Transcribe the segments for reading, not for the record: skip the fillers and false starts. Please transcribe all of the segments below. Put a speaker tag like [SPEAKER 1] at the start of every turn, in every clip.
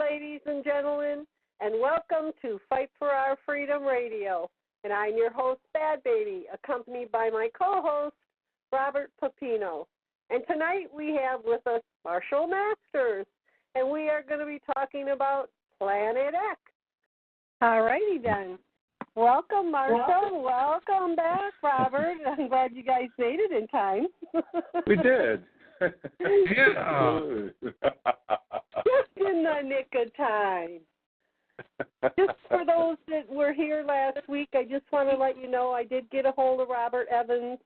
[SPEAKER 1] ladies and gentlemen, and welcome to Fight for Our Freedom Radio. And I'm your host, Badbaby, accompanied by my co-host, Robert Pepino. And tonight we have with us Marshall Masters, and we are going to be talking about Planet X. All righty then. Welcome, Marshall. Welcome back, Robert. I'm glad you guys made it in time.
[SPEAKER 2] We did.
[SPEAKER 1] Yeah. Just in the nick of time. Just for those that were here last week, I just want to let you know I did get a hold of Robert Evans.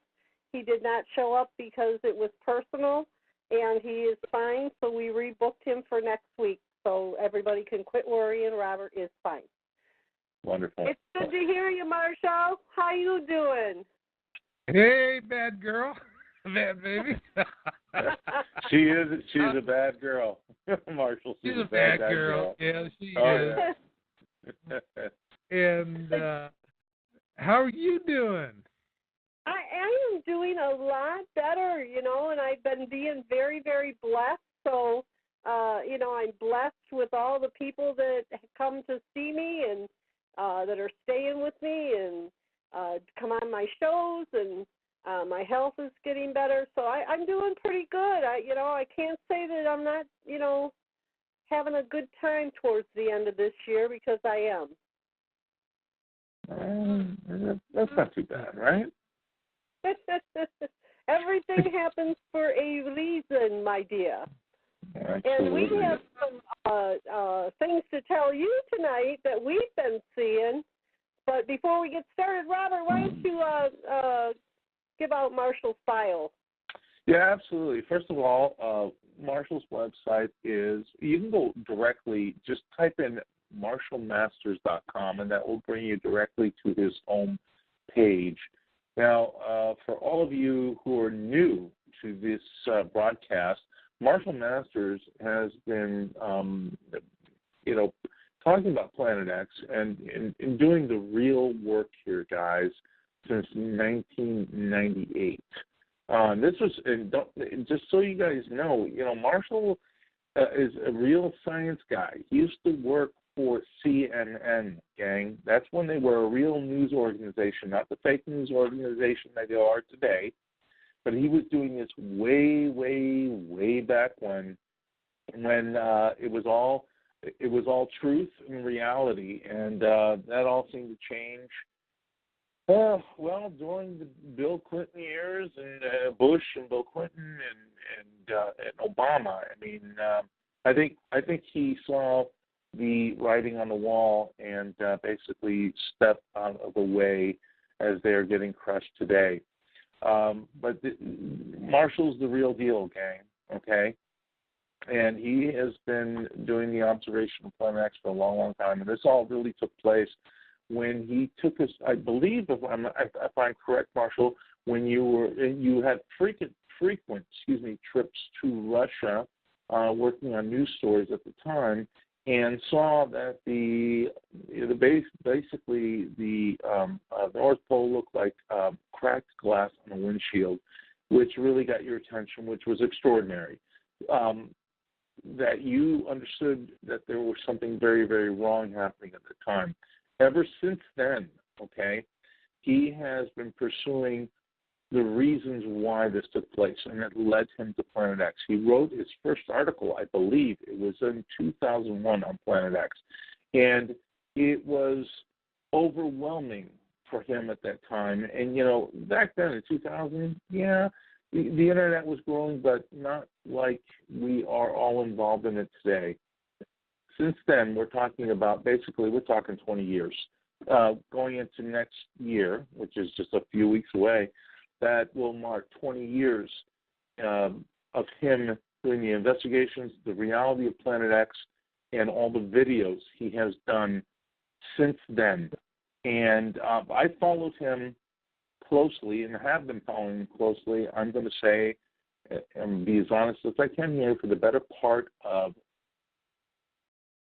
[SPEAKER 1] He did not show up because it was personal, and he is fine, so we rebooked him for next week. So everybody can quit worrying. Robert is fine.
[SPEAKER 2] Wonderful.
[SPEAKER 1] It's good to hear you, Marshall. How you doing?
[SPEAKER 3] Hey, bad girl. Bad baby.
[SPEAKER 2] She's a bad girl. Marshall, she's a bad
[SPEAKER 3] girl. Yeah, she is.
[SPEAKER 2] Yeah.
[SPEAKER 3] And how are you doing?
[SPEAKER 1] I am doing a lot better, and I've been being very, very blessed. So, I'm blessed with all the people that come to see me and that are staying with me and come on my shows, and my health is getting better. So I'm doing pretty good. I can't say that I'm not, having a good time towards the end of this year, because I am.
[SPEAKER 2] That's not too bad, right?
[SPEAKER 1] Everything happens for a reason, my dear.
[SPEAKER 2] Absolutely.
[SPEAKER 1] And we have some things to tell you tonight that we've been seeing. But before we get started, Robert, why don't you give out Marshall's file?
[SPEAKER 2] Yeah, absolutely. First of all, Marshall's website is, you can go directly, just type in marshallmasters.com, and that will bring you directly to his home page. Now, for all of you who are new to this broadcast, Marshall Masters has been, talking about Planet X and doing the real work here, guys, since 1998. This was, just so you guys know, Marshall is a real science guy. He used to work for CNN, gang. That's when they were a real news organization, not the fake news organization that they are today. But he was doing this way, way, way back when it was all truth and reality, and that all seemed to change. During the Bill Clinton years, and Bush and Bill Clinton and Obama. I mean, I think he saw the writing on the wall and basically stepped out of the way as they are getting crushed today. But Marshall's the real deal, gang, okay? And he has been doing the observation of Planet X for a long, long time. And this all really took place when he took us, I believe, if I'm correct, Marshall, when you had frequent trips to Russia, working on news stories at the time, and saw that basically the North Pole looked like cracked glass on a windshield, which really got your attention, which was extraordinary. That you understood that there was something very, very wrong happening at the time. Ever since then, okay, he has been pursuing the reasons why this took place, and it led him to Planet X. He wrote his first article, I believe, it was in 2001 on Planet X, and it was overwhelming for him at that time. And, back then in 2000, yeah, the Internet was growing, but not like we are all involved in it today. Since then, we're talking 20 years. Going into next year, which is just a few weeks away, that will mark 20 years of him doing the investigations, the reality of Planet X, and all the videos he has done since then. And I followed him closely and have been following him closely, I'm going to say, and be as honest as I can here, for the better part of,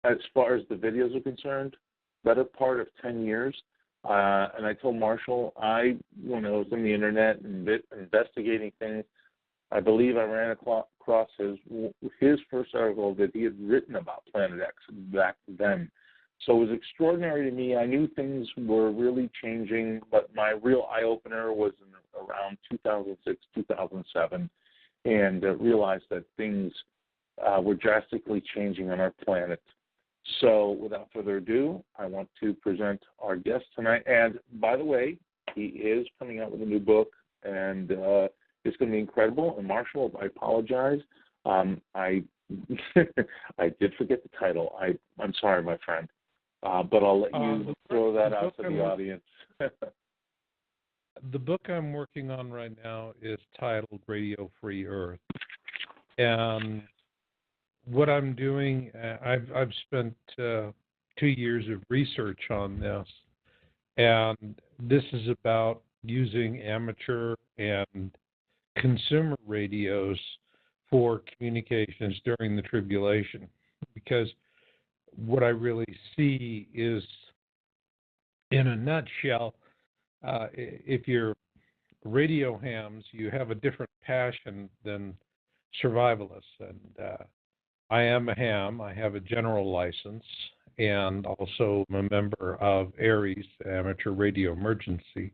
[SPEAKER 2] as far as the videos are concerned, better part of 10 years. And I told Marshall, when I was on the Internet and investigating things, I believe I ran across across his first article that he had written about Planet X back then. So it was extraordinary to me. I knew things were really changing, but my real eye-opener was around 2006, 2007, and realized that things were drastically changing on our planet. So without further ado, I want to present our guest tonight. And by the way, he is coming out with a new book, and it's going to be incredible. And Marshall, I apologize. I I did forget the title. I'm sorry, my friend. But I'll let you throw that out to the audience.
[SPEAKER 4] The book I'm working on right now is titled Radio Free Earth. And what I'm doing, I've spent 2 years of research on this. And this is about using amateur and consumer radios for communications during the tribulation. Because what I really see is, in a nutshell, if you're radio hams, you have a different passion than survivalists. And I am a ham. I have a general license, and also I'm a member of ARES, Amateur Radio Emergency.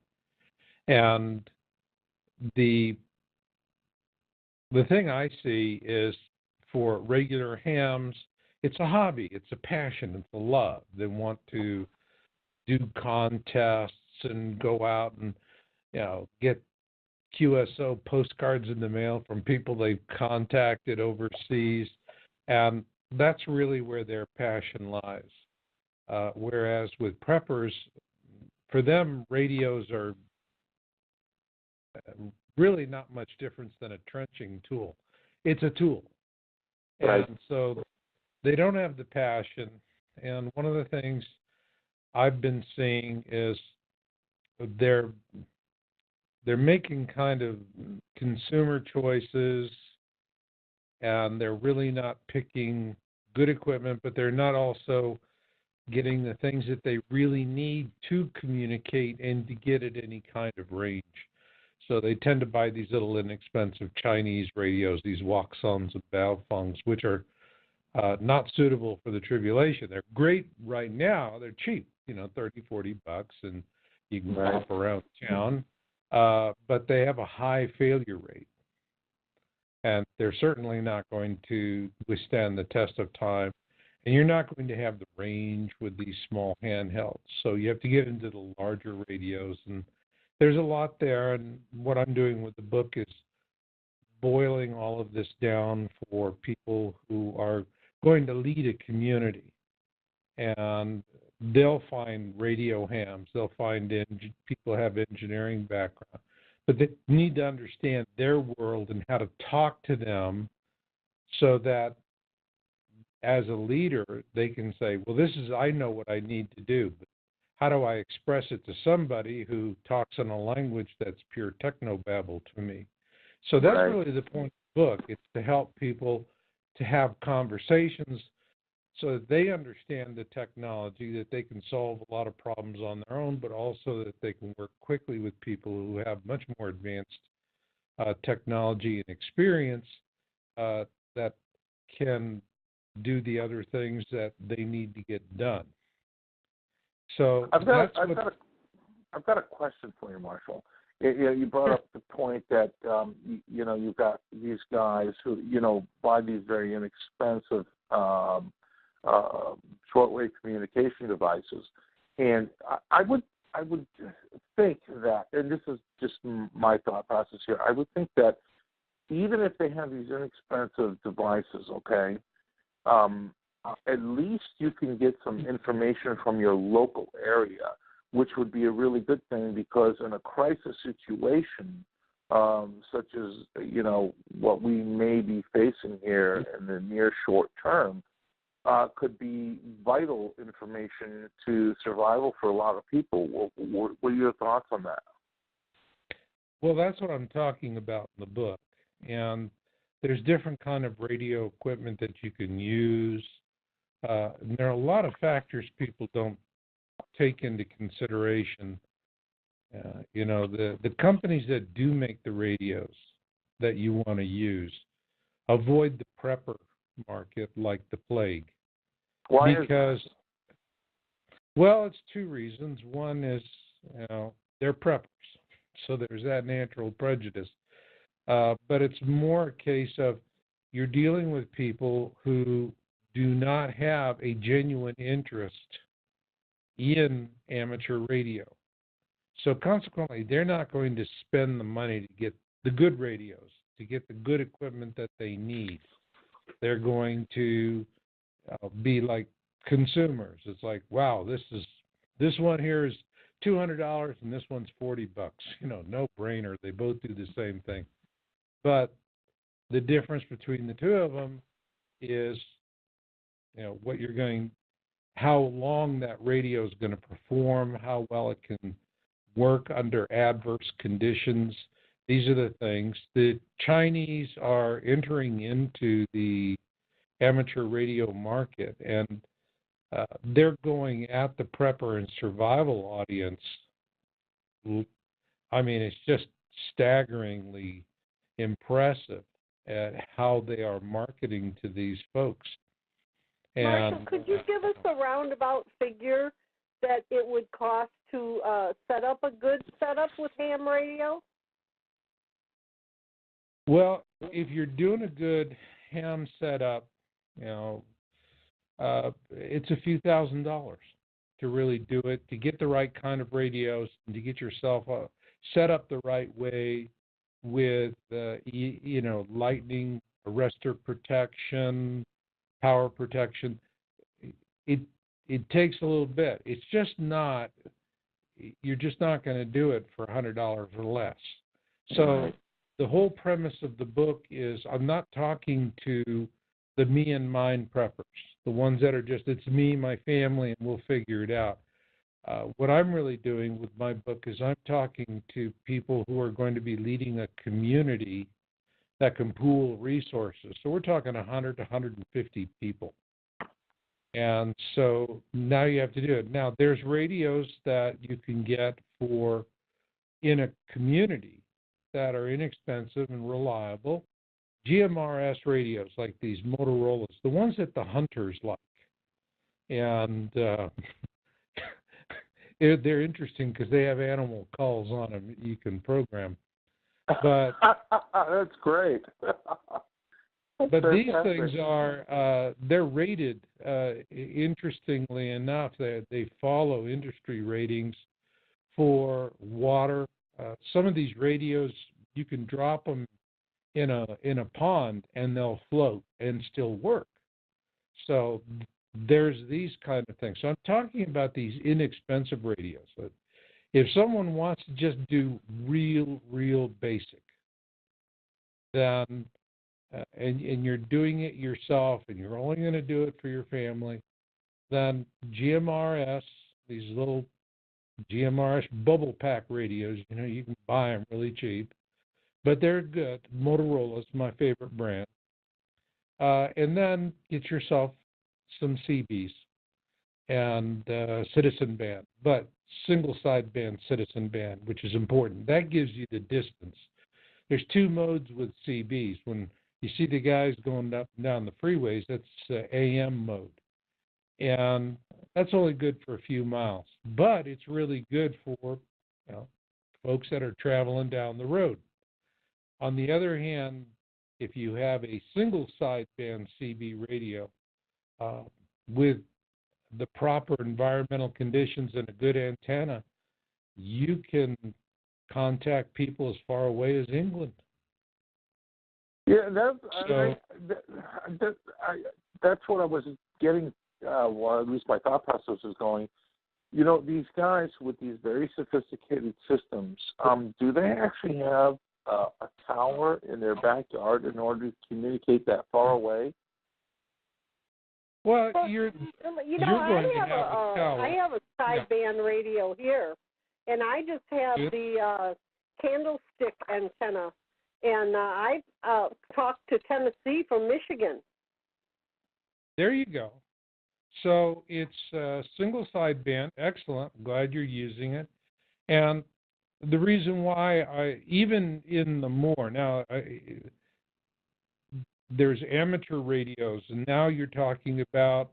[SPEAKER 4] And the thing I see is, for regular hams, it's a hobby, it's a passion, it's a love. They want to do contests and go out and, get QSO postcards in the mail from people they've contacted overseas. And that's really where their passion lies. Whereas with preppers, for them, radios are really not much different than a trenching tool. It's a tool.
[SPEAKER 2] Right.
[SPEAKER 4] And so they don't have the passion. And one of the things I've been seeing is they're making kind of consumer choices, and they're really not picking good equipment, but they're not also getting the things that they really need to communicate and to get at any kind of range. So they tend to buy these little inexpensive Chinese radios, these Waxons and Baofengs, which are not suitable for the tribulation. They're great right now. They're cheap, $30, $40, and you can pop around town. But they have a high failure rate. And they're certainly not going to withstand the test of time. And you're not going to have the range with these small handhelds. So you have to get into the larger radios. And there's a lot there. And what I'm doing with the book is boiling all of this down for people who are going to lead a community. And they'll find radio hams. They'll find people who have engineering background. But they need to understand their world and how to talk to them, so that as a leader, they can say, well, I know what I need to do, but how do I express it to somebody who talks in a language that's pure technobabble to me? So that's really the point of the book. It's to help people to have conversations so that they understand the technology, that they can solve a lot of problems on their own, but also that they can work quickly with people who have much more advanced technology and experience that can do the other things that they need to get done. So
[SPEAKER 2] I've got a question for you, Marshall. You brought up the point that you've got these guys who buy these very inexpensive shortwave communication devices, and I would think that, and this is just my thought process here, I would think that even if they have these inexpensive devices, at least you can get some information from your local area, which would be a really good thing, because in a crisis situation, such as what we may be facing here in the near short term, could be vital information to survival for a lot of people. What are your thoughts on that?
[SPEAKER 4] Well, that's what I'm talking about in the book. And there's different kind of radio equipment that you can use. And there are a lot of factors people don't take into consideration. The companies that do make the radios that you want to use, avoid the prepper market like the plague.
[SPEAKER 2] Why
[SPEAKER 4] because,
[SPEAKER 2] is that?
[SPEAKER 4] Well, it's two reasons. One is, they're preppers, so there's that natural prejudice. But it's more a case of you're dealing with people who do not have a genuine interest in amateur radio. So consequently, they're not going to spend the money to get the good radios, to get the good equipment that they need. They're going to be like consumers. It's like, wow, this one here is $200 and this one's $40. No brainer. They both do the same thing. But the difference between the two of them is, how long that radio is going to perform, how well it can work under adverse conditions. These are the things. The Chinese are entering into the amateur radio market, and they're going at the prepper and survival audience. I mean, it's just staggeringly impressive at how they are marketing to these folks. And
[SPEAKER 1] Marshall, could you give us a roundabout figure that it would cost to set up a good setup with ham radio?
[SPEAKER 4] Well, if you're doing a good ham setup, it's a few $1,000s to really do it, to get the right kind of radios, and to get yourself set up the right way with, lightning, arrestor protection, power protection. It takes a little bit. It's just not, you're just not going to do it for $100 or less. So the whole premise of the book is I'm not talking to the me and mine preppers, the ones that are just, it's me, my family, and we'll figure it out. What I'm really doing with my book is I'm talking to people who are going to be leading a community that can pool resources. So we're talking 100 to 150 people. And so now you have to do it. Now, there's radios that you can get in a community that are inexpensive and reliable. GMRS radios like these Motorola's, the ones that the hunters like. And they're interesting because they have animal calls on them you can program. But
[SPEAKER 2] that's great.
[SPEAKER 4] But these things are, they're rated, interestingly enough, they follow industry ratings for water. Some of these radios, you can drop them in a pond and they'll float and still work. So there's these kind of things. So I'm talking about these inexpensive radios. If someone wants to just do real basic, then and you're doing it yourself and you're only going to do it for your family, then GMRS, these little GMRS bubble pack radios, you can buy them really cheap, but they're good. Motorola's my favorite brand. And then get yourself some CBs and citizen band, but single sideband citizen band, which is important. That gives you the distance. There's two modes with CBs. When you see the guys going up and down the freeways, that's AM mode. And that's only good for a few miles. But it's really good for folks that are traveling down the road. On the other hand, if you have a single sideband CB radio with the proper environmental conditions and a good antenna, you can contact people as far away as England.
[SPEAKER 2] Yeah, that's what I was getting, well, at least my thought process was going. These guys with these very sophisticated systems, do they actually have a tower in their backyard in order to communicate that far away?
[SPEAKER 4] Well, you're going to have a tower.
[SPEAKER 1] I have a sideband radio here, and I just have the candlestick antenna. And I've talked to Tennessee from Michigan.
[SPEAKER 4] There you go. So it's single sideband. Excellent. Glad you're using it. And the reason why even in the more, now, there's amateur radios, and now you're talking about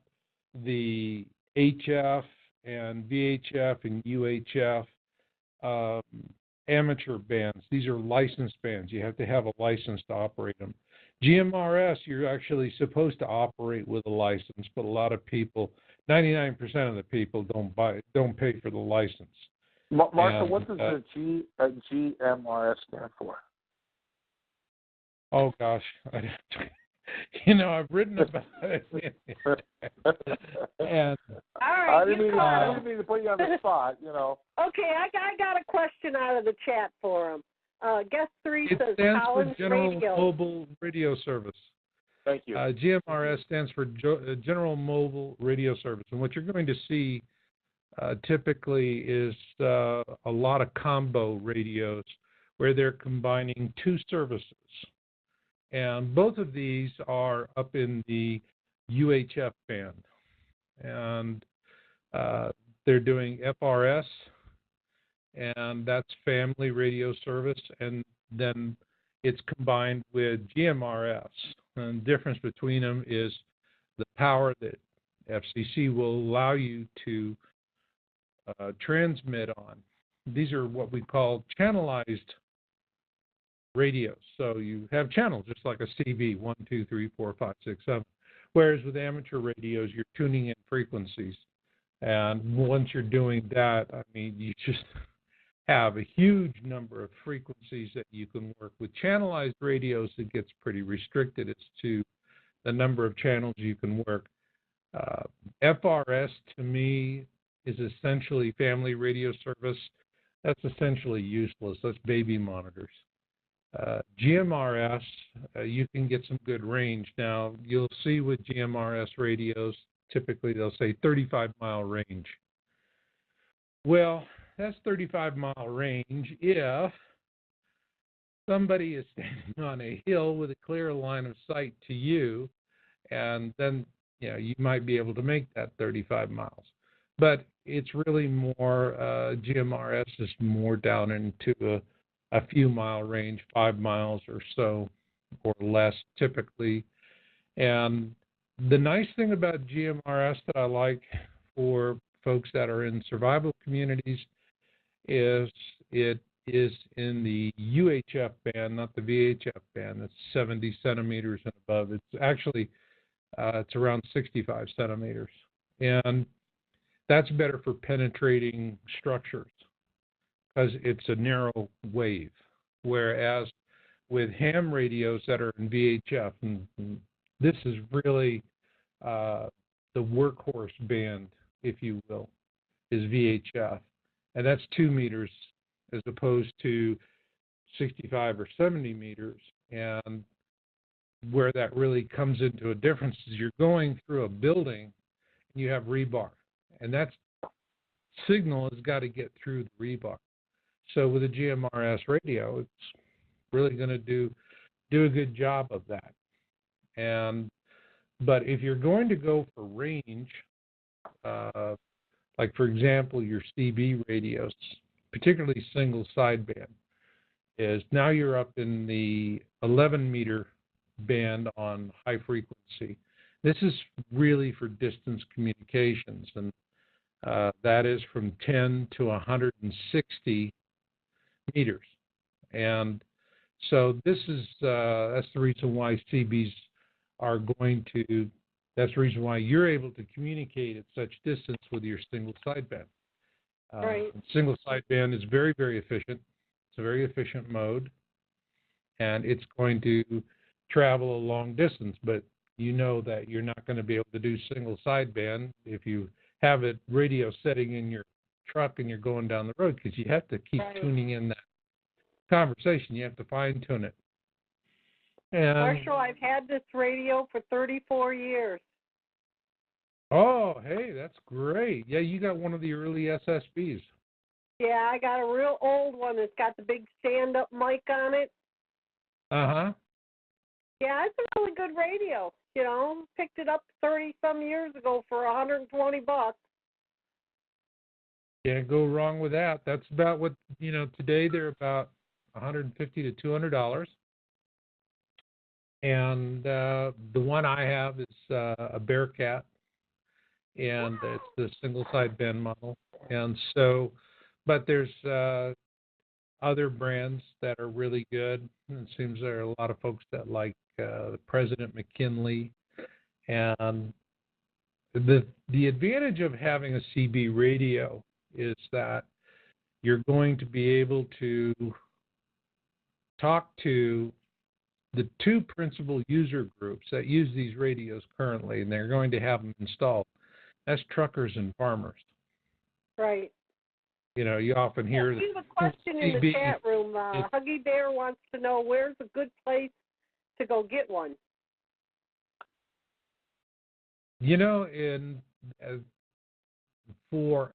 [SPEAKER 4] the HF and VHF and UHF amateur bands. These are licensed bands. You have to have a license to operate them. GMRS, you're actually supposed to operate with a license, but a lot of people, 99% of the people don't pay for the license.
[SPEAKER 2] Marshall, what does the GMRS stand for?
[SPEAKER 4] Oh gosh, I've written about it. And
[SPEAKER 1] all right,
[SPEAKER 2] I didn't mean to put you on the spot.
[SPEAKER 1] Okay, I got a question out of the chat for him. Guest 3
[SPEAKER 4] it
[SPEAKER 1] says
[SPEAKER 4] stands
[SPEAKER 1] Collins
[SPEAKER 4] for General
[SPEAKER 1] Radio.
[SPEAKER 4] Mobile Radio Service.
[SPEAKER 2] Thank you.
[SPEAKER 4] GMRS stands for General Mobile Radio Service, and what you're going to see typically is a lot of combo radios where they're combining two services. And both of these are up in the UHF band. And they're doing FRS, and that's Family Radio Service, and then it's combined with GMRS. And the difference between them is the power that FCC will allow you to transmit on. These are what we call channelized radios. So you have channels just like a CB, 1, 2, 3, 4, 5, 6, 7. Whereas with amateur radios, you're tuning in frequencies. And once you're doing that, I mean, you just have a huge number of frequencies that you can work with. Channelized radios, it gets pretty restricted. It's to the number of channels you can work. FRS, to me, is essentially Family Radio Service. That's essentially useless. That's baby monitors. GMRS, you can get some good range. Now, you'll see with GMRS radios, typically they'll say 35-mile range. Well, that's 35-mile range if somebody is standing on a hill with a clear line of sight to you, and then you might be able to make that 35 miles. But it's really more, GMRS is more down into a few mile range, 5 miles or so, or less typically. And the nice thing about GMRS that I like for folks that are in survival communities is it is in the UHF band, not the VHF band. That's 70 centimeters and above. It's actually, it's around 65 centimeters. And that's better for penetrating structures because it's a narrow wave. Whereas with ham radios that are in VHF, and this is really the workhorse band, if you will, is VHF. And that's 2 meters as opposed to 65 or 70 meters. And where that really comes into a difference is you're going through a building and you have rebar. And that signal has got to get through the rebar. So with a GMRS radio, it's really going to do a good job of that. But if you're going to go for range, like for example your CB radios, particularly single sideband, is now you're up in the 11-meter band on high frequency. This is really for distance communications, and that is from 10 to 160 meters. And so this is that's the reason why CBs are going to, that's the reason why you're able to communicate at such distance with your single sideband.
[SPEAKER 1] Right.
[SPEAKER 4] Single sideband is very, very efficient. It's a very efficient mode, and it's going to travel a long distance, but you know that you're not going to be able to do single sideband if you have a radio setting in your truck and you're going down the road, because you have to keep tuning in that conversation. You have to fine tune it. And
[SPEAKER 1] Marshall, I've had this radio for 34 years.
[SPEAKER 4] oh, hey, that's great. Yeah, you got one of the early SSBs.
[SPEAKER 1] Yeah, I got a real old one that's got the big stand-up mic on it.
[SPEAKER 4] Uh-huh.
[SPEAKER 1] Yeah, it's a really good radio. Picked it up 30-some years ago for $120.
[SPEAKER 4] Can't go wrong with that. That's about what, today they're about $150 to $200. And the one I have is a Bearcat, and it's the single sideband model. And so, but there's other brands that are really good. And it seems there are a lot of folks that like the President McKinley. And the advantage of having a CB radio is that you're going to be able to talk to the two principal user groups that use these radios currently, and they're going to have them installed. That's truckers and farmers.
[SPEAKER 1] Right.
[SPEAKER 4] You know, you often hear.
[SPEAKER 1] We have a question in the chat room. Huggy Bear wants to know where's a good place to go get one.
[SPEAKER 4] You know, for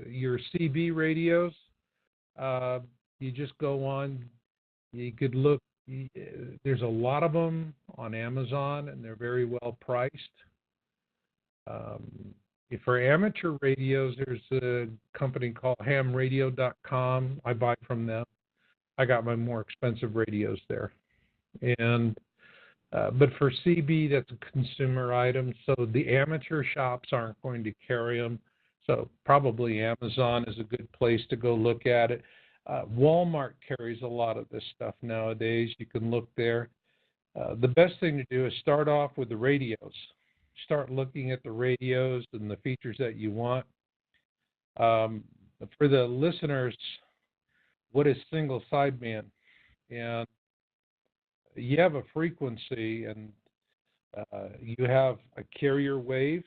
[SPEAKER 4] your CB radios, you just go on. You could look. There's a lot of them on Amazon, and they're very well priced. For amateur radios, there's a company called hamradio.com. I buy from them. I got my more expensive radios there. And but for CB, that's a consumer item, so the amateur shops aren't going to carry them. So probably Amazon is a good place to go look at it. Walmart carries a lot of this stuff nowadays. You can look there. The best thing to do is start off with the radios. Start looking at the radios and the features that you want. For the listeners, what is single sideband? And you have a frequency, and you have a carrier wave,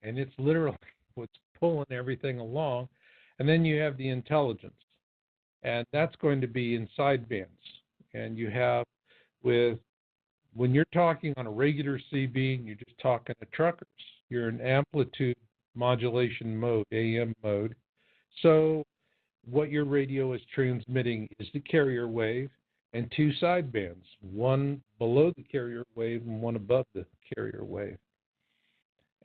[SPEAKER 4] and it's literally what's pulling everything along. And then you have the intelligence, and that's going to be in sidebands. And you have when you're talking on a regular CB and you're just talking to truckers, you're in amplitude modulation mode, AM mode. So what your radio is transmitting is the carrier wave and two sidebands, one below the carrier wave and one above the carrier wave.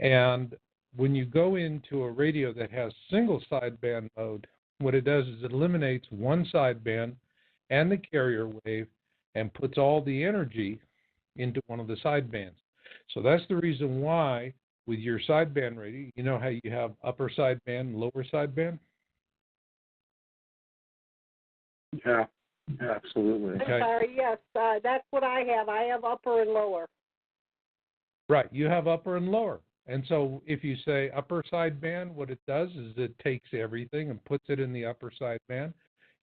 [SPEAKER 4] And when you go into a radio that has single sideband mode, what it does is it eliminates one sideband and the carrier wave and puts all the energy into one of the sidebands. So that's the reason why with your sideband radio, you know how you have upper sideband and lower sideband?
[SPEAKER 2] Yeah, absolutely.
[SPEAKER 1] I'm sorry, yes, that's what I have. I have upper and lower.
[SPEAKER 4] Right, you have upper and lower. And so if you say upper sideband, what it does is it takes everything and puts it in the upper sideband.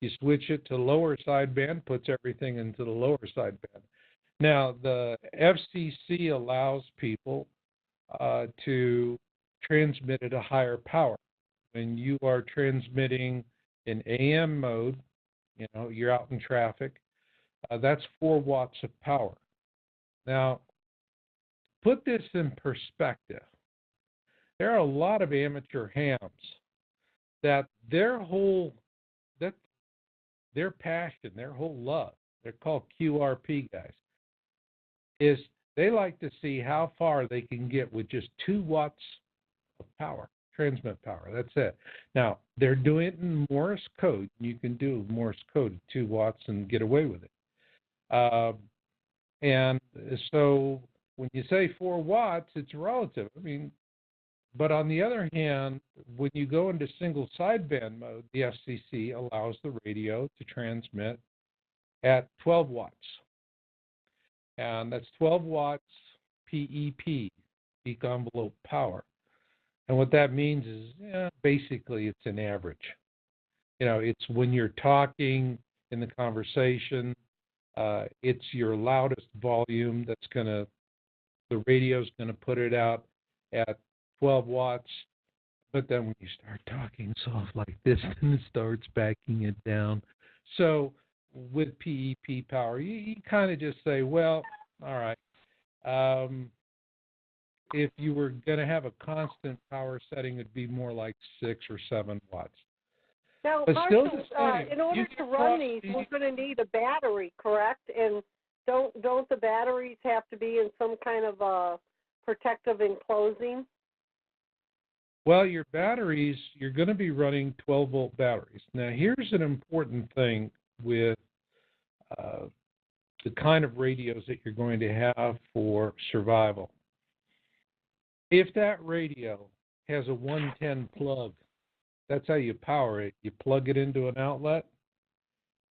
[SPEAKER 4] You switch it to lower sideband, puts everything into the lower sideband. Now, the FCC allows people to transmit at a higher power. When you are transmitting in AM mode, you know, you're out in traffic, that's 4 watts of power. Now, put this in perspective. There are a lot of amateur hams that their passion, their whole love, they're called QRP guys, is they like to see how far they can get with just 2 watts of power, transmit power. That's it. Now, they're doing it in Morse code. You can do Morse code at 2 watts and get away with it. And so when you say 4 watts, it's relative. I mean, but on the other hand, when you go into single sideband mode, the FCC allows the radio to transmit at 12 watts. And that's 12 watts PEP, peak envelope power. And what that means is basically it's an average. You know, it's when you're talking in the conversation, it's your loudest volume the radio's going to put it out at 12 watts. But then when you start talking soft like this, then it starts backing it down. So with PEP power, you kind of just say, well, all right. If you were going to have a constant power setting, it'd be more like 6 or 7 watts.
[SPEAKER 1] Now,
[SPEAKER 4] but
[SPEAKER 1] Marshall,
[SPEAKER 4] still the same.
[SPEAKER 1] in order to run these, we're going to need a battery, correct? And don't the batteries have to be in some kind of a protective enclosing?
[SPEAKER 4] Well, your batteries, you're going to be running 12-volt batteries. Now, here's an important thing with the kind of radios that you're going to have for survival. If that radio has a 110 plug, that's how you power it. You plug it into an outlet.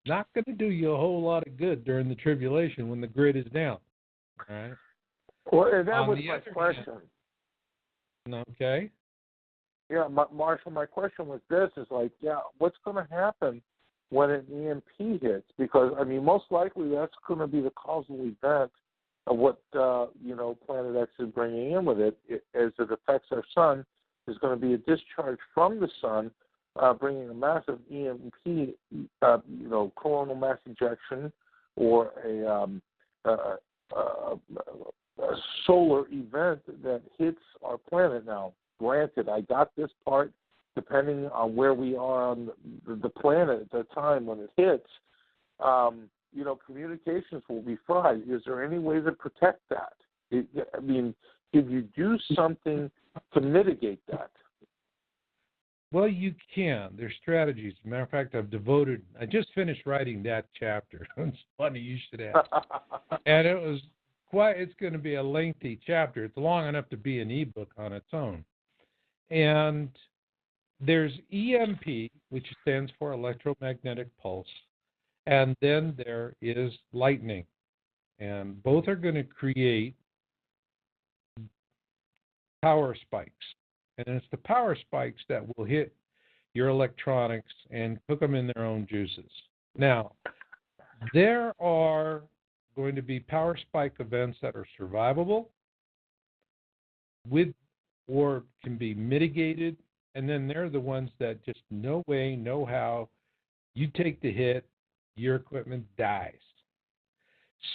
[SPEAKER 4] Not going to do you a whole lot of good during the tribulation when the grid is down. All right.
[SPEAKER 2] Well, and that was my question.
[SPEAKER 4] Okay.
[SPEAKER 2] Yeah, Marshall, my question was this, is like, what's going to happen when an EMP hits? Because, I mean, most likely that's going to be the causal event of what, Planet X is bringing in with it as it affects our sun, is going to be a discharge from the sun, bringing a massive EMP, coronal mass ejection, or a solar event that hits our planet. Now, granted, I got this part depending on where we are on the planet at the time when it hits. Communications will be fried. Is there any way to protect that? Can you do something to mitigate that?
[SPEAKER 4] Well, you can. There's strategies. As a matter of fact, I just finished writing that chapter. It's funny you should ask. And it's going to be a lengthy chapter. It's long enough to be an ebook on its own. And there's EMP, which stands for electromagnetic pulse, and then there is lightning. And both are going to create power spikes. And it's the power spikes that will hit your electronics and cook them in their own juices. Now, there are going to be power spike events that are survivable with or can be mitigated, and then there are the ones that just no way, no how. You take the hit, your equipment dies.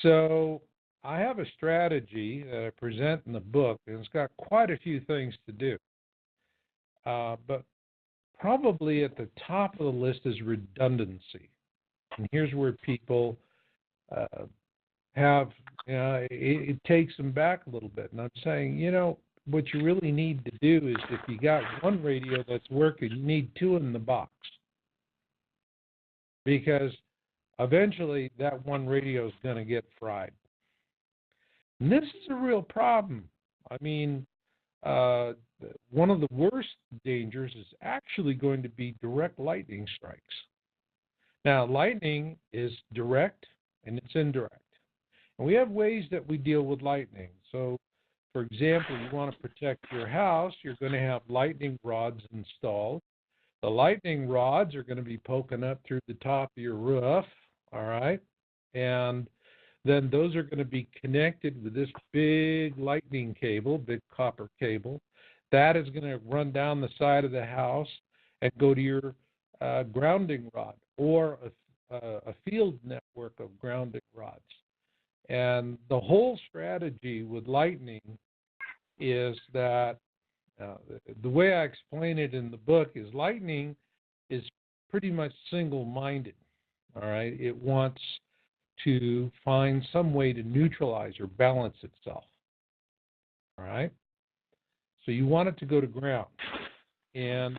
[SPEAKER 4] So I have a strategy that I present in the book, and it's got quite a few things to do. But probably at the top of the list is redundancy. And here's where people it takes them back a little bit. And I'm saying, what you really need to do is if you got one radio that's working, you need two in the box. Because eventually that one radio is going to get fried. And this is a real problem. I mean, one of the worst dangers is actually going to be direct lightning strikes. Now, lightning is direct and it's indirect. And we have ways that we deal with lightning. So, for example, you want to protect your house, you're going to have lightning rods installed. The lightning rods are going to be poking up through the top of your roof, all right? And then those are going to be connected with this big lightning cable, big copper cable. That is going to run down the side of the house and go to your grounding rod or a field network of grounding rods. And the whole strategy with lightning is that the way I explain it in the book is lightning is pretty much single-minded, all right? It wants to find some way to neutralize or balance itself, all right? So you want it to go to ground. And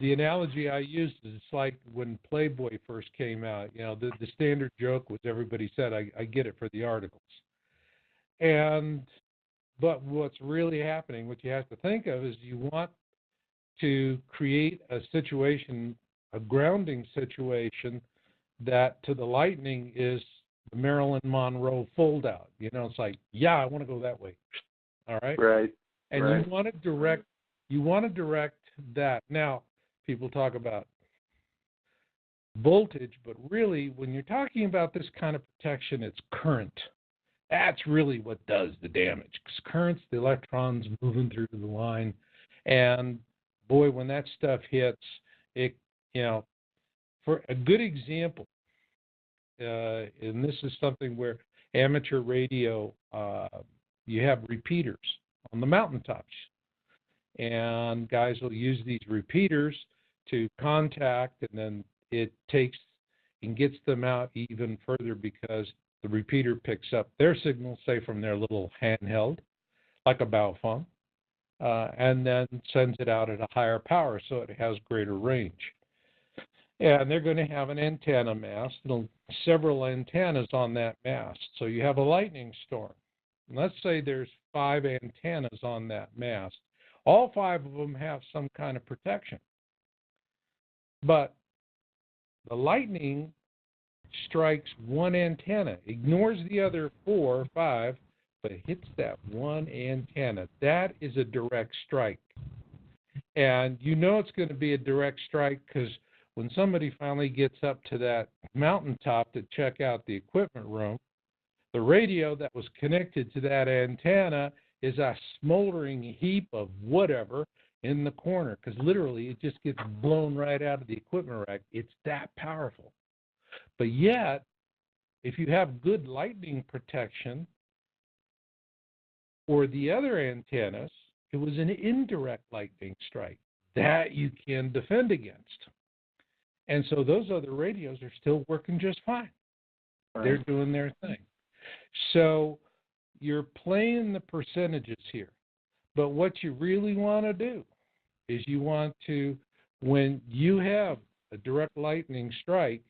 [SPEAKER 4] the analogy I used is it's like when Playboy first came out. The standard joke was everybody said, I get it for the articles. But what's really happening, what you have to think of is you want to create a situation, a grounding situation that to the lightning is the Marilyn Monroe fold out. It's like, I want to go that way. All right?
[SPEAKER 2] Right.
[SPEAKER 4] And
[SPEAKER 2] right.
[SPEAKER 4] you want to direct that. Now, people talk about voltage, but really when you're talking about this kind of protection, it's current. That's really what does the damage. Because current's the electrons moving through the line. And boy, when that stuff hits, it, for a good example, and this is something where amateur radio, you have repeaters on the mountaintops. And guys will use these repeaters to contact, and then it takes and gets them out even further because the repeater picks up their signal, say from their little handheld, like a Baofeng, and then sends it out at a higher power so it has greater range. And they're going to have an antenna mast, several antennas on that mast. So you have a lightning storm. And let's say there's 5 antennas on that mast. All 5 of them have some kind of protection. But the lightning strikes one antenna, ignores the other 4 or 5, but hits that one antenna. That is a direct strike. And you know it's going to be a direct strike because when somebody finally gets up to that mountaintop to check out the equipment room, the radio that was connected to that antenna is a smoldering heap of whatever in the corner, because literally it just gets blown right out of the equipment rack. It's that powerful. But yet, if you have good lightning protection for the other antennas, it was an indirect lightning strike that you can defend against. And so those other radios are still working just fine. Right. They're doing their thing. So you're playing the percentages here. But what you really want to do is you want to, when you have a direct lightning strike,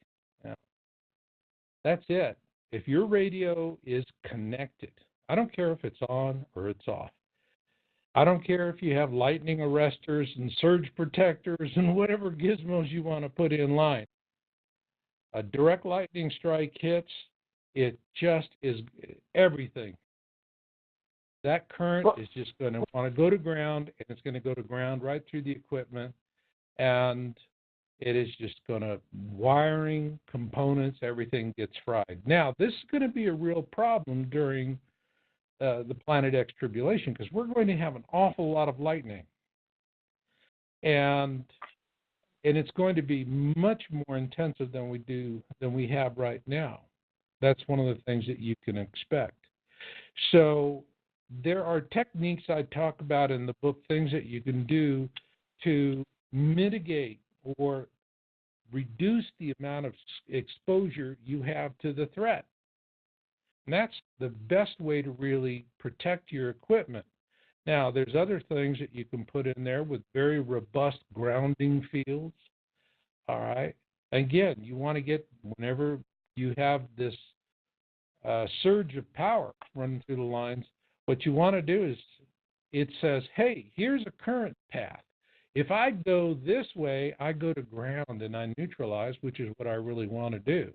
[SPEAKER 4] that's it. If your radio is connected, I don't care if it's on or it's off. I don't care if you have lightning arresters and surge protectors and whatever gizmos you want to put in line. A direct lightning strike hits, it just is everything. That current is just going to want to go to ground, and it's going to go to ground right through the equipment, and it is just going to, wiring, components, everything gets fried. Now, this is going to be a real problem during the Planet X tribulation, because we're going to have an awful lot of lightning. And it's going to be much more intensive than we have right now. That's one of the things that you can expect. So there are techniques I talk about in the book, things that you can do to mitigate or reduce the amount of exposure you have to the threat. And that's the best way to really protect your equipment. Now, there's other things that you can put in there with very robust grounding fields. All right. Again, you want to get, whenever you have this surge of power running through the lines, what you want to do is, it says, hey, here's a current path. If I go this way, I go to ground and I neutralize, which is what I really want to do.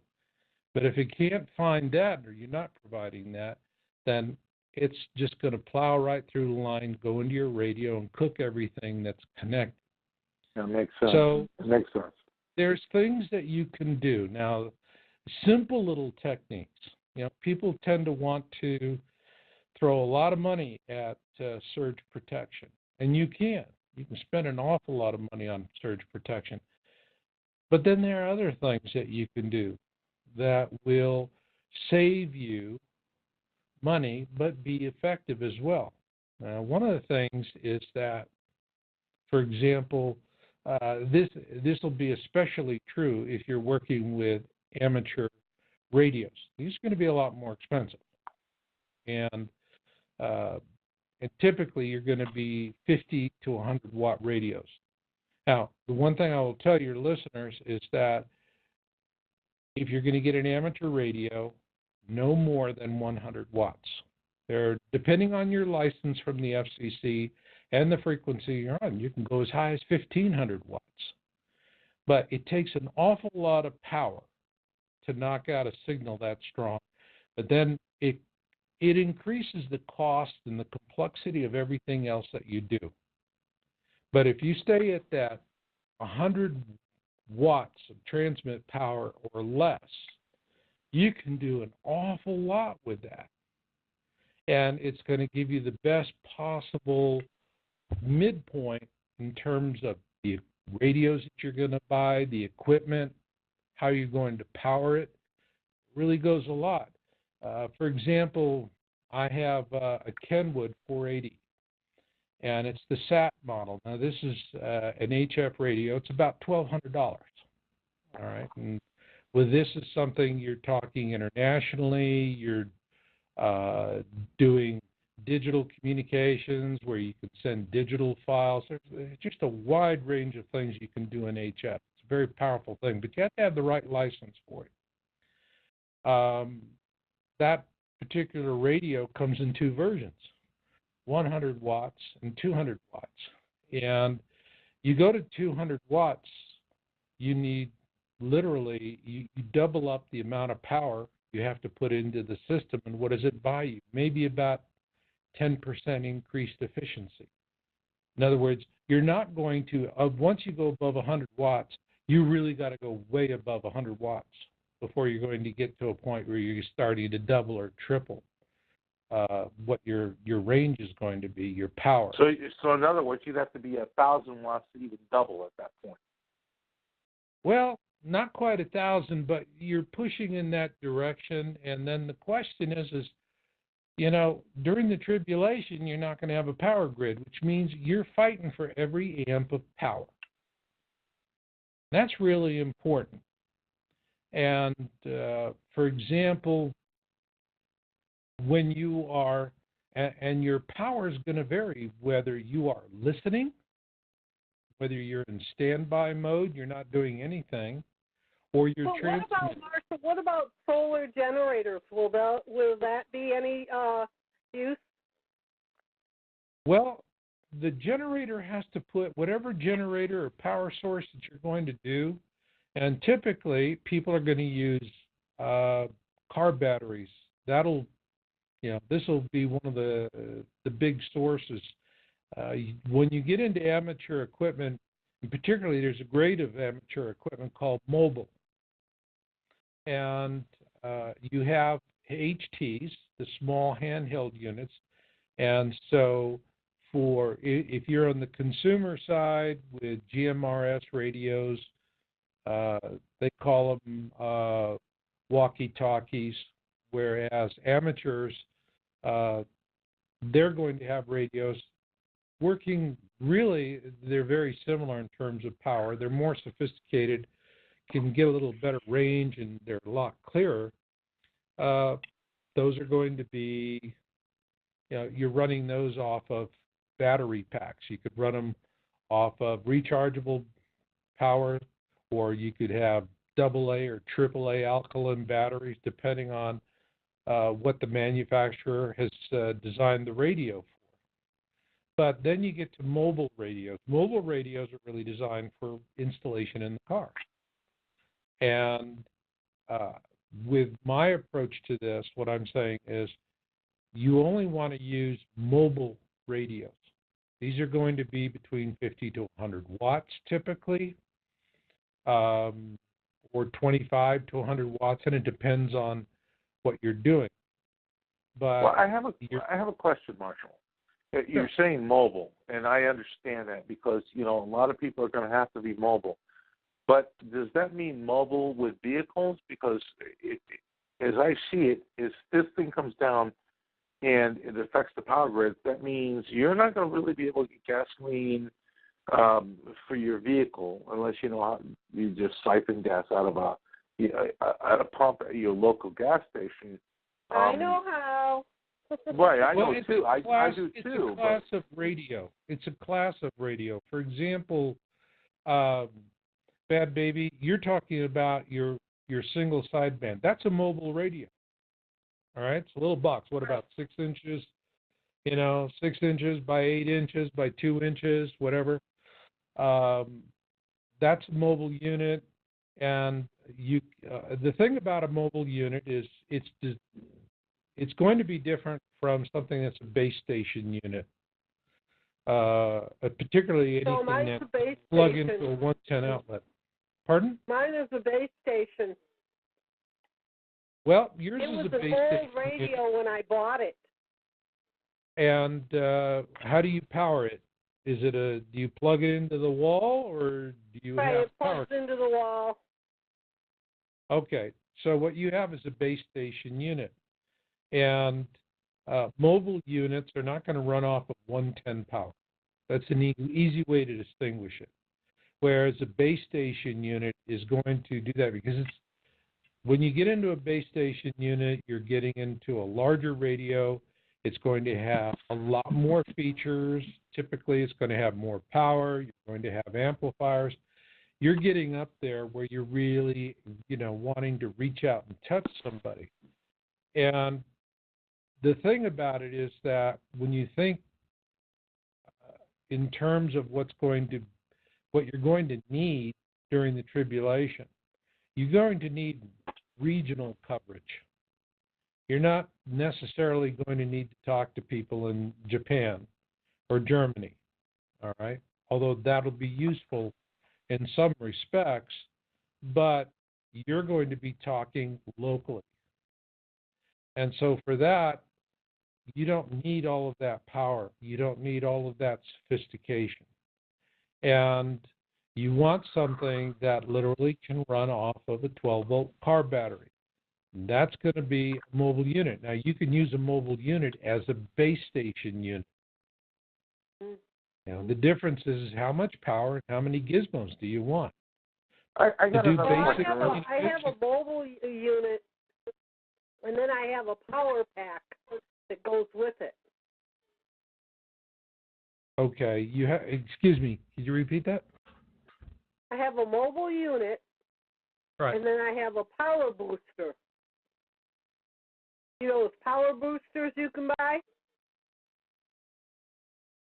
[SPEAKER 4] But if it can't find that, or you're not providing that, then it's just going to plow right through the line, go into your radio, and cook everything that's connected.
[SPEAKER 2] That makes sense.
[SPEAKER 4] So
[SPEAKER 2] it makes sense.
[SPEAKER 4] There's things that you can do. Now, simple little techniques. You know, people tend to want to throw a lot of money at surge protection, and you can. You can spend an awful lot of money on surge protection. But then there are other things that you can do that will save you money but be effective as well. One of the things is that, for example, this will be especially true if you're working with amateur radios. These are going to be a lot more expensive. And typically you're going to be 50 to 100 watt radios. Now, the one thing I will tell your listeners is that if you're going to get an amateur radio, no more than 100 watts. They're, depending on your license from the FCC and the frequency you're on, you can go as high as 1,500 watts. But it takes an awful lot of power to knock out a signal that strong. But then it increases the cost and the complexity of everything else that you do. But if you stay at that 100 watts of transmit power or less, you can do an awful lot with that. And it's going to give you the best possible midpoint in terms of the radios that you're going to buy, the equipment, how you're going to power it. It really goes a lot. For example, I have a Kenwood 480, and it's the SAT model. Now, this is an HF radio. It's about $1,200. All right. And with this is something you're talking internationally. You're doing digital communications where you can send digital files. There's just a wide range of things you can do in HF. It's a very powerful thing, but you have to have the right license for it. That particular radio comes in two versions, 100 watts and 200 watts. And you go to 200 watts, you need literally, you double up the amount of power you have to put into the system. And what does it buy you? Maybe about 10% increased efficiency. In other words, you're not going to, once you go above 100 watts, you really got to go way above 100 watts before you're going to get to a point where you're starting to double or triple what your range is going to be, your power.
[SPEAKER 2] So in other words, you'd have to be 1,000 watts to even double at that point.
[SPEAKER 4] Well, not quite 1,000, but you're pushing in that direction. And then the question is, you know, during the tribulation, you're not going to have a power grid, which means you're fighting for every amp of power. That's really important. And, for example, when you are, and your power is going to vary, whether you are listening, whether you're in standby mode, you're not doing anything, or you're transmitting.
[SPEAKER 1] What about solar generators? Will that be any use?
[SPEAKER 4] Well, the generator has to put whatever generator or power source that you're going to do, and typically people are going to use car batteries. That'll, you know, this will be one of the big sources. When you get into amateur equipment, and particularly there's a grade of amateur equipment called mobile. And you have HTs, the small handheld units. And so if you're on the consumer side with GMRS radios, they call them walkie-talkies, whereas amateurs, they're going to have radios working really, they're very similar in terms of power. They're more sophisticated, can get a little better range, and they're a lot clearer. Those are going to be, you know, you're running those off of battery packs. You could run them off of rechargeable power, or you could have AA or AAA alkaline batteries, depending on what the manufacturer has designed the radio for. But then you get to mobile radios. Mobile radios are really designed for installation in the car. And with my approach to this, what I'm saying is you only want to use mobile radios. These are going to be between 50 to 100 watts typically, or 25 to 100 watts, and it depends on what you're doing. But
[SPEAKER 2] well, I have a question, Marshall. You're saying mobile, and I understand that because, you know, a lot of people are going to have to be mobile. But does that mean mobile with vehicles? Because as I see it, if this thing comes down and it affects the power grid, that means you're not going to really be able to get gasoline for your vehicle unless you know how you just siphon gas out of a pump at your local gas station.
[SPEAKER 1] I know how.
[SPEAKER 2] Right, I know too. I do too.
[SPEAKER 4] It's a class of radio. It's a class of radio. For example, Badbaby, you're talking about your single sideband. That's a mobile radio. All right, it's a little box. What about 6 inches? You know, 6 inches by 8 inches by 2 inches, whatever. That's a mobile unit, and the thing about a mobile unit is it's going to be different from something that's a base station unit, particularly anything that plug into a 110 outlet. Pardon?
[SPEAKER 1] Mine is a base station.
[SPEAKER 4] Well, yours is a base station.
[SPEAKER 1] It was an old radio when I bought it.
[SPEAKER 4] And how do you power it? Is it do you plug it into the wall, or do you have
[SPEAKER 1] it plugs into the wall.
[SPEAKER 4] Okay, so what you have is a base station unit. And mobile units are not going to run off of 110 power. That's an easy way to distinguish it. Whereas a base station unit is going to do that because when you get into a base station unit, you're getting into a larger radio. It's going to have a lot more features. Typically, it's going to have more power. You're going to have amplifiers. you're getting up there where you're really, wanting to reach out and touch somebody. And the thing about it is that when you think in terms of what you're going to need during the tribulation, you're going to need regional coverage. You're not necessarily going to need to talk to people in Japan or Germany, all right? Although that'll be useful in some respects, but you're going to be talking locally. And so for that, you don't need all of that power. You don't need all of that sophistication. And you want something that literally can run off of a 12-volt car battery. And that's going to be a mobile unit. Now, you can use a mobile unit as a base station unit. Now, the difference is how much power and how many gizmos do you want?
[SPEAKER 2] I got another question.
[SPEAKER 1] I have a mobile unit, and then I have a power pack that goes with it.
[SPEAKER 4] Okay. Excuse me. Could you repeat that?
[SPEAKER 1] I have a mobile unit,
[SPEAKER 4] right,
[SPEAKER 1] and then I have a power booster. You know those power boosters you can buy?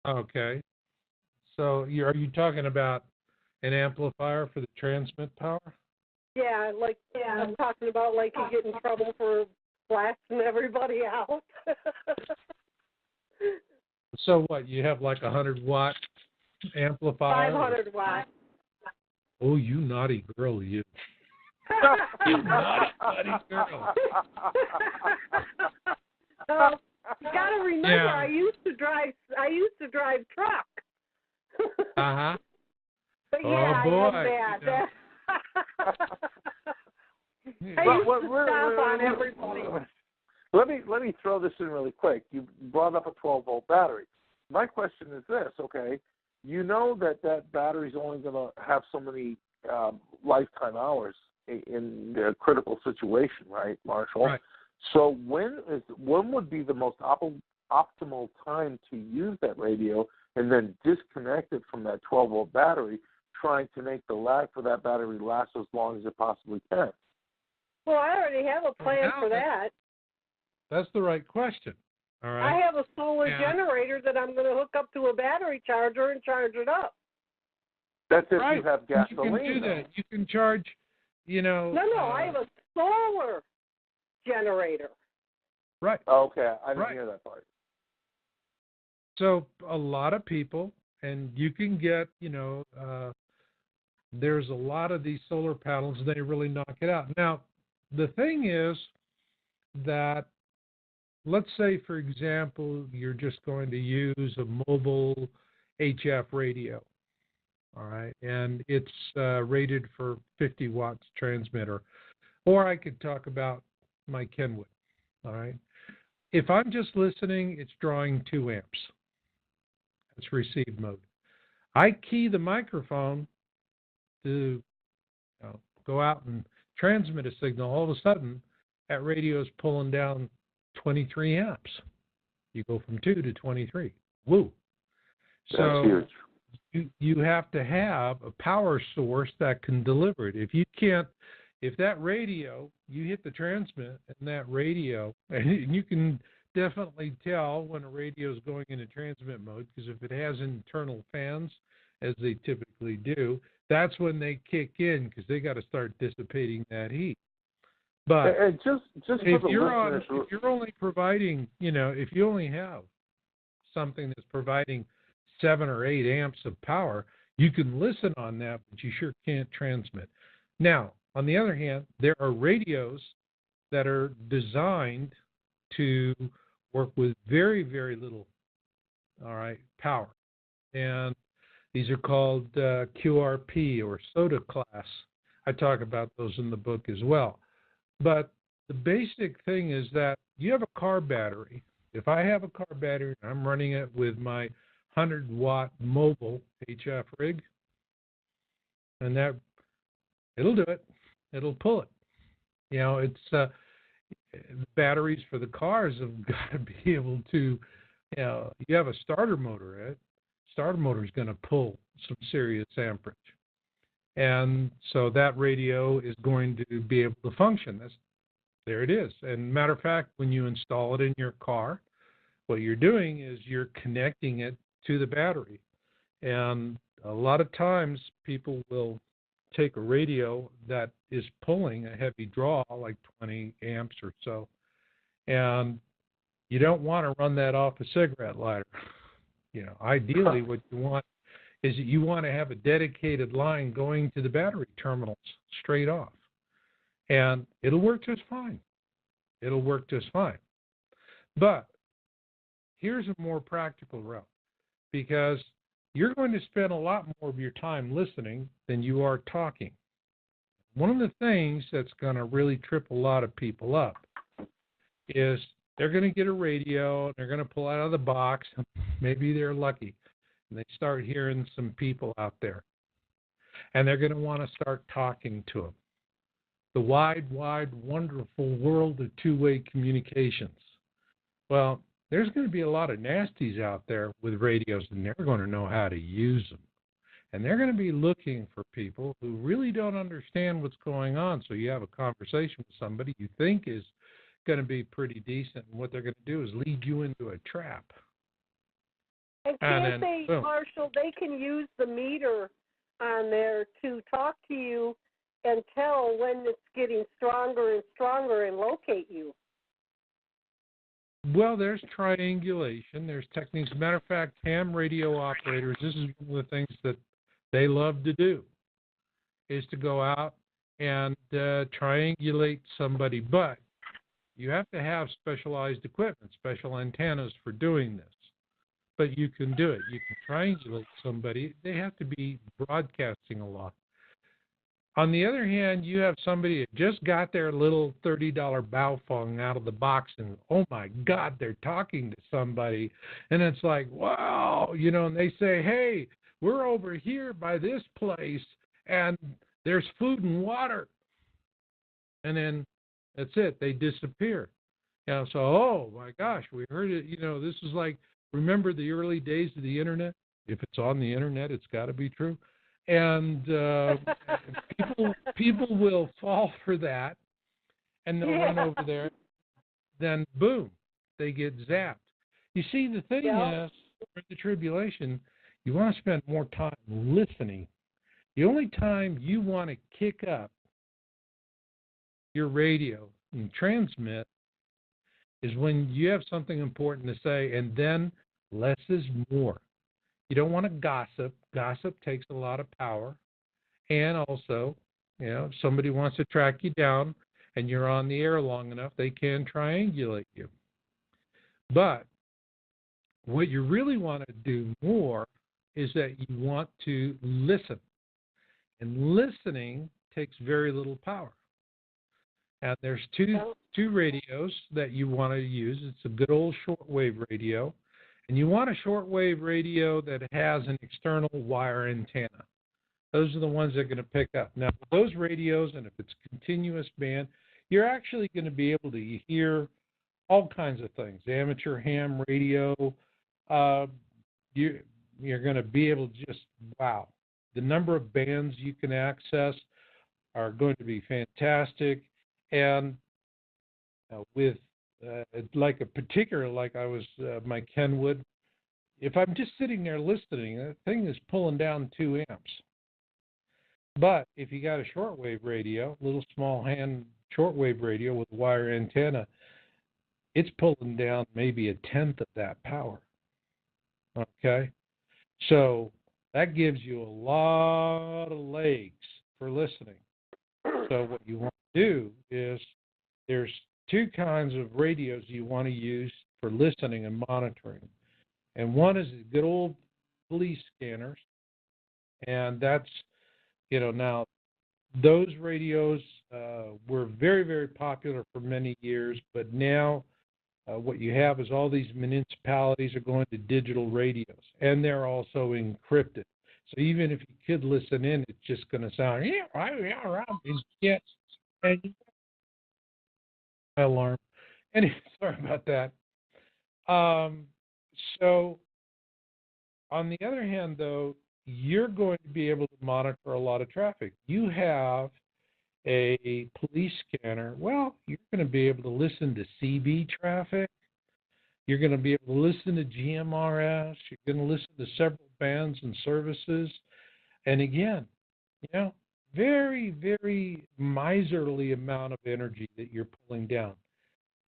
[SPEAKER 4] Okay. So are you talking about an amplifier for the transmit power?
[SPEAKER 1] Yeah, I'm talking about like you get in trouble for blasting everybody out.
[SPEAKER 4] So what, you have like a 100-watt amplifier?
[SPEAKER 1] 500 watts.
[SPEAKER 4] Oh, you naughty girl, you. You naughty girl.
[SPEAKER 1] You got to remember,
[SPEAKER 4] Yeah.
[SPEAKER 1] I used to drive truck.
[SPEAKER 4] Uh-huh.
[SPEAKER 1] But
[SPEAKER 4] Oh,
[SPEAKER 1] yeah,
[SPEAKER 4] boy.
[SPEAKER 1] I am bad. I
[SPEAKER 2] Well,
[SPEAKER 1] used to stomp on everybody.
[SPEAKER 2] Let me throw this in really quick. You brought up a 12-volt battery. My question is this, okay? You know that battery's only going to have so many lifetime hours in a critical situation, right, Marshall?
[SPEAKER 4] Right.
[SPEAKER 2] So when would be the most optimal time to use that radio and then disconnect it from that 12-volt battery, trying to make the lag for that battery last as long as it possibly can?
[SPEAKER 1] Well, I already have a plan for that.
[SPEAKER 4] That's the right question. All right.
[SPEAKER 1] I have a solar generator that I'm going to hook up to a battery charger and charge it up.
[SPEAKER 2] That's if
[SPEAKER 4] right.
[SPEAKER 2] you have gasoline.
[SPEAKER 4] You can do that. You can charge,
[SPEAKER 1] No, I have a solar generator.
[SPEAKER 4] Right.
[SPEAKER 2] Okay, I didn't hear that part.
[SPEAKER 4] So a lot of people, and you can get, there's a lot of these solar panels, and they really knock it out. Now, the thing is that, let's say, for example, you're just going to use a mobile HF radio, all right, and it's rated for 50 watts transmitter. Or I could talk about my Kenwood, all right. If I'm just listening, it's drawing 2 amps. That's receive mode. I key the microphone to go out and transmit a signal. All of a sudden, that radio is pulling down 23 amps. You go from 2 to 23. Woo!
[SPEAKER 2] That's huge.
[SPEAKER 4] You have to have a power source that can deliver it. If that radio, you hit the transmit and that radio, and you can definitely tell when a radio is going into transmit mode, because if it has internal fans, as they typically do, that's when they kick in, because they got to start dissipating that heat. But
[SPEAKER 2] just
[SPEAKER 4] if you're only providing, if you only have something that's providing 7 or 8 amps of power, you can listen on that, but you sure can't transmit. Now, on the other hand, there are radios that are designed to work with very, very little, power. And these are called QRP or SOTA class. I talk about those in the book as well. But the basic thing is that you have a car battery. If I have a car battery and I'm running it with my 100-watt mobile HF rig, and it'll do it. It'll pull it. It's batteries for the cars have got to be able to, you have a starter motor, right? Starter motor is going to pull some serious amperage. And so that radio is going to be able to function. There it is. And matter of fact, when you install it in your car, what you're doing is you're connecting it to the battery. And a lot of times people will take a radio that is pulling a heavy draw, like 20 amps or so, and you don't want to run that off a cigarette lighter. Ideally what you want is that you want to have a dedicated line going to the battery terminals straight off. And it'll work just fine. It'll work just fine. But here's a more practical route, because you're going to spend a lot more of your time listening than you are talking. One of the things that's going to really trip a lot of people up is they're going to get a radio, and they're going to pull it out of the box. Maybe they're lucky, and they start hearing some people out there. And they're going to want to start talking to them. The wide, wonderful world of two-way communications. Well, there's going to be a lot of nasties out there with radios, and they're going to know how to use them. And they're going to be looking for people who really don't understand what's going on. So you have a conversation with somebody you think is going to be pretty decent, and what they're going to do is lead you into a trap.
[SPEAKER 1] And can't they, Marshall, they can use the meter on there to talk to you and tell when it's getting stronger and stronger and locate you.
[SPEAKER 4] Well, there's triangulation. There's techniques. As a matter of fact, ham radio operators, this is one of the things that they love to do, is to go out and triangulate somebody. But you have to have specialized equipment, special antennas for doing this. But you can do it. You can triangulate somebody. They have to be broadcasting a lot. On the other hand, you have somebody that just got their little $30 Baofeng out of the box, and oh my God, they're talking to somebody, and it's like, wow, and they say, hey, we're over here by this place, and there's food and water, and then that's it, they disappear. So, oh my gosh, we heard it. This is like, remember the early days of the internet? If it's on the internet, it's got to be true. And people will fall for that, and they'll run over there. Then, boom, they get zapped. You see, the thing is, for the tribulation, you want to spend more time listening. The only time you want to kick up your radio and transmit is when you have something important to say, and then less is more. You don't want to gossip. Gossip takes a lot of power. And also, if somebody wants to track you down and you're on the air long enough, they can triangulate you. But what you really want to do more is that you want to listen. And listening takes very little power. And there's two radios that you want to use. It's a good old shortwave radio. And you want a shortwave radio that has an external wire antenna. Those are the ones that are going to pick up. Now, those radios, and if it's continuous band, you're actually going to be able to hear all kinds of things. Amateur ham radio, you're going to be able to just, wow. The number of bands you can access are going to be fantastic. And with like I was my Kenwood, if I'm just sitting there listening, that thing is pulling down 2 amps. But if you got a shortwave radio, little small hand shortwave radio with a wire antenna, it's pulling down maybe 1/10 of that power. Okay? So that gives you a lot of legs for listening. So what you want to do is there's 2 kinds of radios you want to use for listening and monitoring. And one is the good old police scanners. And that's, now those radios were very, very popular for many years. But now what you have is all these municipalities are going to digital radios. And they're also encrypted. So even if you could listen in, it's just going to sound, yes. And alarm. Anyway, sorry about that. So on the other hand, though, you're going to be able to monitor a lot of traffic. You have a police scanner. Well, you're going to be able to listen to CB traffic. You're going to be able to listen to GMRS. You're going to listen to several bands and services. And again, very, very miserly amount of energy that you're pulling down.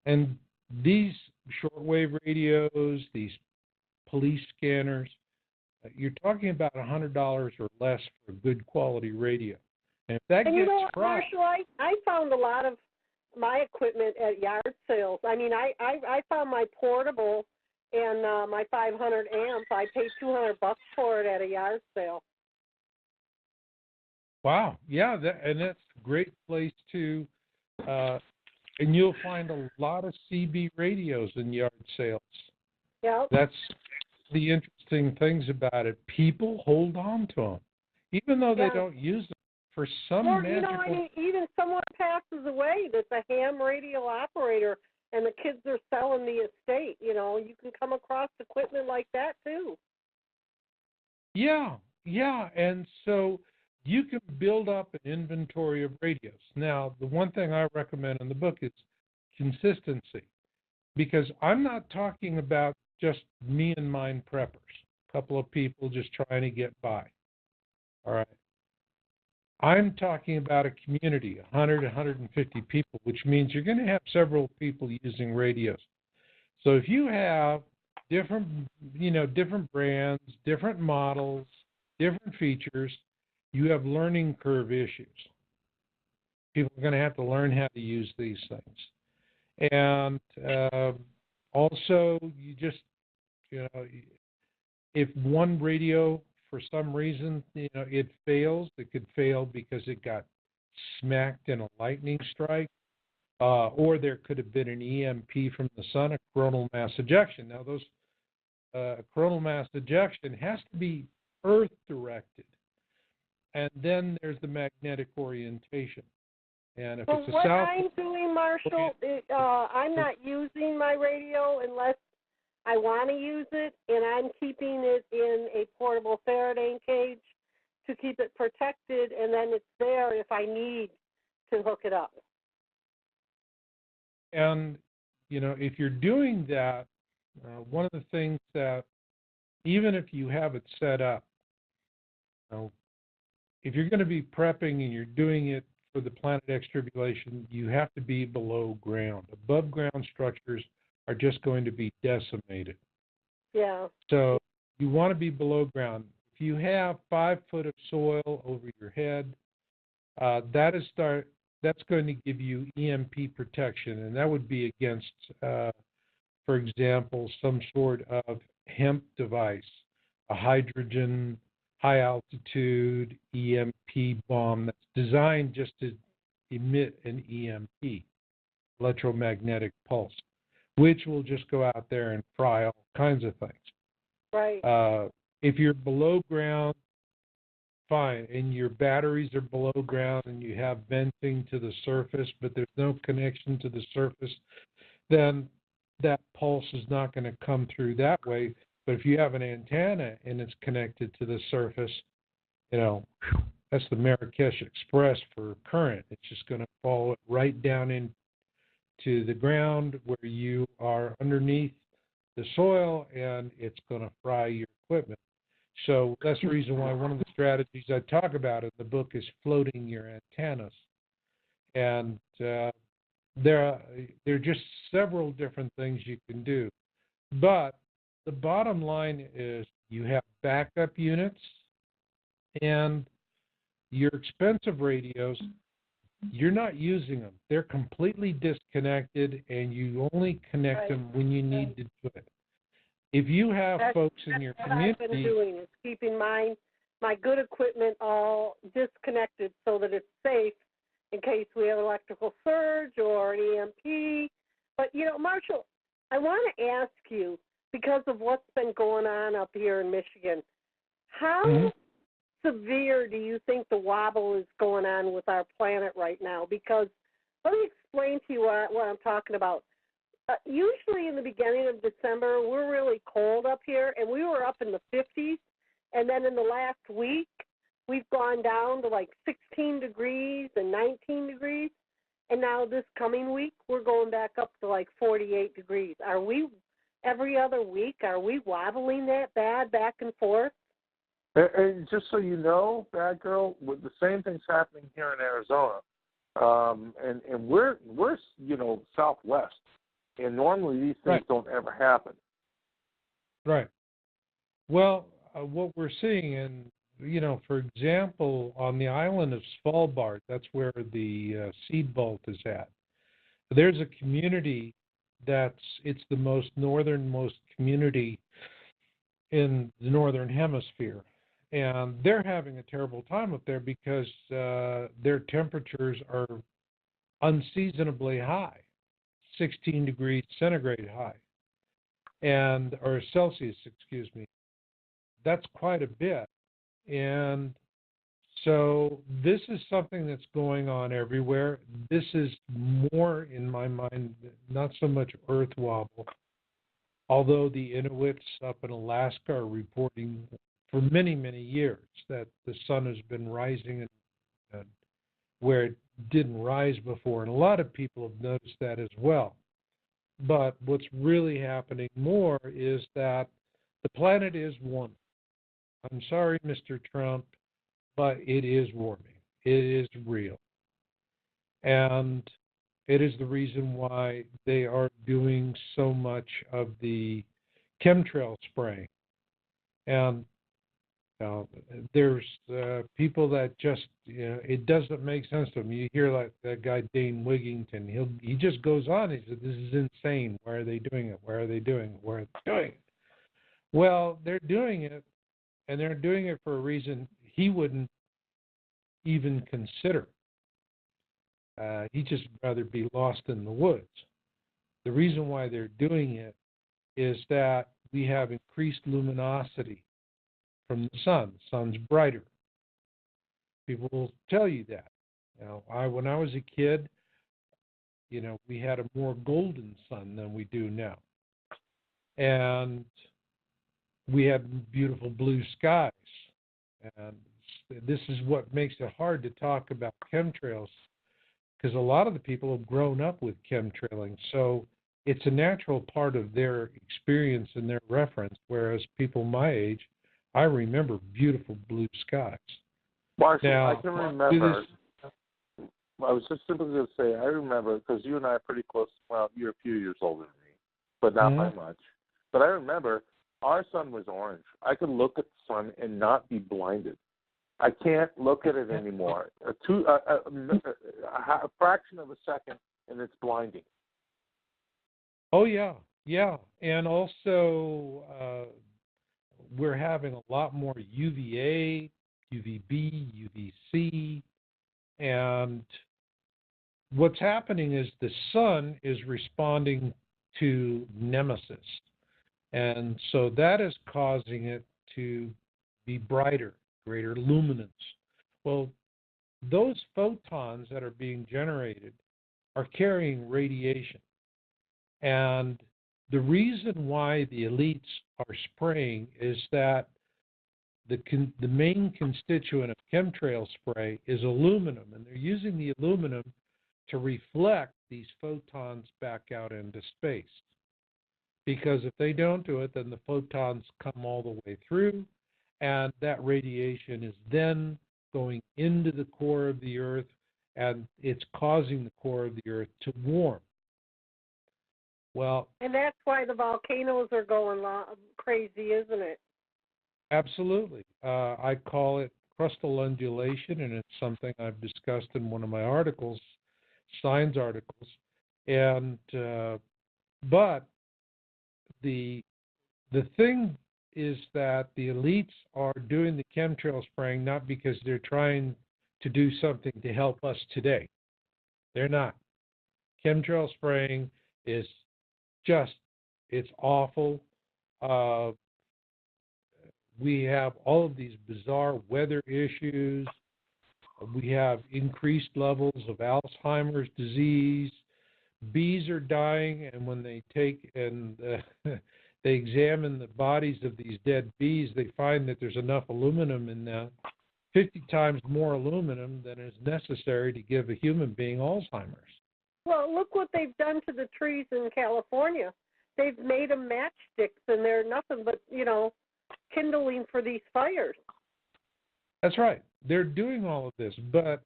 [SPEAKER 4] And these shortwave radios, these police scanners, you're talking about $100 or less for a good quality radio. And if that
[SPEAKER 1] and
[SPEAKER 4] gets
[SPEAKER 1] Marshall, I found a lot of my equipment at yard sales. I mean, I found my portable and my 500 amp. I paid $200 for it at a yard sale.
[SPEAKER 4] Wow, yeah, and that's a great place to, and you'll find a lot of CB radios in yard sales.
[SPEAKER 1] Yeah.
[SPEAKER 4] That's the interesting things about it. People hold on to them, even though they don't use them for some magical.
[SPEAKER 1] I mean, even someone passes away that's a ham radio operator, and the kids are selling the estate. You can come across equipment like that too.
[SPEAKER 4] Yeah, and so you can build up an inventory of radios. Now, the one thing I recommend in the book is consistency, because I'm not talking about just me and mine preppers, a couple of people just trying to get by. All right. I'm talking about a community, 100, 150 people, which means you're going to have several people using radios. So if you have different brands, different models, different features, you have learning curve issues. People are going to have to learn how to use these things. And also, if one radio, for some reason, it fails, it could fail because it got smacked in a lightning strike, or there could have been an EMP from the sun, a coronal mass ejection. Now, those coronal mass ejection has to be Earth-directed. And then there's the magnetic orientation. And if it's a
[SPEAKER 1] what
[SPEAKER 4] south,
[SPEAKER 1] I'm doing, Marshall, I'm not using my radio unless I want to use it, and I'm keeping it in a portable Faraday cage to keep it protected, and then it's there if I need to hook it up.
[SPEAKER 4] And, if you're doing that, one of the things that, even if you have it set up, if you're going to be prepping and you're doing it for the Planet X tribulation, you have to be below ground. Above ground structures are just going to be decimated.
[SPEAKER 1] Yeah.
[SPEAKER 4] So you want to be below ground. If you have 5 foot of soil over your head, that's going to give you EMP protection, and that would be against, for example, some sort of hemp device, a hydrogen high-altitude EMP bomb that's designed just to emit an EMP, electromagnetic pulse, which will just go out there and fry all kinds of things.
[SPEAKER 1] Right.
[SPEAKER 4] If you're below ground, fine, and your batteries are below ground and you have venting to the surface, but there's no connection to the surface, then that pulse is not going to come through that way. But if you have an antenna and it's connected to the surface, that's the Marrakesh Express for current. It's just going to follow it right down into the ground where you are underneath the soil, and it's going to fry your equipment. So that's the reason why one of the strategies I talk about in the book is floating your antennas. And there are just several different things you can do. But the bottom line is you have backup units, and your expensive radios, you're not using them. They're completely disconnected, and you only connect them when you need to do it. If you have folks in your community...
[SPEAKER 1] What I've been doing is keeping my good equipment all disconnected so that it's safe in case we have electrical surge or an EMP. But, Marshall, I want to ask you, because of what's been going on up here in Michigan, how severe do you think the wobble is going on with our planet right now? Because let me explain to you what I'm talking about. Usually in the beginning of December, we're really cold up here, and we were up in the 50s, And then in the last week, we've gone down to like 16 degrees and 19 degrees. And now this coming week, we're going back up to like 48 degrees. Are we, every other week, are we wobbling that bad back and forth?
[SPEAKER 2] And just so you know, Bad Girl, the same thing's happening here in Arizona. And we're Southwest, and normally these things don't ever happen.
[SPEAKER 4] Right. Well, what we're seeing, and for example, on the island of Svalbard, that's where the seed vault is at. There's a community it's the most northernmost community in the northern hemisphere. And they're having a terrible time up there because their temperatures are unseasonably high, 16 degrees centigrade high, or Celsius, excuse me. That's quite a bit. And so this is something that's going on everywhere. This is more, in my mind, not so much earth wobble, although the Inuits up in Alaska are reporting for many, many years that the sun has been rising and where it didn't rise before. And a lot of people have noticed that as well. But what's really happening more is that the planet is warming. I'm sorry, Mr. Trump, but it is warming. It is real. And it is the reason why they are doing so much of the chemtrail spraying. And there's people that just, it doesn't make sense to them. You hear like that guy Dane Wigington. He just goes on. He said, "This is insane. Why are they doing it? Why are they doing it? Why are they doing it?" Well, they're doing it, and they're doing it for a reason he wouldn't even consider. He'd just rather be lost in the woods. The reason why they're doing it is that we have increased luminosity from the sun. The sun's brighter. People will tell you that. When I was a kid, we had a more golden sun than we do now. And we had beautiful blue skies. And this is what makes it hard to talk about chemtrails, because a lot of the people have grown up with chemtrailing. So it's a natural part of their experience and their reference, whereas people my age, I remember beautiful blue skies.
[SPEAKER 2] Marshall,
[SPEAKER 4] now,
[SPEAKER 2] I can remember. I was just simply going to say, I remember, because you and I are pretty close. Well, you're a few years older than me, but not by much. But I remember our sun was orange. I could look at the sun and not be blinded. I can't look at it anymore. A fraction of a second, and it's blinding.
[SPEAKER 4] Oh, yeah. And also, we're having a lot more UVA, UVB, UVC, and what's happening is the sun is responding to nemesis, and so that is causing it to be brighter, greater luminance. Well, those photons that are being generated are carrying radiation, and the reason why the elites are spraying is that the main constituent of chemtrail spray is aluminum, and they're using the aluminum to reflect these photons back out into space. Because if they don't do it, then the photons come all the way through, and that radiation is then going into the core of the Earth, and it's causing the core of the Earth to warm. Well,
[SPEAKER 1] and that's why the volcanoes are going crazy, isn't it?
[SPEAKER 4] Absolutely. I call it crustal undulation, and it's something I've discussed in one of my articles, science articles. And but the thing is that the elites are doing the chemtrail spraying not because they're trying to do something to help us today. They're not. Chemtrail spraying is it's awful. We have all of these bizarre weather issues. We have increased levels of Alzheimer's disease. Bees are dying, and when they take and they examine the bodies of these dead bees, they find that there's enough aluminum in them, 50 times more aluminum than is necessary to give a human being Alzheimer's.
[SPEAKER 1] Well, look what they've done to the trees in California. They've made them matchsticks, and they're nothing but, kindling for these fires.
[SPEAKER 4] That's right. They're doing all of this, but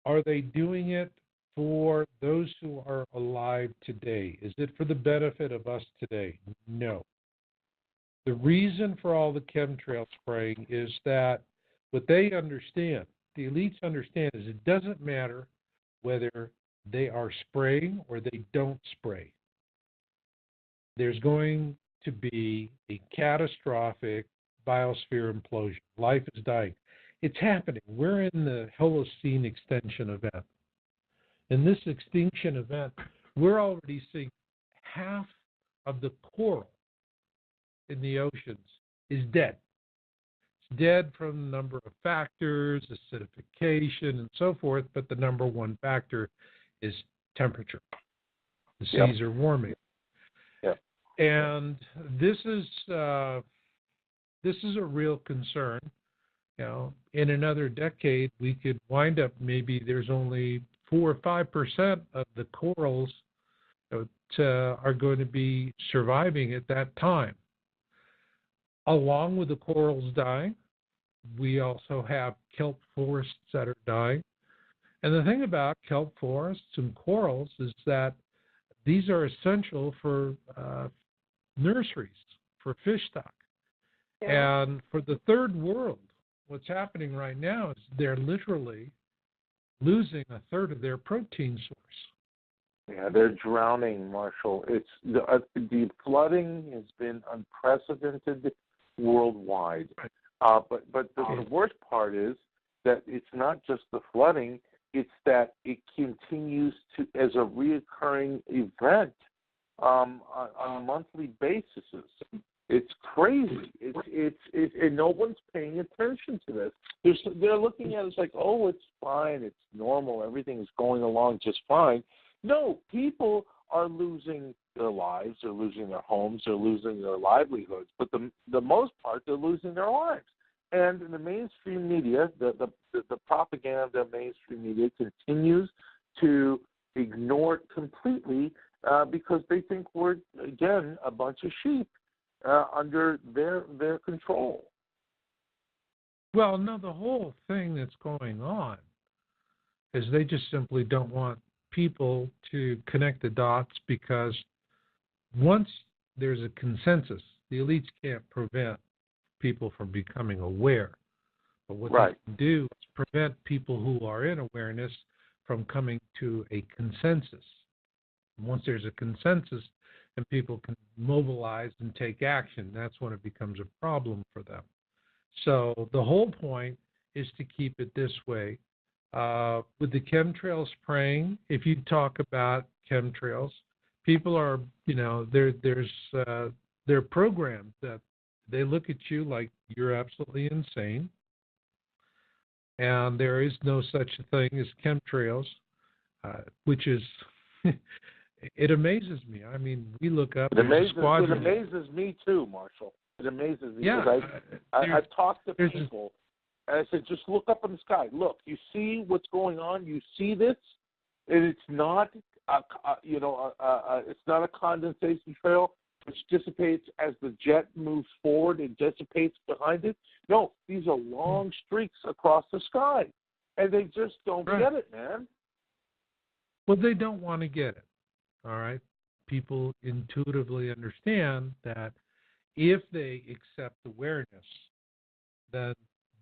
[SPEAKER 4] are they doing it for those who are alive today? Is it for the benefit of us today? No. The reason for all the chemtrail spraying is that what they understand, the elites understand, is it doesn't matter whether they are spraying or they don't spray. There's going to be a catastrophic biosphere implosion. Life is dying. It's happening. We're in the Holocene extinction event. In this extinction event, we're already seeing half of the coral in the oceans is dead. It's dead from a number of factors, acidification and so forth, but the number one factor is temperature. The seas are warming.
[SPEAKER 2] Yep.
[SPEAKER 4] And this is a real concern. In another decade, we could wind up maybe there's only 4 or 5% of the corals that are going to be surviving at that time. Along with the corals dying, we also have kelp forests that are dying. And the thing about kelp forests and corals is that these are essential for nurseries, for fish stock.
[SPEAKER 1] Yeah.
[SPEAKER 4] And for the third world, what's happening right now is they're literally losing a third of their protein source.
[SPEAKER 2] Yeah, they're drowning, Marshall. It's the flooding has been unprecedented worldwide. But the worst part is that it's not just the flooding; it's that it continues to as a reoccurring event on monthly basis. It's crazy. It's and no one's paying attention to this. They're looking at it like, oh, it's fine, it's normal, everything's going along just fine. No, people are losing their lives, they're losing their homes, they're losing their livelihoods. But the most part, they're losing their lives. And in the mainstream media, the propaganda of mainstream media continues to ignore it completely because they think we're, again, a bunch of sheep. Under their control.
[SPEAKER 4] Well, no, the whole thing that's going on is they just simply don't want people to connect the dots because once there's a consensus, the elites can't prevent people from becoming aware. But what they can do is prevent people who are in awareness from coming to a consensus. And once there's a consensus, and people can mobilize and take action, that's when it becomes a problem for them. So the whole point is to keep it this way. With the chemtrail spraying, if you talk about chemtrails, people are, there are programs that they look at you like you're absolutely insane, and there is no such thing as chemtrails, which is... It amazes me. I mean, we look up.
[SPEAKER 2] It amazes me too, Marshall. It amazes me because I've talked to people, and I said, just look up in the sky. Look, you see what's going on. You see this, and it's not, it's not a condensation trail which dissipates as the jet moves forward. It dissipates behind it. No, these are long streaks across the sky, and they just don't get it, man.
[SPEAKER 4] Well, they don't want to get it. All right. People intuitively understand that if they accept awareness, then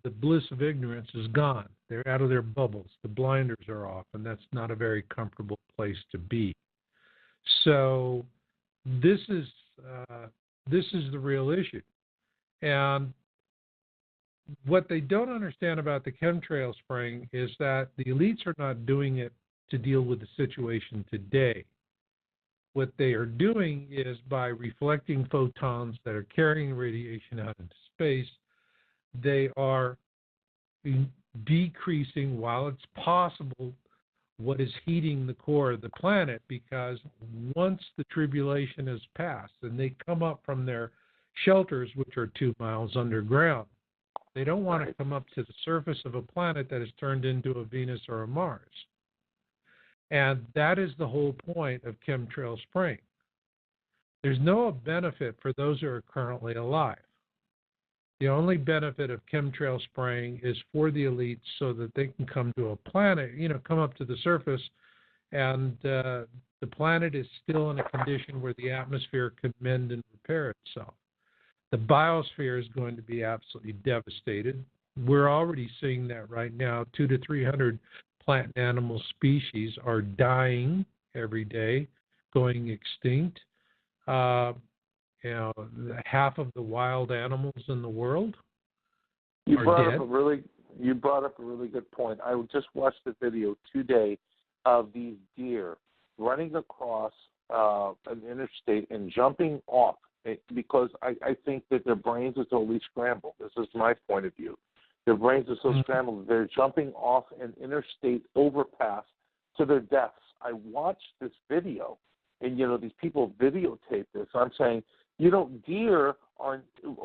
[SPEAKER 4] the bliss of ignorance is gone. They're out of their bubbles. The blinders are off, and that's not a very comfortable place to be. So this is the real issue. And what they don't understand about the chemtrail spraying is that the elites are not doing it to deal with the situation today. What they are doing is by reflecting photons that are carrying radiation out into space, they are decreasing, while it's possible, what is heating the core of the planet, because once the tribulation is past and they come up from their shelters, which are 2 miles underground, they don't want to come up to the surface of a planet that has turned into a Venus or a Mars. And that is the whole point of chemtrail spraying. There's no benefit for those who are currently alive. The only benefit of chemtrail spraying is for the elites so that they can come to a planet, come up to the surface, and the planet is still in a condition where the atmosphere can mend and repair itself. The biosphere is going to be absolutely devastated. We're already seeing that right now. 200 to 300 plant and animal species are dying every day, going extinct. Half of the wild animals in the world are dead.
[SPEAKER 2] You brought up a really good point. I just watched a video today of these deer running across an interstate and jumping off because I think that their brains are totally scrambled. This is my point of view. Their brains are so scrambled, they're jumping off an interstate overpass to their deaths. I watched this video, and, these people videotape this. I'm saying, deer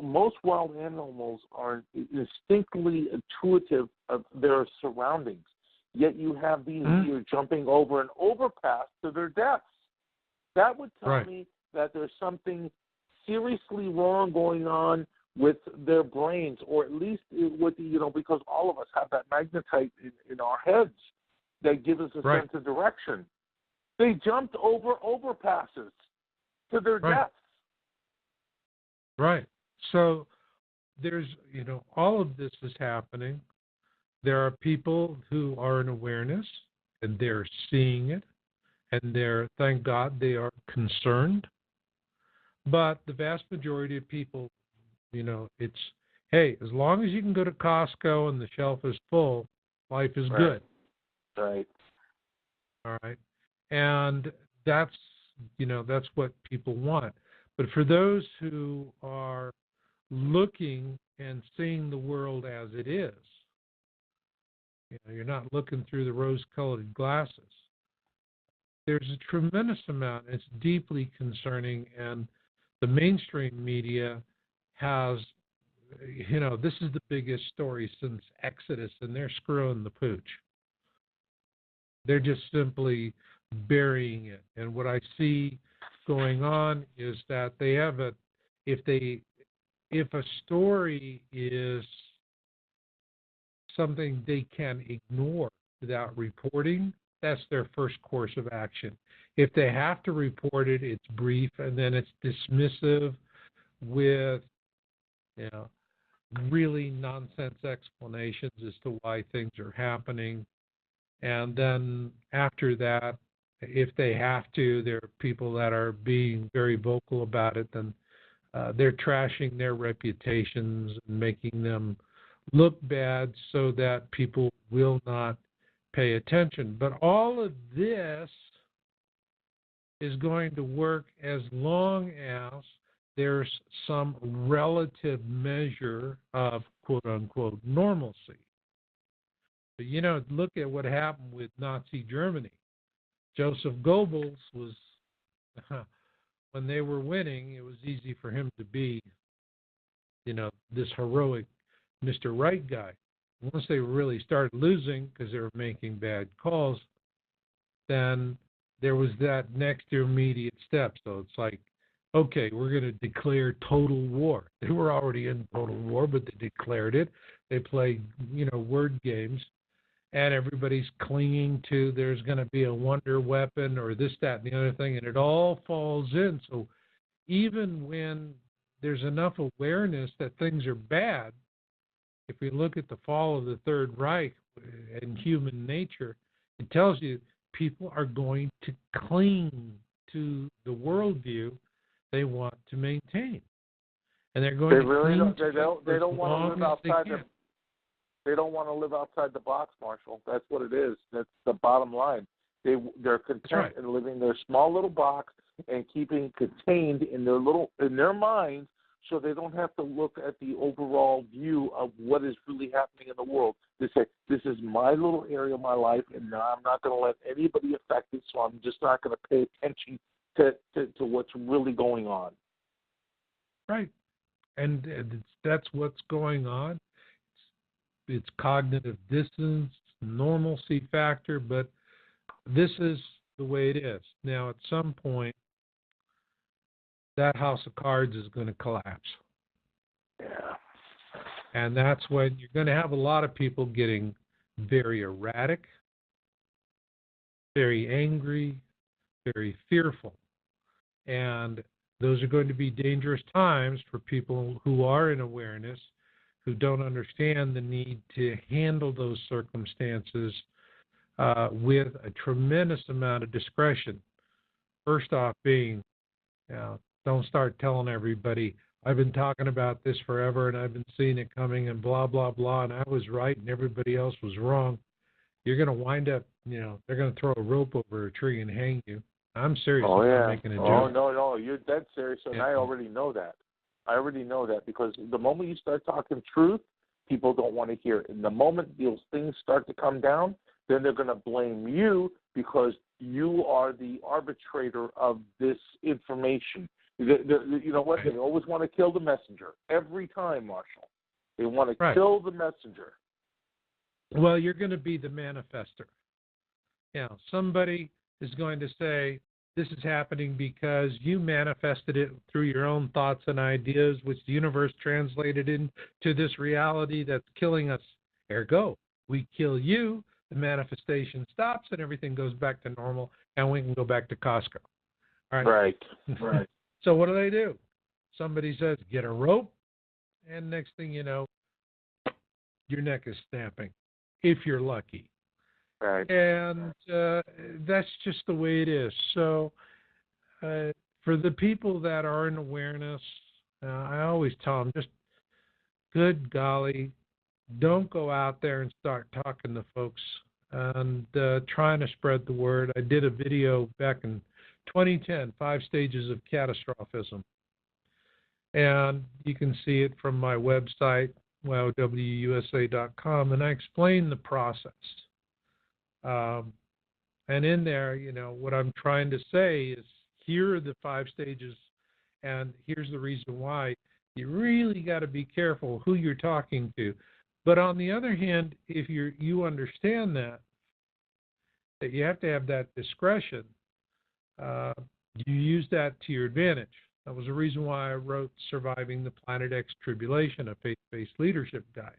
[SPEAKER 2] most wild animals are instinctively intuitive of their surroundings, yet you have these deer jumping over an overpass to their deaths. That would tell me that there's something seriously wrong going on with their brains, or at least with because all of us have that magnetite in our heads that gives us a sense of direction. They jumped over overpasses to their deaths.
[SPEAKER 4] Right. So there's, all of this is happening. There are people who are in awareness, and they're seeing it, and thank God, they are concerned. But the vast majority of people, it's, hey, as long as you can go to Costco and the shelf is full, life is good.
[SPEAKER 2] Right.
[SPEAKER 4] All right. And that's what people want. But for those who are looking and seeing the world as it is, you're not looking through the rose-colored glasses. There's a tremendous amount. It's deeply concerning, and the mainstream media has, this is the biggest story since Exodus, and they're screwing the pooch. They're just simply burying it. And what I see going on is that they have if a story is something they can ignore without reporting, that's their first course of action. If they have to report it, it's brief, and then it's dismissive with, really nonsense explanations as to why things are happening. And then after that, if they have to, there are people that are being very vocal about it, then they're trashing their reputations and making them look bad so that people will not pay attention. But all of this is going to work as long as there's some relative measure of quote-unquote normalcy. But, look at what happened with Nazi Germany. Joseph Goebbels was, when they were winning, it was easy for him to be, this heroic Mr. Right guy. Once they really started losing because they were making bad calls, then there was that next immediate step. So it's like, okay, we're going to declare total war. They were already in total war, but they declared it. They played, word games. And everybody's clinging to there's going to be a wonder weapon or this, that, and the other thing, and it all falls in. So even when there's enough awareness that things are bad, if we look at the fall of the Third Reich and human nature, it tells you people are going to cling to the worldview they want to maintain. And they're going
[SPEAKER 2] they don't want to live outside They don't want to live outside the box, Marshall. That's what it is. That's the bottom line. They're content in living their small little box and keeping contained in their minds, so they don't have to look at the overall view of what is really happening in the world. They say, This is my little area of my life, and I'm not going to let anybody affect it, so I'm just not going to pay attention to what's really going on.
[SPEAKER 4] Right. And that's what's going on. It's cognitive dissonance, normalcy factor, but this is the way it is. Now, at some point, that house of cards is going to collapse.
[SPEAKER 2] Yeah.
[SPEAKER 4] And that's when you're going to have a lot of people getting very erratic, very angry, very fearful. And those are going to be dangerous times for people who are in awareness, who don't understand the need to handle those circumstances with a tremendous amount of discretion. First off being, don't start telling everybody, I've been talking about this forever and I've been seeing it coming and blah, blah, blah, and I was right and everybody else was wrong. You're going to wind up, they're going to throw a rope over a tree and hang you. I'm serious.
[SPEAKER 2] Oh,
[SPEAKER 4] I'm
[SPEAKER 2] yeah.
[SPEAKER 4] not making a joke.
[SPEAKER 2] Oh, no, you're dead serious, and
[SPEAKER 4] Yeah.
[SPEAKER 2] I already know that. Because the moment you start talking truth, people don't want to hear it. And the moment those things start to come down, then they're going to blame you because you are the arbitrator of this information. You know what? They always want to kill the messenger. Every time, Marshall. They want to kill the messenger.
[SPEAKER 4] Well, you're going to be the manifester. Somebody is going to say, this is happening because you manifested it through your own thoughts and ideas, which the universe translated into this reality that's killing us. Ergo, we kill you, the manifestation stops, and everything goes back to normal, and we can go back to Costco. All right.
[SPEAKER 2] Right.
[SPEAKER 4] So what do? Somebody says, get a rope, and next thing you know, your neck is snapping, if you're lucky.
[SPEAKER 2] Right.
[SPEAKER 4] And that's just the way it is. So for the people that are in awareness, I always tell them, just good golly, don't go out there and start talking to folks and trying to spread the word. I did a video back in 2010, 5 Stages of Catastrophism. And you can see it from my website, wowusa.com, and I explain the process. And in there, what I'm trying to say is, here are the 5 stages, and here's the reason why. You really got to be careful who you're talking to. But on the other hand, if you understand that you have to have that discretion, you use that to your advantage. That was the reason why I wrote Surviving the Planet X Tribulation, a faith-based leadership guide.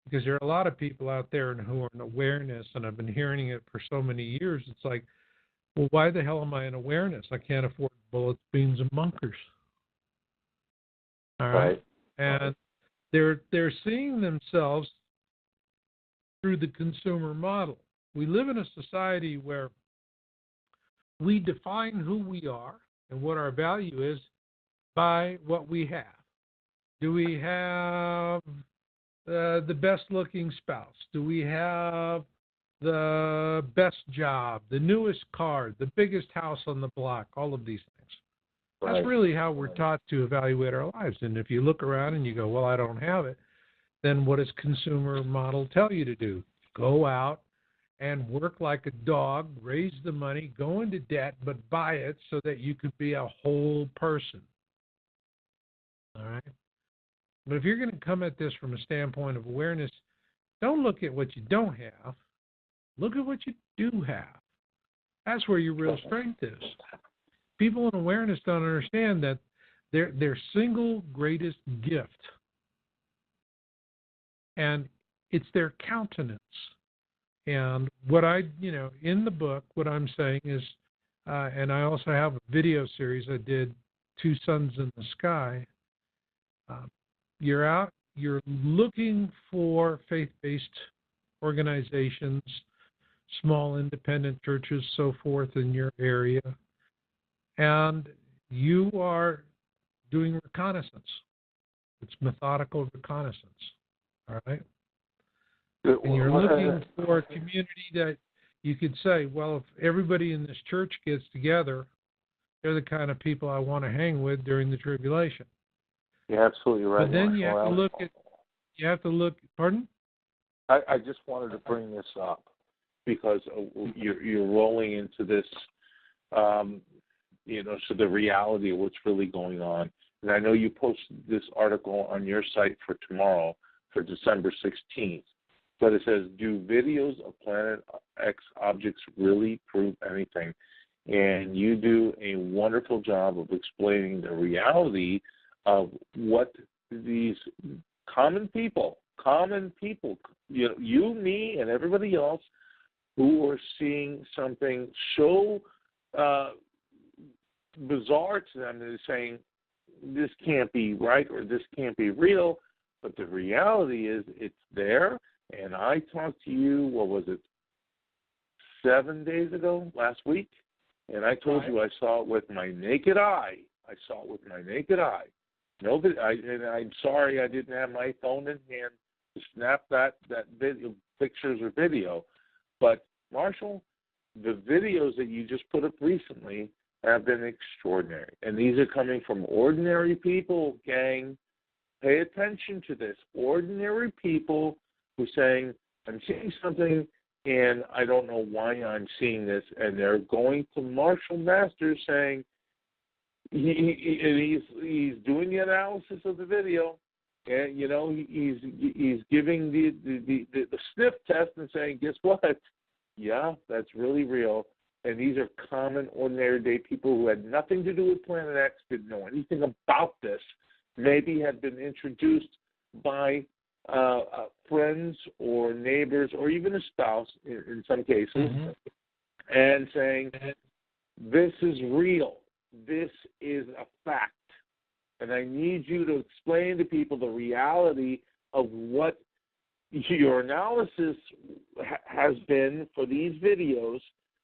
[SPEAKER 4] Because there are a lot of people out there who are in awareness, and I've been hearing it for so many years. It's like, well, why the hell am I in awareness? I can't afford bullets, beans, and bunkers. All right. And they're seeing themselves through the consumer model. We live in a society where we define who we are and what our value is by what we have. Do we have the best-looking spouse? Do we have the best job, the newest car, the biggest house on the block, all of these things? That's really how we're taught to evaluate our lives. And if you look around and you go, well, I don't have it, then what does consumer model tell you to do? Go out and work like a dog, raise the money, go into debt, but buy it so that you could be a whole person. All right? But if you're going to come at this from a standpoint of awareness, don't look at what you don't have. Look at what you do have. That's where your real strength is. People in awareness don't understand that their single greatest gift, and it's their countenance. And what in the book, what I'm saying is, and I also have a video series I did, 2 Suns in the Sky. You're out, you're looking for faith-based organizations, small independent churches, so forth in your area, and you are doing reconnaissance. It's methodical reconnaissance, all right? And you're looking for a community that you could say, well, if everybody in this church gets together, they're the kind of people I want to hang with during the tribulation.
[SPEAKER 2] You're absolutely right.
[SPEAKER 4] But then you have to look, pardon?
[SPEAKER 2] I just wanted to bring this up because you're rolling into this, so the reality of what's really going on. And I know you posted this article on your site for tomorrow, for December 16th. But it says, do videos of Planet X objects really prove anything? And you do a wonderful job of explaining the reality of what these common people, you, me, and everybody else who are seeing something so bizarre to them that is saying, this can't be right or this can't be real. But the reality is it's there. And I talked to you, what was it, 7 days ago, last week? And I told you I saw it with my naked eye. Nobody, and I'm sorry I didn't have my phone in hand to snap that video, pictures or video. But, Marshall, the videos that you just put up recently have been extraordinary. And these are coming from ordinary people, gang. Pay attention to this. Ordinary people who are saying, I'm seeing something and I don't know why I'm seeing this. And they're going to Marshall Masters saying, he's doing the analysis of the video, and he's giving the sniff test and saying, guess what? Yeah, that's really real. And these are common, ordinary day people who had nothing to do with Planet X, didn't know anything about this, maybe had been introduced by friends or neighbors or even a spouse in some cases, and saying, this is real. This is a fact. And I need you to explain to people the reality of what your analysis has been for these videos,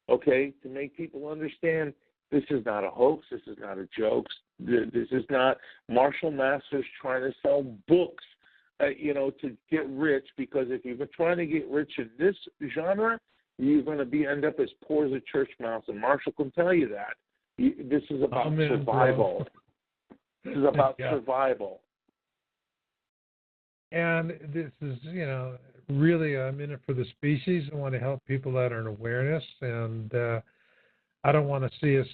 [SPEAKER 2] okay, to make people understand this is not a hoax, this is not a joke, this is not Marshall Masters trying to sell books, to get rich, because if you're trying to get rich in this genre, you're going to end up as poor as a church mouse, and Marshall can tell you that. This is about survival. This is about survival.
[SPEAKER 4] And this is, really, I'm in it for the species. I want to help people that are in awareness, and I don't want to see us,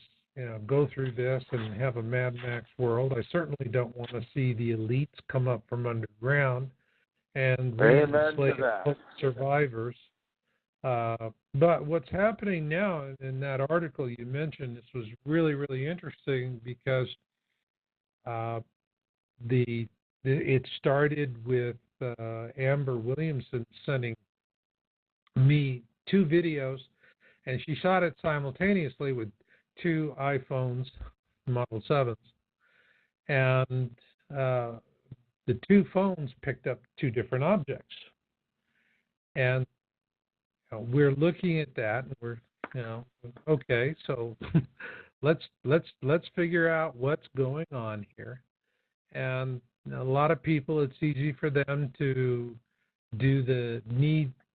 [SPEAKER 4] go through this and have a Mad Max world. I certainly don't want to see the elites come up from underground and re-enslave survivors. But what's happening now in that article you mentioned, this was really, really interesting because it started with Amber Williamson sending me 2 videos, and she shot it simultaneously with 2 iPhones, Model 7s, and the 2 phones picked up 2 different objects, and we're looking at that, and we're, okay, so let's figure out what's going on here. And a lot of people, it's easy for them to do the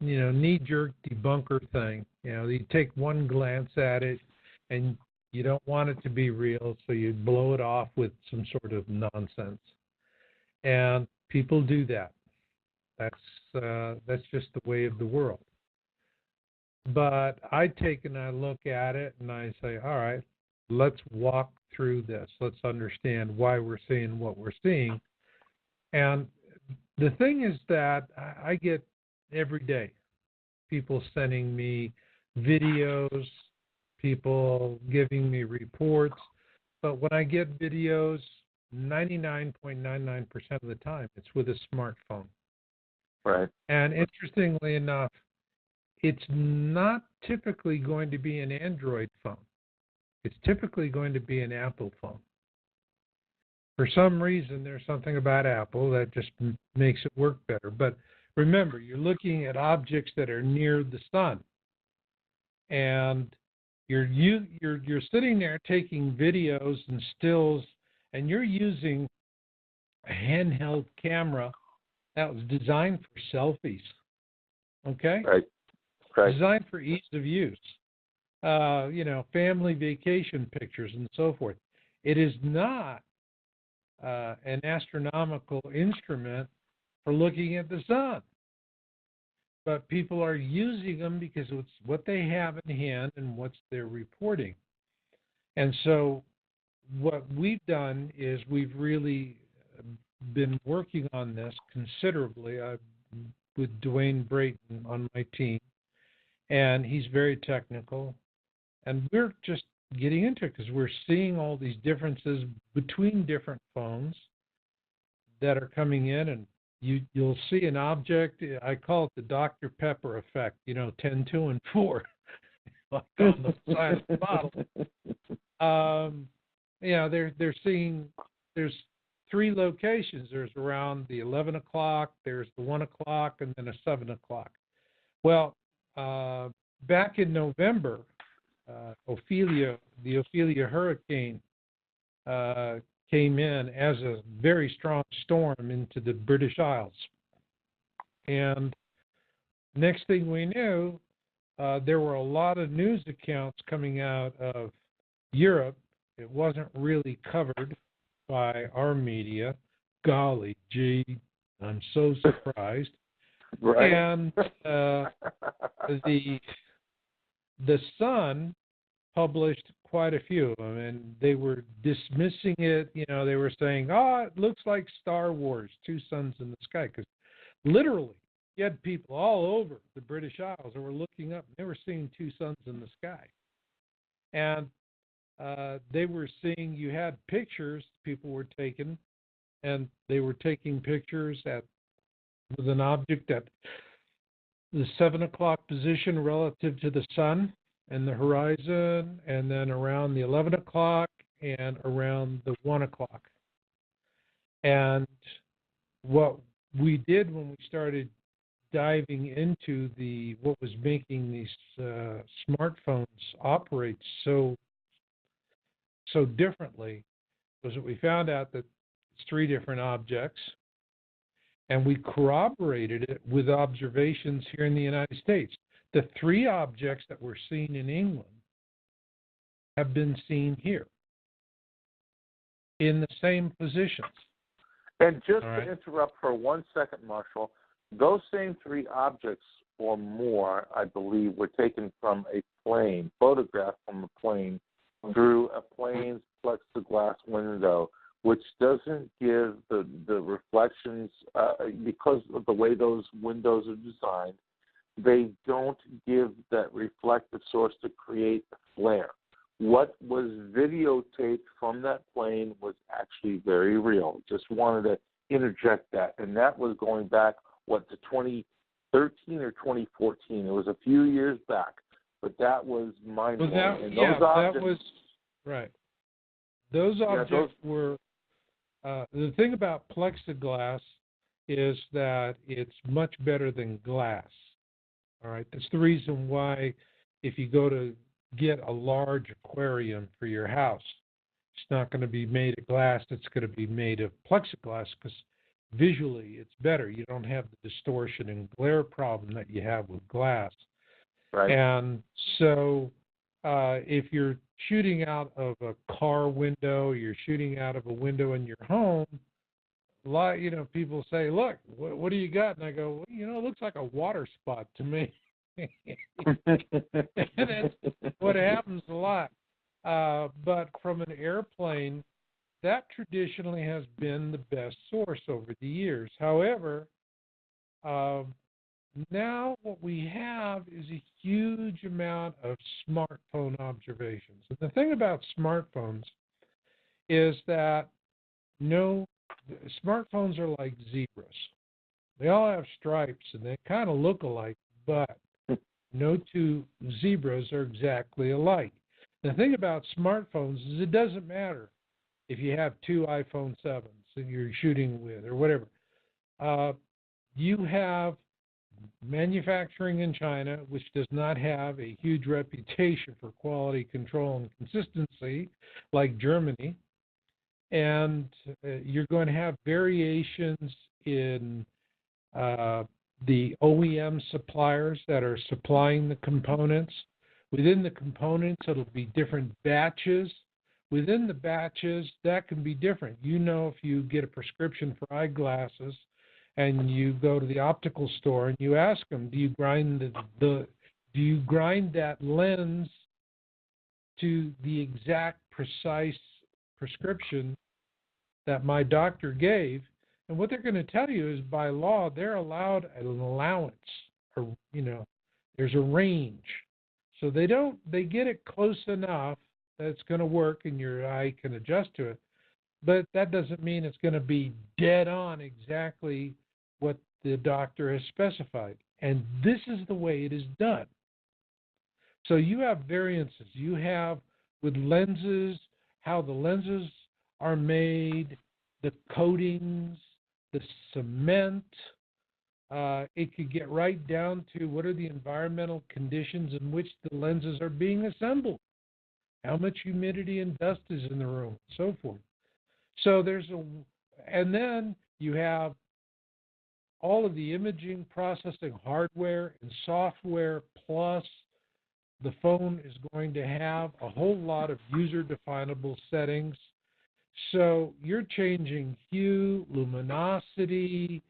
[SPEAKER 4] knee-jerk debunker thing. You take one glance at it, and you don't want it to be real, so you blow it off with some sort of nonsense. And people do that. That's just the way of the world. But I take and I look at it and I say, all right, let's walk through this. Let's understand why we're seeing what we're seeing. And the thing is that I get every day people sending me videos, people giving me reports. But when I get videos, 99.99% of the time, it's with a smartphone.
[SPEAKER 2] Right.
[SPEAKER 4] And interestingly enough, it's not typically going to be an Android phone. It's typically going to be an Apple phone. For some reason, there's something about Apple that just makes it work better. But remember, you're looking at objects that are near the sun, and you're sitting there taking videos and stills, and you're using a handheld camera that was designed for selfies. Okay?
[SPEAKER 2] Right.
[SPEAKER 4] Designed for ease of use. Family vacation pictures and so forth. It is not an astronomical instrument for looking at the sun. but people are using them because it's what they have in hand and what they're reporting. And so what we've done is we've really been working on this considerably with Dwayne Brayton on my team, and he's very technical. And we're just getting into it because we're seeing all these differences between different phones that are coming in, and you'll see an object. I call it the Dr. Pepper effect, 10, 2, and 4, like on the side of the bottle. They're seeing there's 3 locations. There's around the 11 o'clock, there's the 1 o'clock, and then a 7 o'clock. Well, back in November, the Ophelia hurricane came in as a very strong storm into the British Isles. And next thing we knew, there were a lot of news accounts coming out of Europe. It wasn't really covered by our media. Golly gee, I'm so surprised.
[SPEAKER 2] Right.
[SPEAKER 4] And the Sun published quite a few of them, and they were dismissing it. They were saying, it looks like Star Wars, 2 suns in the sky, because literally you had people all over the British Isles that were looking up, and they were seeing 2 suns in the sky. And they were seeing, you had pictures people were taking, and they were taking pictures with an object at the 7 o'clock position relative to the sun and the horizon, and then around the 11 o'clock and around the 1 o'clock. And what we did when we started diving into what was making these smartphones operate so differently was that we found out that it's 3 different objects, and we corroborated it with observations here in the United States. The 3 objects that were seen in England have been seen here in the same positions.
[SPEAKER 2] And just to interrupt for 1 second, Marshall, those same 3 objects or more, I believe, were taken from a plane, photographed from a plane through a plane's plexiglass window, which doesn't give the reflections, because of the way those windows are designed, they don't give that reflective source to create a flare. What was videotaped from that plane was actually very real. Just wanted to interject that. And that was going back, to 2013 or 2014. It was a few years back, but that was mind-blowing.
[SPEAKER 4] That was right. Those objects were, the thing about plexiglass is that it's much better than glass. All right, that's the reason why if you go to get a large aquarium for your house, it's not going to be made of glass, it's going to be made of plexiglass because visually it's better. You don't have the distortion and glare problem that you have with glass.
[SPEAKER 2] Right.
[SPEAKER 4] And so if you're shooting out of a car window, you're shooting out of a window in your home, a lot, people say, look, what do you got? And I go, well, it looks like a water spot to me. And that's what happens a lot. But from an airplane, that traditionally has been the best source over the years. However, now what we have is a huge amount of smartphone observations. And the thing about smartphones is that smartphones are like zebras. They all have stripes and they kind of look alike, but no 2 zebras are exactly alike. The thing about smartphones is it doesn't matter if you have 2 iPhone 7s that you're shooting with or whatever. You have manufacturing in China, which does not have a huge reputation for quality control and consistency like Germany. And you're going to have variations in the OEM suppliers that are supplying the components. Within the components, it'll be different batches. Within the batches, that can be different. If you get a prescription for eyeglasses and you go to the optical store and you ask them, do you grind do you grind that lens to the exact precise prescription that my doctor gave? And what they're going to tell you is, by law, they're allowed an allowance, or there's a range. So they get it close enough that it's going to work and your eye can adjust to it. But that doesn't mean it's going to be dead on exactly what the doctor has specified. And this is the way it is done. So you have variances. You have with lenses, how the lenses are made, the coatings, the cement. It could get right down to what are the environmental conditions in which the lenses are being assembled, how much humidity and dust is in the room, and so forth. So and then you have all of the imaging processing hardware and software, plus the phone is going to have a whole lot of user-definable settings. So you're changing hue, luminosity,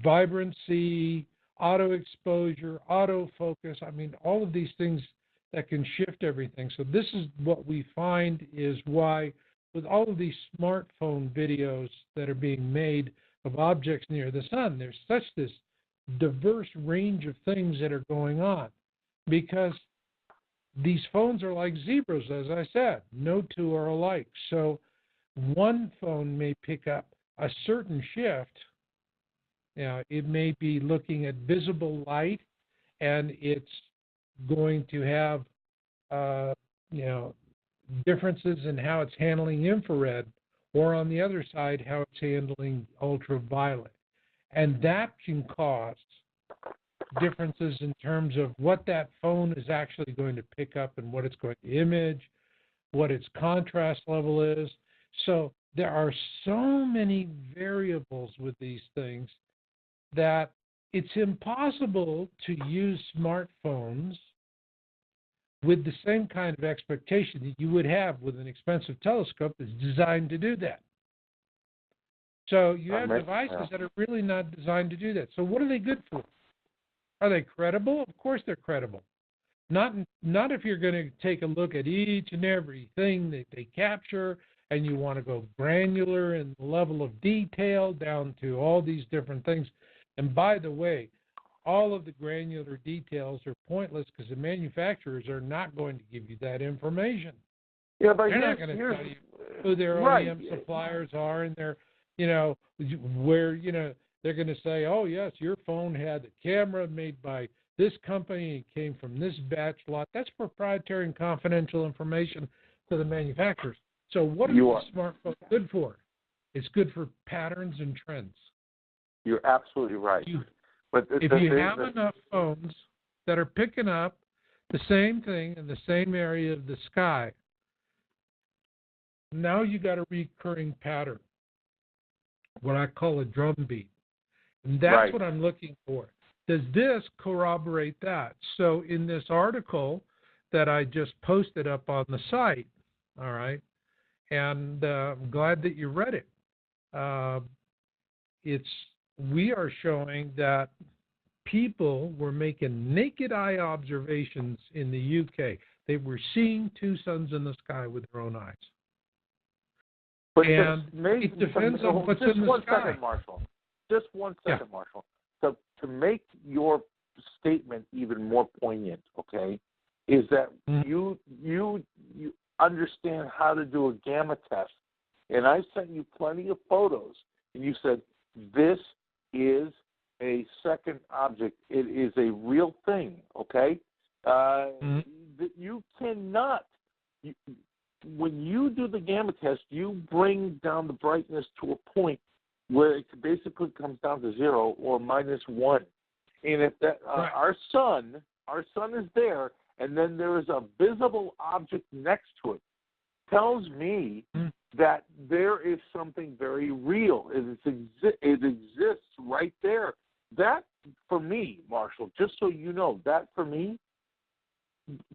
[SPEAKER 4] vibrancy, auto exposure, autofocus. I mean, all of these things that can shift everything. So this is what we find is why with all of these smartphone videos that are being made of objects near the sun, there's such this diverse range of things that are going on, because these phones are like zebras, as I said. No two are alike. So one phone may pick up a certain shift. It may be looking at visible light, and it's going to have, differences in how it's handling infrared, or on the other side, how it's handling ultraviolet. And that can cause differences in terms of what that phone is actually going to pick up and what it's going to image, what its contrast level is. So there are so many variables with these things that it's impossible to use smartphones with the same kind of expectation that you would have with an expensive telescope that's designed to do that. So you have devices that are really not designed to do that. So what are they good for? Are they credible? Of course they're credible. Not if you're going to take a look at each and everything that they capture, and you want to go granular in the level of detail down to all these different things. And by the way, all of the granular details are pointless, because the manufacturers are not going to give you that information.
[SPEAKER 2] Yeah, but
[SPEAKER 4] they're not going to tell you who their OEM suppliers are, and they're, where, they're going to say, oh, yes, your phone had a camera made by this company, it came from this batch lot. That's proprietary and confidential information to the manufacturers. So what is the smartphone good for? It's good for patterns and trends.
[SPEAKER 2] You're absolutely right.
[SPEAKER 4] If you have enough phones that are picking up the same thing in the same area of the sky, now you got a recurring pattern, what I call a drumbeat. And that's what I'm looking for. Does this corroborate that? So in this article that I just posted up on the site, all right, and I'm glad that you read it. We are showing that people were making naked eye observations in the UK. They were seeing two suns in the sky with their own eyes.
[SPEAKER 2] But
[SPEAKER 4] and it depends on what's in the sky.
[SPEAKER 2] Just 1 second, Marshall. So to make your statement even more poignant, okay, is that you understand how to do a gamma test, and I sent you plenty of photos, and you said this is a second object. It is a real thing, okay? You cannot, when you do the gamma test, you bring down the brightness to a point where it basically comes down to 0 or -1. And if that our sun is there, and then there is a visible object next to it, tells me that there is something very real. It exists right there. That, for me, Marshall, just so you know, that for me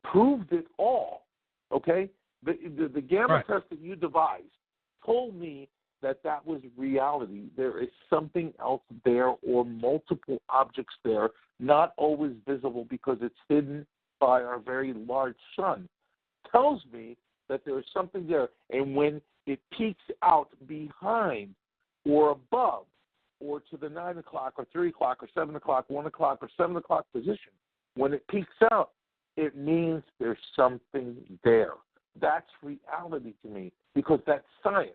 [SPEAKER 2] proved it all. Okay, the gamma test that you devised told me that was reality. There is something else there or multiple objects there, not always visible because it's hidden by our very large sun. Tells me that there is something there. And when it peeks out behind or above or to the 9 o'clock or 3 o'clock or 7 o'clock, 1 o'clock or 7 o'clock position, when it peeks out, it means there's something there. That's reality to me because that's science.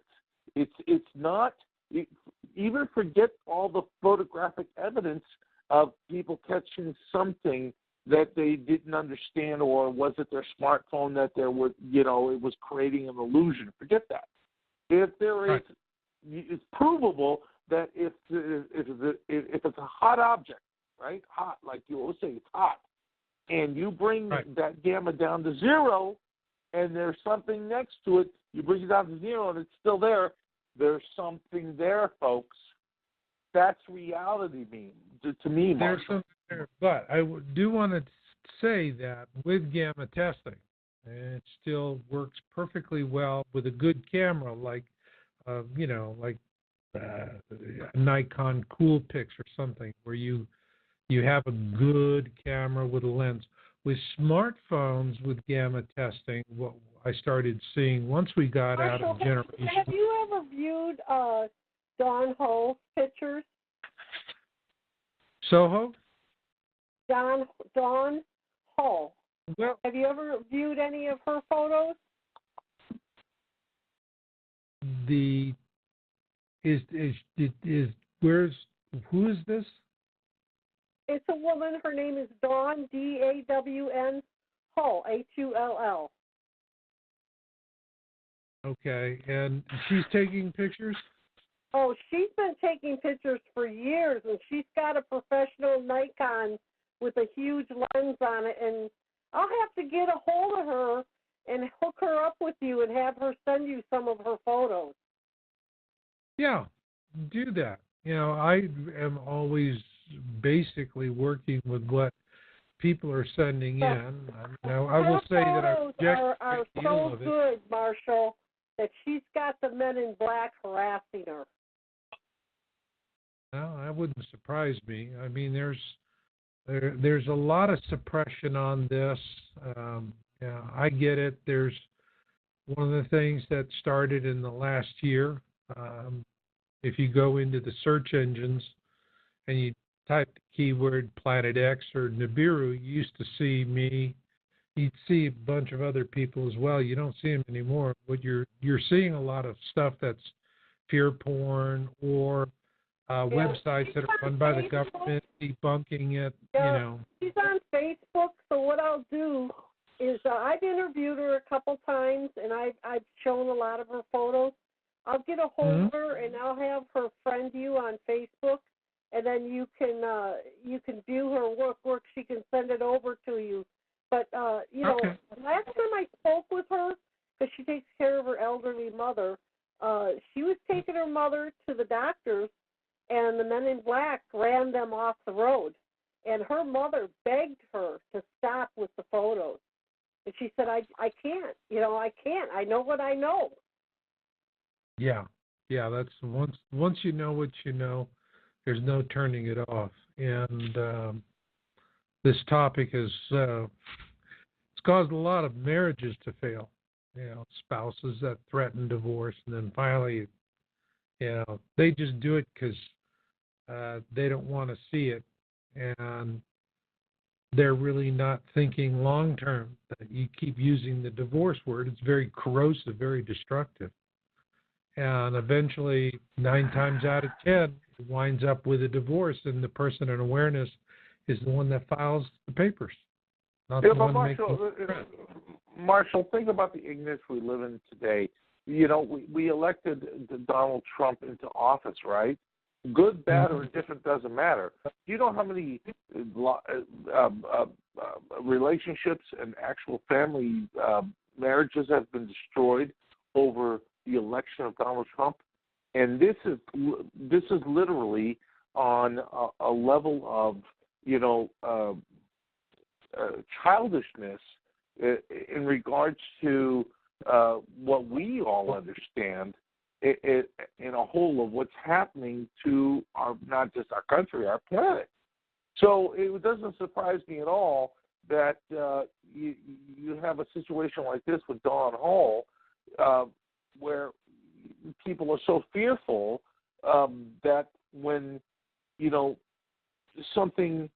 [SPEAKER 2] It's not, even forget all the photographic evidence of people catching something that they didn't understand, or was it their smartphone that there was, it was creating an illusion. Forget that. If there is, it's provable that if it's a hot object, right, hot, like you always say, it's hot, and you bring that gamma down to zero, and there's something next to it, you bring it down to zero, and it's still there. There's something there, folks. That's reality to me, Marshall.
[SPEAKER 4] There's something there, but I do want to say that with gamma testing, it still works perfectly well with a good camera like a Nikon Coolpix or something, where you have a good camera with a lens. With smartphones with gamma testing, what I started seeing once we got out of generation.
[SPEAKER 1] Have you ever viewed Dawn Hull's pictures?
[SPEAKER 4] Soho?
[SPEAKER 1] Dawn Hull.
[SPEAKER 4] Well,
[SPEAKER 1] have you ever viewed any of her photos?
[SPEAKER 4] Who is this?
[SPEAKER 1] It's a woman. Her name is Dawn, D-A-W-N, Hull, H-U-L-L.
[SPEAKER 4] Okay, and she's taking pictures?
[SPEAKER 1] Oh, she's been taking pictures for years, and she's got a professional Nikon with a huge lens on it, and I'll have to get a hold of her and hook her up with you and have her send you some of her photos.
[SPEAKER 4] Yeah, do that. I am always basically working with what people are sending in. I will say that I reject
[SPEAKER 1] are so good, Marshall, that she's got the men in black harassing her.
[SPEAKER 4] Well, that wouldn't surprise me. I mean, there's a lot of suppression on this. I get it. There's one of the things that started in the last year. If you go into the search engines and you type the keyword Planet X or NIBIRU, you used to see me. You'd see a bunch of other people as well. You don't see them anymore. But you're seeing a lot of stuff that's fear porn or websites that are run by the government debunking it.
[SPEAKER 1] She's on Facebook. So what I'll do is I've interviewed her a couple times, and I've shown a lot of her photos. I'll get a hold of her, and I'll have her friend you on Facebook, and then you can view her work. She can send it over to you. But last time I spoke with her, because she takes care of her elderly mother, she was taking her mother to the doctors, and the men in black ran them off the road. And her mother begged her to stop with the photos. And she said, I can't. I can't. I know what I know.
[SPEAKER 4] Yeah, that's once you know what you know, there's no turning it off. And this topic has it's caused a lot of marriages to fail. Spouses that threaten divorce, and then finally, they just do it because they don't want to see it, and they're really not thinking long term. That you keep using the divorce word; it's very corrosive, very destructive. And eventually, 9 times out of 10, it winds up with a divorce, and the person in awareness is the one that files the papers, not the one making
[SPEAKER 2] Marshall, think about the ignorance we live in today. We elected Donald Trump into office, right? Good, bad, or indifferent doesn't matter. Do you know how many relationships and actual family marriages have been destroyed over the election of Donald Trump? And this is literally on a level of childishness in regards to what we all understand in a whole of what's happening to not just our country, our planet. So it doesn't surprise me at all that you have a situation like this with Dawn Hall, where people are so fearful that when something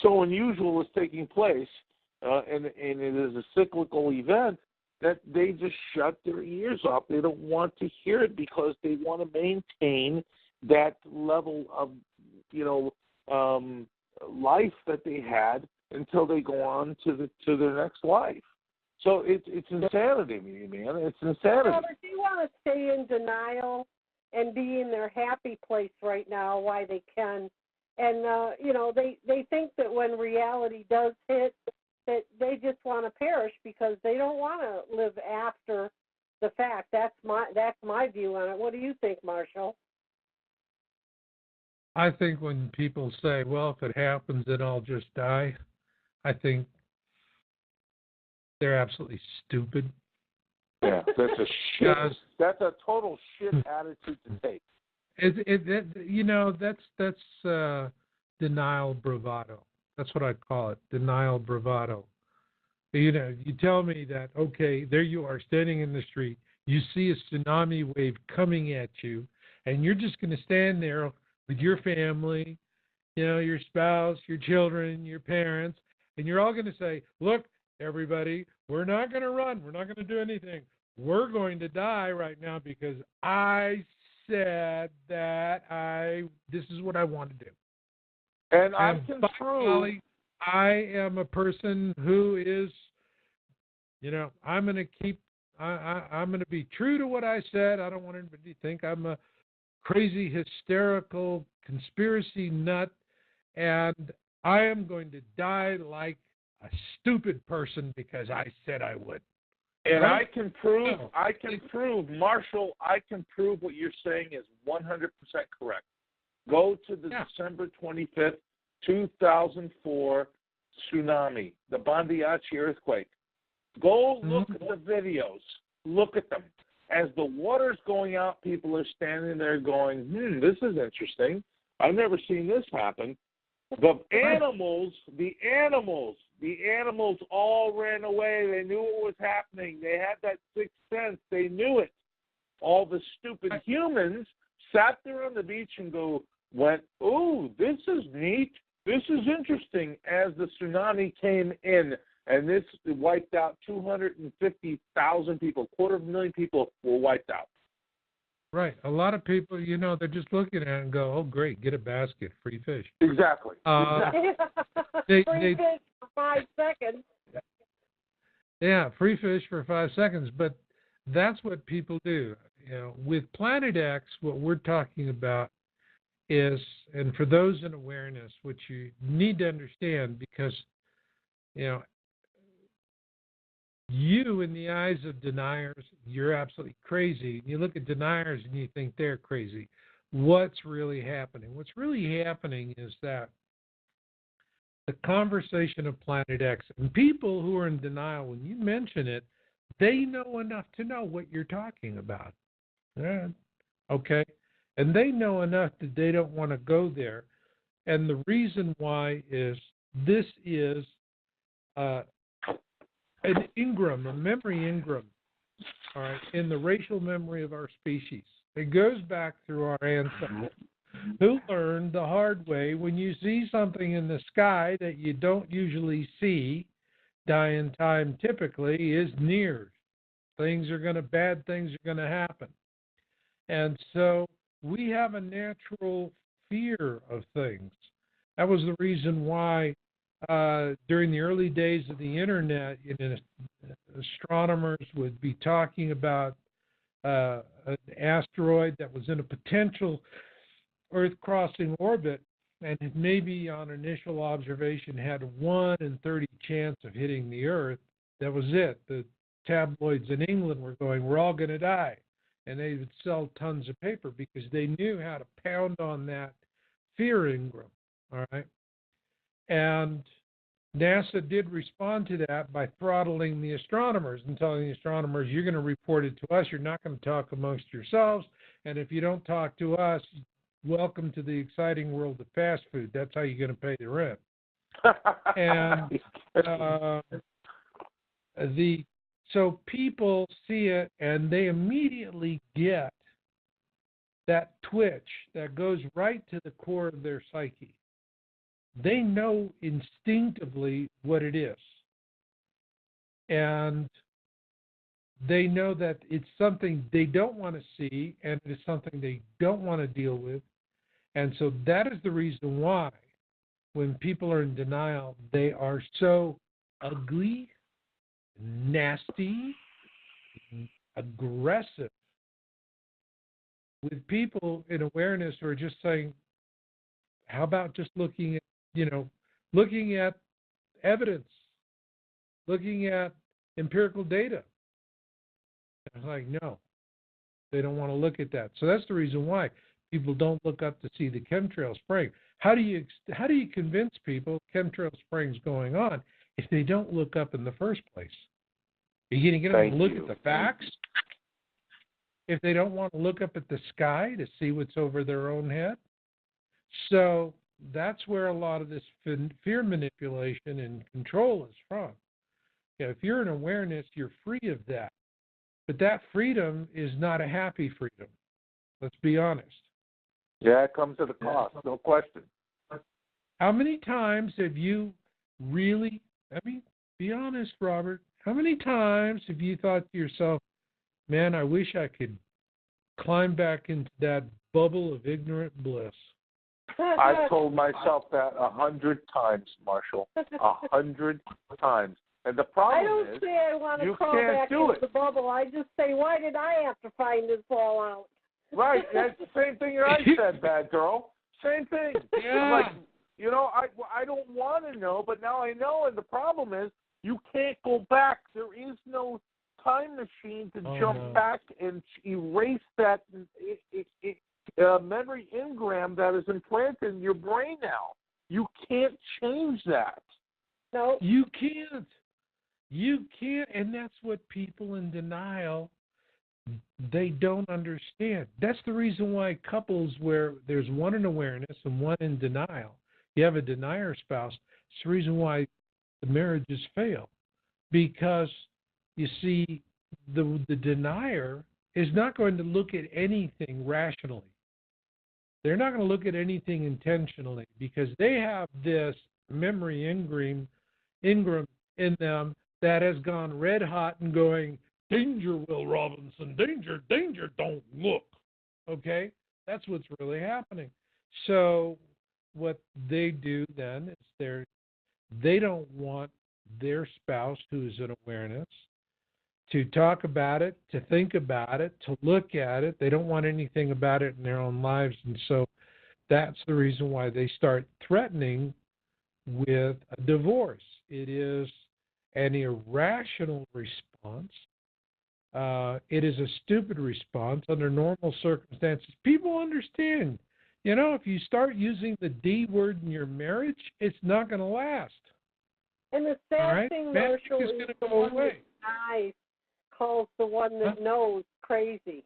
[SPEAKER 2] so unusual is taking place, and it is a cyclical event, that they just shut their ears off. They don't want to hear it because they want to maintain that level of life that they had until they go on to their next life. So it's insanity, man. It's insanity.
[SPEAKER 1] Well, if they want to stay in denial and be in their happy place right now, why they can, and they think that when reality does hit, that they just want to perish because they don't want to live after the fact. That's my view on it. What do you think, Marshall?
[SPEAKER 4] I think when people say, well, if it happens, then I'll just die, I think they're absolutely stupid.
[SPEAKER 2] Yeah, that's a shit. That's a total shit attitude to take. That's
[SPEAKER 4] denial bravado. That's what I call it, denial bravado. You tell me that, okay, there you are standing in the street, you see a tsunami wave coming at you, and you're just going to stand there with your family, your spouse, your children, your parents, and you're all going to say, look, everybody, we're not going to run. We're not going to do anything. We're going to die right now because I said that this is what I want to do.
[SPEAKER 2] And I can prove.
[SPEAKER 4] I am a person who is, I'm going to be true to what I said. I don't want anybody to think I'm a crazy, hysterical conspiracy nut, and I am going to die like a stupid person because I said I would.
[SPEAKER 2] And
[SPEAKER 4] right?
[SPEAKER 2] I can prove, Marshall, I can prove what you're saying is 100% correct. Go to the December 25th, 2004 tsunami, the Bandiachi earthquake. Go look at the videos. Look at them. As the water's going out, people are standing there going, this is interesting. I've never seen this happen. The animals all ran away. They knew what was happening. They had that sixth sense. They knew it. All the stupid humans sat there on the beach and went, ooh, this is neat. This is interesting, as the tsunami came in, and this wiped out 250,000 people. 250,000 people were wiped out.
[SPEAKER 4] Right. A lot of people, they're just looking at it and go, oh, great, get a basket, free fish.
[SPEAKER 2] Exactly.
[SPEAKER 1] Free fish for 5 seconds.
[SPEAKER 4] Yeah, free fish for 5 seconds. But that's what people do. With Planet X, what we're talking about is, and for those in awareness, which you need to understand, because, you, in the eyes of deniers, you're absolutely crazy. You look at deniers and you think they're crazy. What's really happening? What's really happening is that the conversation of Planet X, and people who are in denial, when you mention it, they know enough to know what you're talking about. Yeah. Okay? And they know enough that they don't want to go there. And the reason why is this is an Ingram, a memory Ingram, all right, in the racial memory of our species. It goes back through our ancestors who learned the hard way, when you see something in the sky that you don't usually see, dying time typically is near. Bad things are going to happen. And so we have a natural fear of things. That was the reason why during the early days of the internet, astronomers would be talking about an asteroid that was in a potential Earth-crossing orbit, and it maybe on initial observation had a 1 in 30 chance of hitting the Earth. That was it. The tabloids in England were going, we're all going to die. And they would sell tons of paper because they knew how to pound on that fear Ingram. All right. And NASA did respond to that by throttling the astronomers and telling the astronomers, you're going to report it to us. You're not going to talk amongst yourselves. And if you don't talk to us, welcome to the exciting world of fast food. That's how you're going to pay the rent. And so people see it and they immediately get that twitch that goes right to the core of their psyche. They know instinctively what it is. And they know that it's something they don't want to see and it is something they don't want to deal with. And so that is the reason why when people are in denial, they are so ugly, nasty, aggressive. With people in awareness who are just saying, how about just looking at evidence, looking at empirical data? It's like, no, they don't want to look at that. So that's the reason why people don't look up to see the chemtrail spraying. How do you convince people chemtrail spraying's going on if they don't look up in the first place? Are you going to get them to look at the facts? If they don't want to look up at the sky to see what's over their own head? So that's where a lot of this fear manipulation and control is from. If you're in awareness, you're free of that. But that freedom is not a happy freedom. Let's be honest.
[SPEAKER 2] Yeah, it comes at a cost, no question.
[SPEAKER 4] How many times have you really, be honest, Robert, how many times have you thought to yourself, man, I wish I could climb back into that bubble of ignorant bliss?
[SPEAKER 2] I've told myself that 100 times, Marshall. 100 times. And the problem
[SPEAKER 1] I don't say I want to crawl back into the bubble. I just say, why did I have to find this all out?
[SPEAKER 2] Right. That's the same thing I said, bad girl. Same thing.
[SPEAKER 4] Yeah.
[SPEAKER 2] I don't want to know, but now I know. And the problem is you can't go back. There is no time machine to jump back and erase that memory engram that is implanted in your brain now. You can't change that.
[SPEAKER 1] No.
[SPEAKER 4] You can't. You can't, and that's what people in denial, they don't understand. That's the reason why couples where there's one in awareness and one in denial, you have a denier spouse, it's the reason why the marriages fail. Because, you see, the denier is not going to look at anything rationally. They're not going to look at anything intentionally because they have this memory engram in them that has gone red hot and going, danger, Will Robinson, danger, danger, don't look. Okay? That's what's really happening. So what they do then is they don't want their spouse who's in awareness to talk about it, to think about it, to look at it. They don't want anything about it in their own lives. And so that's the reason why they start threatening with a divorce. It is an irrational response. It is a stupid response under normal circumstances. People understand. If you start using the D word in your marriage, it's not going to last.
[SPEAKER 1] And the sad thing, Marshall, is the one that denies calls the one that knows crazy.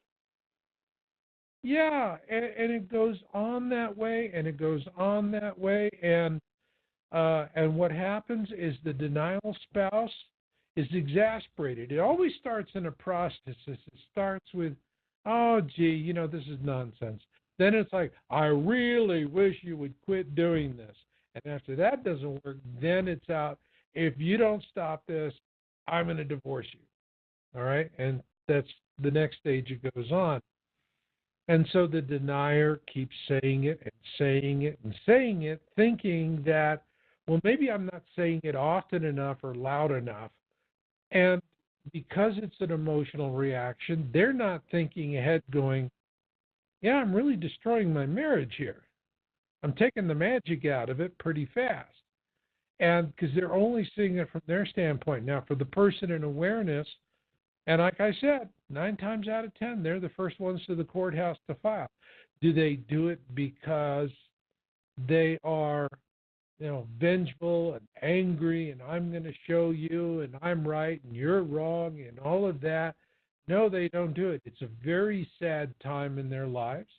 [SPEAKER 4] Yeah, and it goes on that way, and it goes on that way, and what happens is the denial spouse is exasperated. It always starts in a process. It starts with, oh, gee, this is nonsense. Then it's like, I really wish you would quit doing this. And after that doesn't work, then it's out, if you don't stop this, I'm going to divorce you. All right? And that's the next stage it goes on. And so the denier keeps saying it and saying it and saying it, thinking that, well, maybe I'm not saying it often enough or loud enough. And because it's an emotional reaction, they're not thinking ahead going, yeah, I'm really destroying my marriage here. I'm taking the magic out of it pretty fast. And because they're only seeing it from their standpoint. Now, for the person in awareness, and like I said, 9 times out of 10, they're the first ones to the courthouse to file. Do they do it because they are vengeful and angry, and I'm going to show you, and I'm right, and you're wrong, and all of that. No, they don't do it. It's a very sad time in their lives.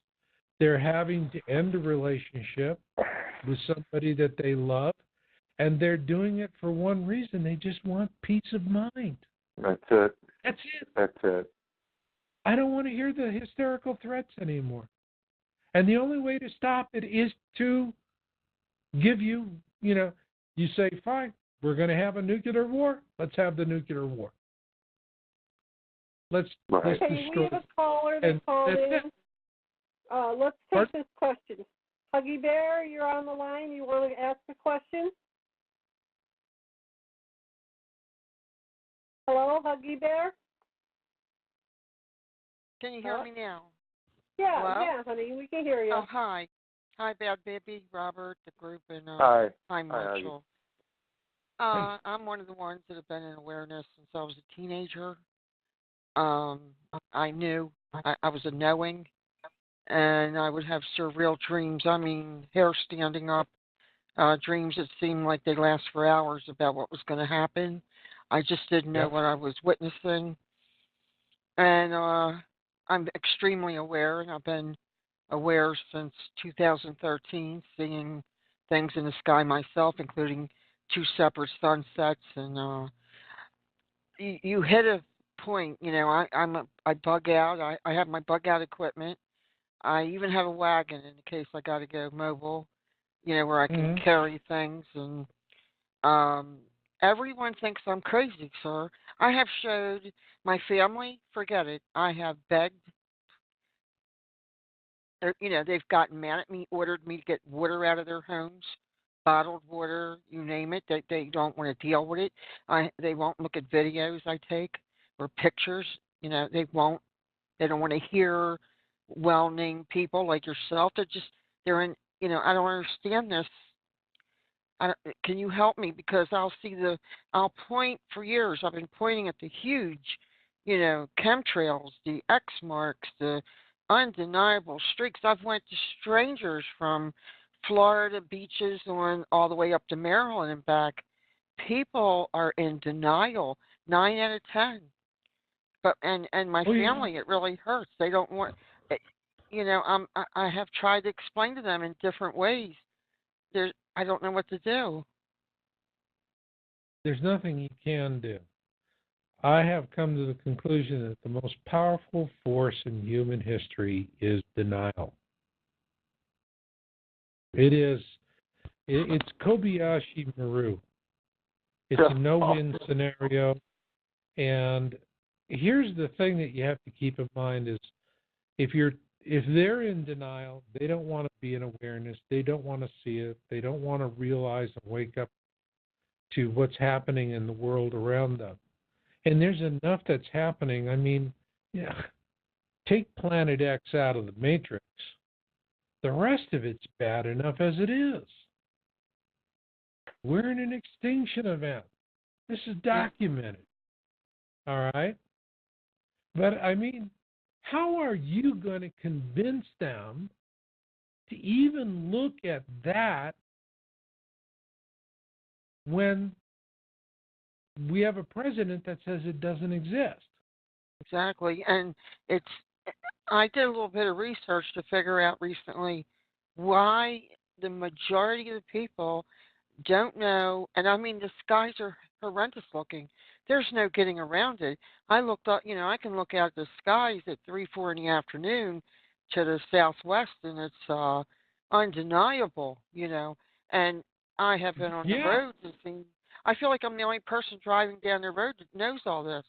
[SPEAKER 4] They're having to end a relationship with somebody that they love, and they're doing it for one reason. They just want peace of mind.
[SPEAKER 2] That's it.
[SPEAKER 4] That's it.
[SPEAKER 2] That's it.
[SPEAKER 4] I don't want to hear the hysterical threats anymore. And the only way to stop it is to give you, you say, fine, we're going to have a nuclear war. Let's have the nuclear war. Let's
[SPEAKER 1] Okay,
[SPEAKER 4] destroy.
[SPEAKER 1] we have a caller that called in. Let's take this question. Huggy Bear, you're on the line. You want to ask a question? Hello, Huggy Bear?
[SPEAKER 5] Can you hear me now?
[SPEAKER 1] Yeah,
[SPEAKER 5] Hello?
[SPEAKER 1] yeah, honey, we can hear you.
[SPEAKER 5] Oh, hi. Hi, Badbaby, Robert, the group, and
[SPEAKER 2] Hi.
[SPEAKER 5] hi, Marshall. I'm one of the ones that have been in awareness since I was a teenager. I knew. I was a knowing, and I would have surreal dreams. I mean, hair standing up, dreams that seemed like they last for hours about what was going to happen. I just didn't know what I was witnessing. And I'm extremely aware, and I've been aware since 2013, seeing things in the sky myself, including 2 separate sunsets. And you hit a point. I bug out. I have my bug out equipment. I even have a wagon in case I got to go mobile, where I can carry things. And everyone thinks I'm crazy, sir. I have showed my family, forget it. I have begged. They've gotten mad at me, ordered me to get water out of their homes, bottled water, you name it. They don't want to deal with it. They won't look at videos I take or pictures. They won't. They don't want to hear well-named people like yourself. They're in. I don't understand this. Can you help me? Because I'll point for years. I've been pointing at the huge, chemtrails, the X marks, the undeniable streaks. I've went to strangers from Florida beaches on all the way up to Maryland and back. People are in denial. 9 out of 10. But and my family, it really hurts. They don't want. I have tried to explain to them in different ways. I don't know what to do.
[SPEAKER 4] There's nothing you can do. I have come to the conclusion that the most powerful force in human history is denial. It's Kobayashi Maru. It's a no-win scenario. And here's the thing that you have to keep in mind is if they're in denial, they don't want to be in awareness, they don't want to see it, they don't want to realize and wake up to what's happening in the world around them. And there's enough that's happening. I mean, take Planet X out of the Matrix. The rest of it's bad enough as it is. We're in an extinction event. This is documented. All right? But, I mean, how are you going to convince them to even look at that when we have a president that says it doesn't exist?
[SPEAKER 5] Exactly. And I did a little bit of research to figure out recently why the majority of the people don't know. And I mean, the skies are horrendous looking. There's no getting around it. I looked up, I can look out at the skies at 3, 4 in the afternoon to the southwest, and it's undeniable, And I have been on the road and seen. I feel like I'm the only person driving down the road that knows all this.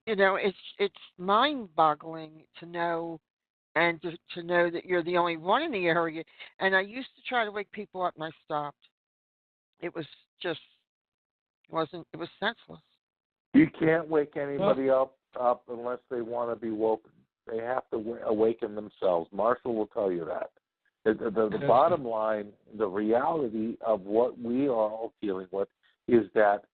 [SPEAKER 5] It's mind-boggling to know, and to know that you're the only one in the area. And I used to try to wake people up, and I stopped. It was just. It was senseless.
[SPEAKER 2] You can't wake anybody up unless they want to be woken. They have to awaken themselves. Marshall will tell you that. The bottom line, the reality of what we are all dealing with is that,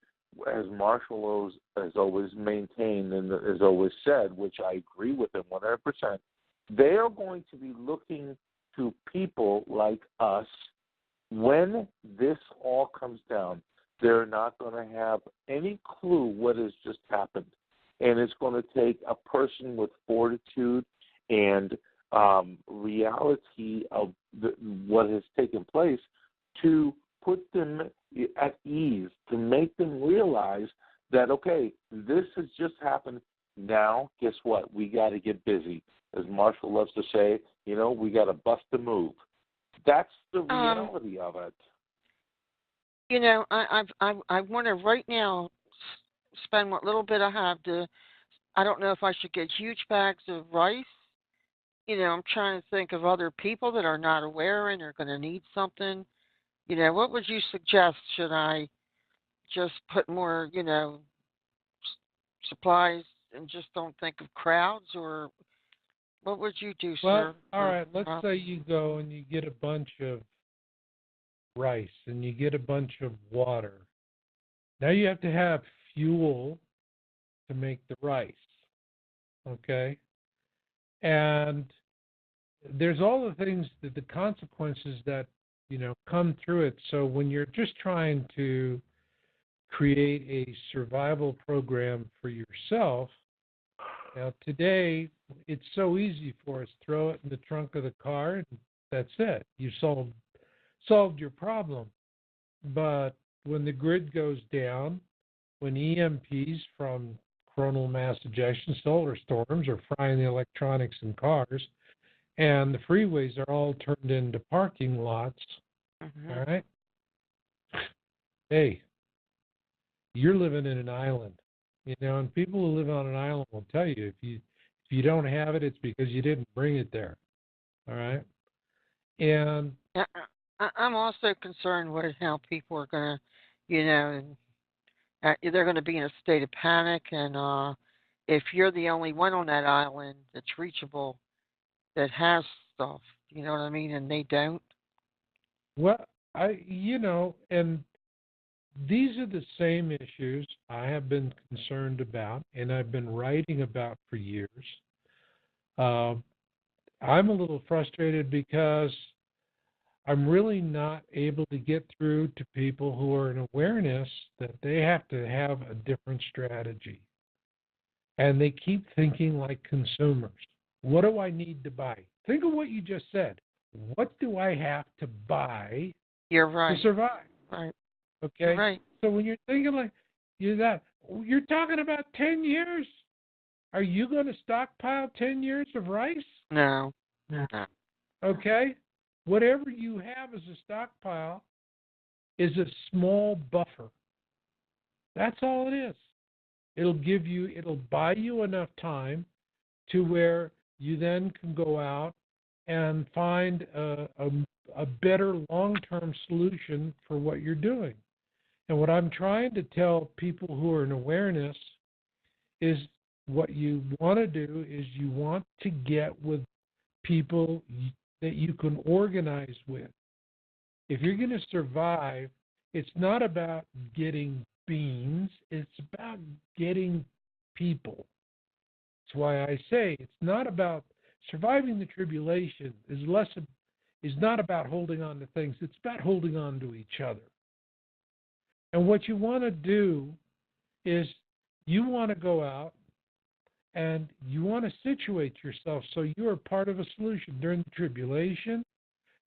[SPEAKER 2] as Marshall has always maintained and has always said, which I agree with him 100%, they are going to be looking to people like us, when this all comes down, they're not going to have any clue what has just happened. And it's going to take a person with fortitude and reality of what has taken place to put them at ease, to make them realize that, okay, this has just happened. Now, guess what? We got to get busy. As Marshall loves to say, we got to bust a move. That's the reality of it.
[SPEAKER 5] I want to right now spend what little bit I have to. I don't know if I should get huge bags of rice. I'm trying to think of other people that are not aware and are going to need something. What would you suggest? Should I just put more, supplies and just don't think of crowds, or what would you do,
[SPEAKER 4] Well,
[SPEAKER 5] sir?
[SPEAKER 4] all right, let's say you go and you get a bunch of rice and you get a bunch of water. Now you have to have fuel to make the rice, okay? And there's all the things, that the consequences that, come through it. So when you're just trying to create a survival program for yourself, now today it's so easy for us. Throw it in the trunk of the car and that's it. You solved your problem. But when the grid goes down, when EMPs from coronal mass ejection, solar storms are frying the electronics in cars, and the freeways are all turned into parking lots, all right? Hey, you're living in an island, and people who live on an island will tell you if you don't have it, it's because you didn't bring it there, all right? And
[SPEAKER 5] I'm also concerned with how people are going to, they're going to be in a state of panic, and if you're the only one on that island that's reachable, that has stuff, you know what I mean, and they don't.
[SPEAKER 4] Well, and these are the same issues I have been concerned about and I've been writing about for years. I'm a little frustrated because I'm really not able to get through to people who are in awareness that they have to have a different strategy. And they keep thinking like consumers. What do I need to buy? Think of what you just said. What do I have to buy
[SPEAKER 5] You're right.
[SPEAKER 4] to survive?
[SPEAKER 5] Right.
[SPEAKER 4] Okay?
[SPEAKER 5] You're right.
[SPEAKER 4] So when you're thinking like you're talking about 10 years. Are you going to stockpile 10 years of rice?
[SPEAKER 5] No.
[SPEAKER 4] Okay? Whatever you have as a stockpile is a small buffer. That's all it is. It'll buy you enough time to where you then can go out and find a better long-term solution for what you're doing. And what I'm trying to tell people who are in awareness is what you want to do is you want to get with people that you can organize with. If you're going to survive, it's not about getting beans, it's about getting people. That's why I say it's not about surviving the tribulation is not about holding on to things, it's about holding on to each other. And what you want to do is you want to go out and you want to situate yourself so you're part of a solution. During the tribulation,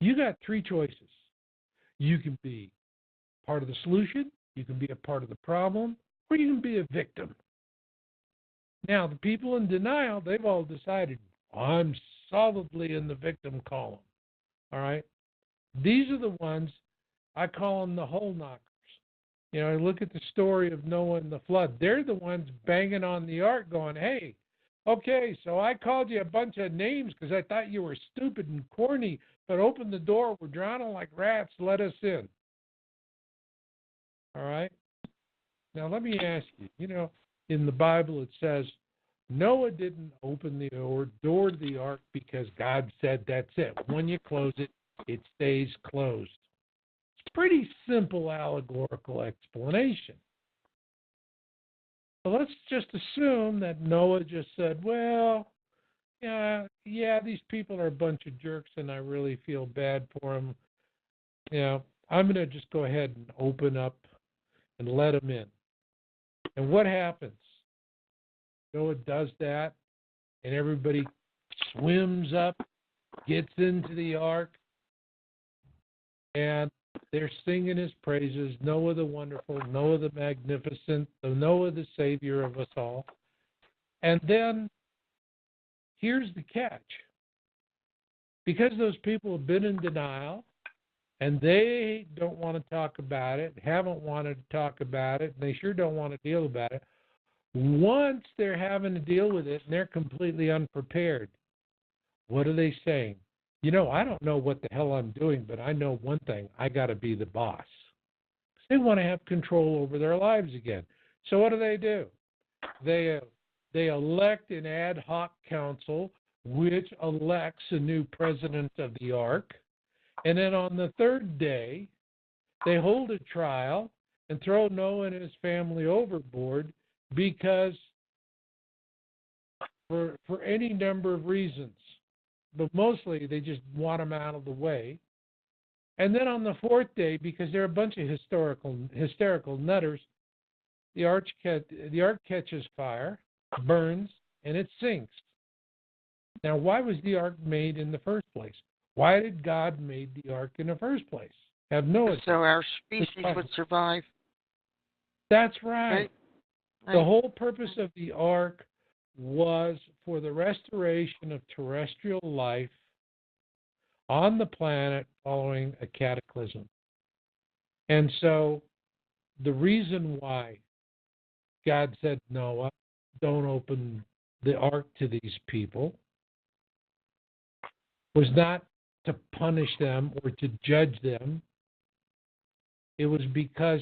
[SPEAKER 4] you got three choices. You can be part of the solution, you can be a part of the problem, or you can be a victim. Now, the people in denial, they've all decided, I'm solidly in the victim column. All right? These are the ones, I call them the hole knockers. Look at the story of Noah and the flood. They're the ones banging on the ark going, hey, okay, so I called you a bunch of names because I thought you were stupid and corny, but open the door, we're drowning like rats, let us in. All right? Now, let me ask you, in the Bible it says, Noah didn't open the door to the ark because God said that's it. When you close it, it stays closed. It's a pretty simple allegorical explanation. So let's just assume that Noah just said, well, yeah, these people are a bunch of jerks, and I really feel bad for them. I'm going to just go ahead and open up and let them in. And what happens? Noah does that, and everybody swims up, gets into the ark, and they're singing his praises. Noah the wonderful, Noah the magnificent, Noah the savior of us all. And then here's the catch. Because those people have been in denial, and they don't want to talk about it, haven't wanted to talk about it, and they sure don't want to deal about it, once they're having to deal with it and they're completely unprepared, what are they saying? I don't know what the hell I'm doing, but I know one thing. I got to be the boss. They want to have control over their lives again. So what do? They elect an ad hoc council, which elects a new president of the ark. And then on the third day, they hold a trial and throw Noah and his family overboard because for any number of reasons. But mostly they just want them out of the way. And then on the fourth day, because they're a bunch of hysterical nutters, the ark catches fire, burns, and it sinks. Now, why was the ark made in the first place? Why did God make the ark in the first place? Have no idea.
[SPEAKER 5] So our species would survive.
[SPEAKER 4] That's right.
[SPEAKER 5] Right.
[SPEAKER 4] The whole purpose of the ark was for the restoration of terrestrial life on the planet following a cataclysm. And so the reason why God said, Noah, don't open the ark to these people, was not to punish them or to judge them. It was because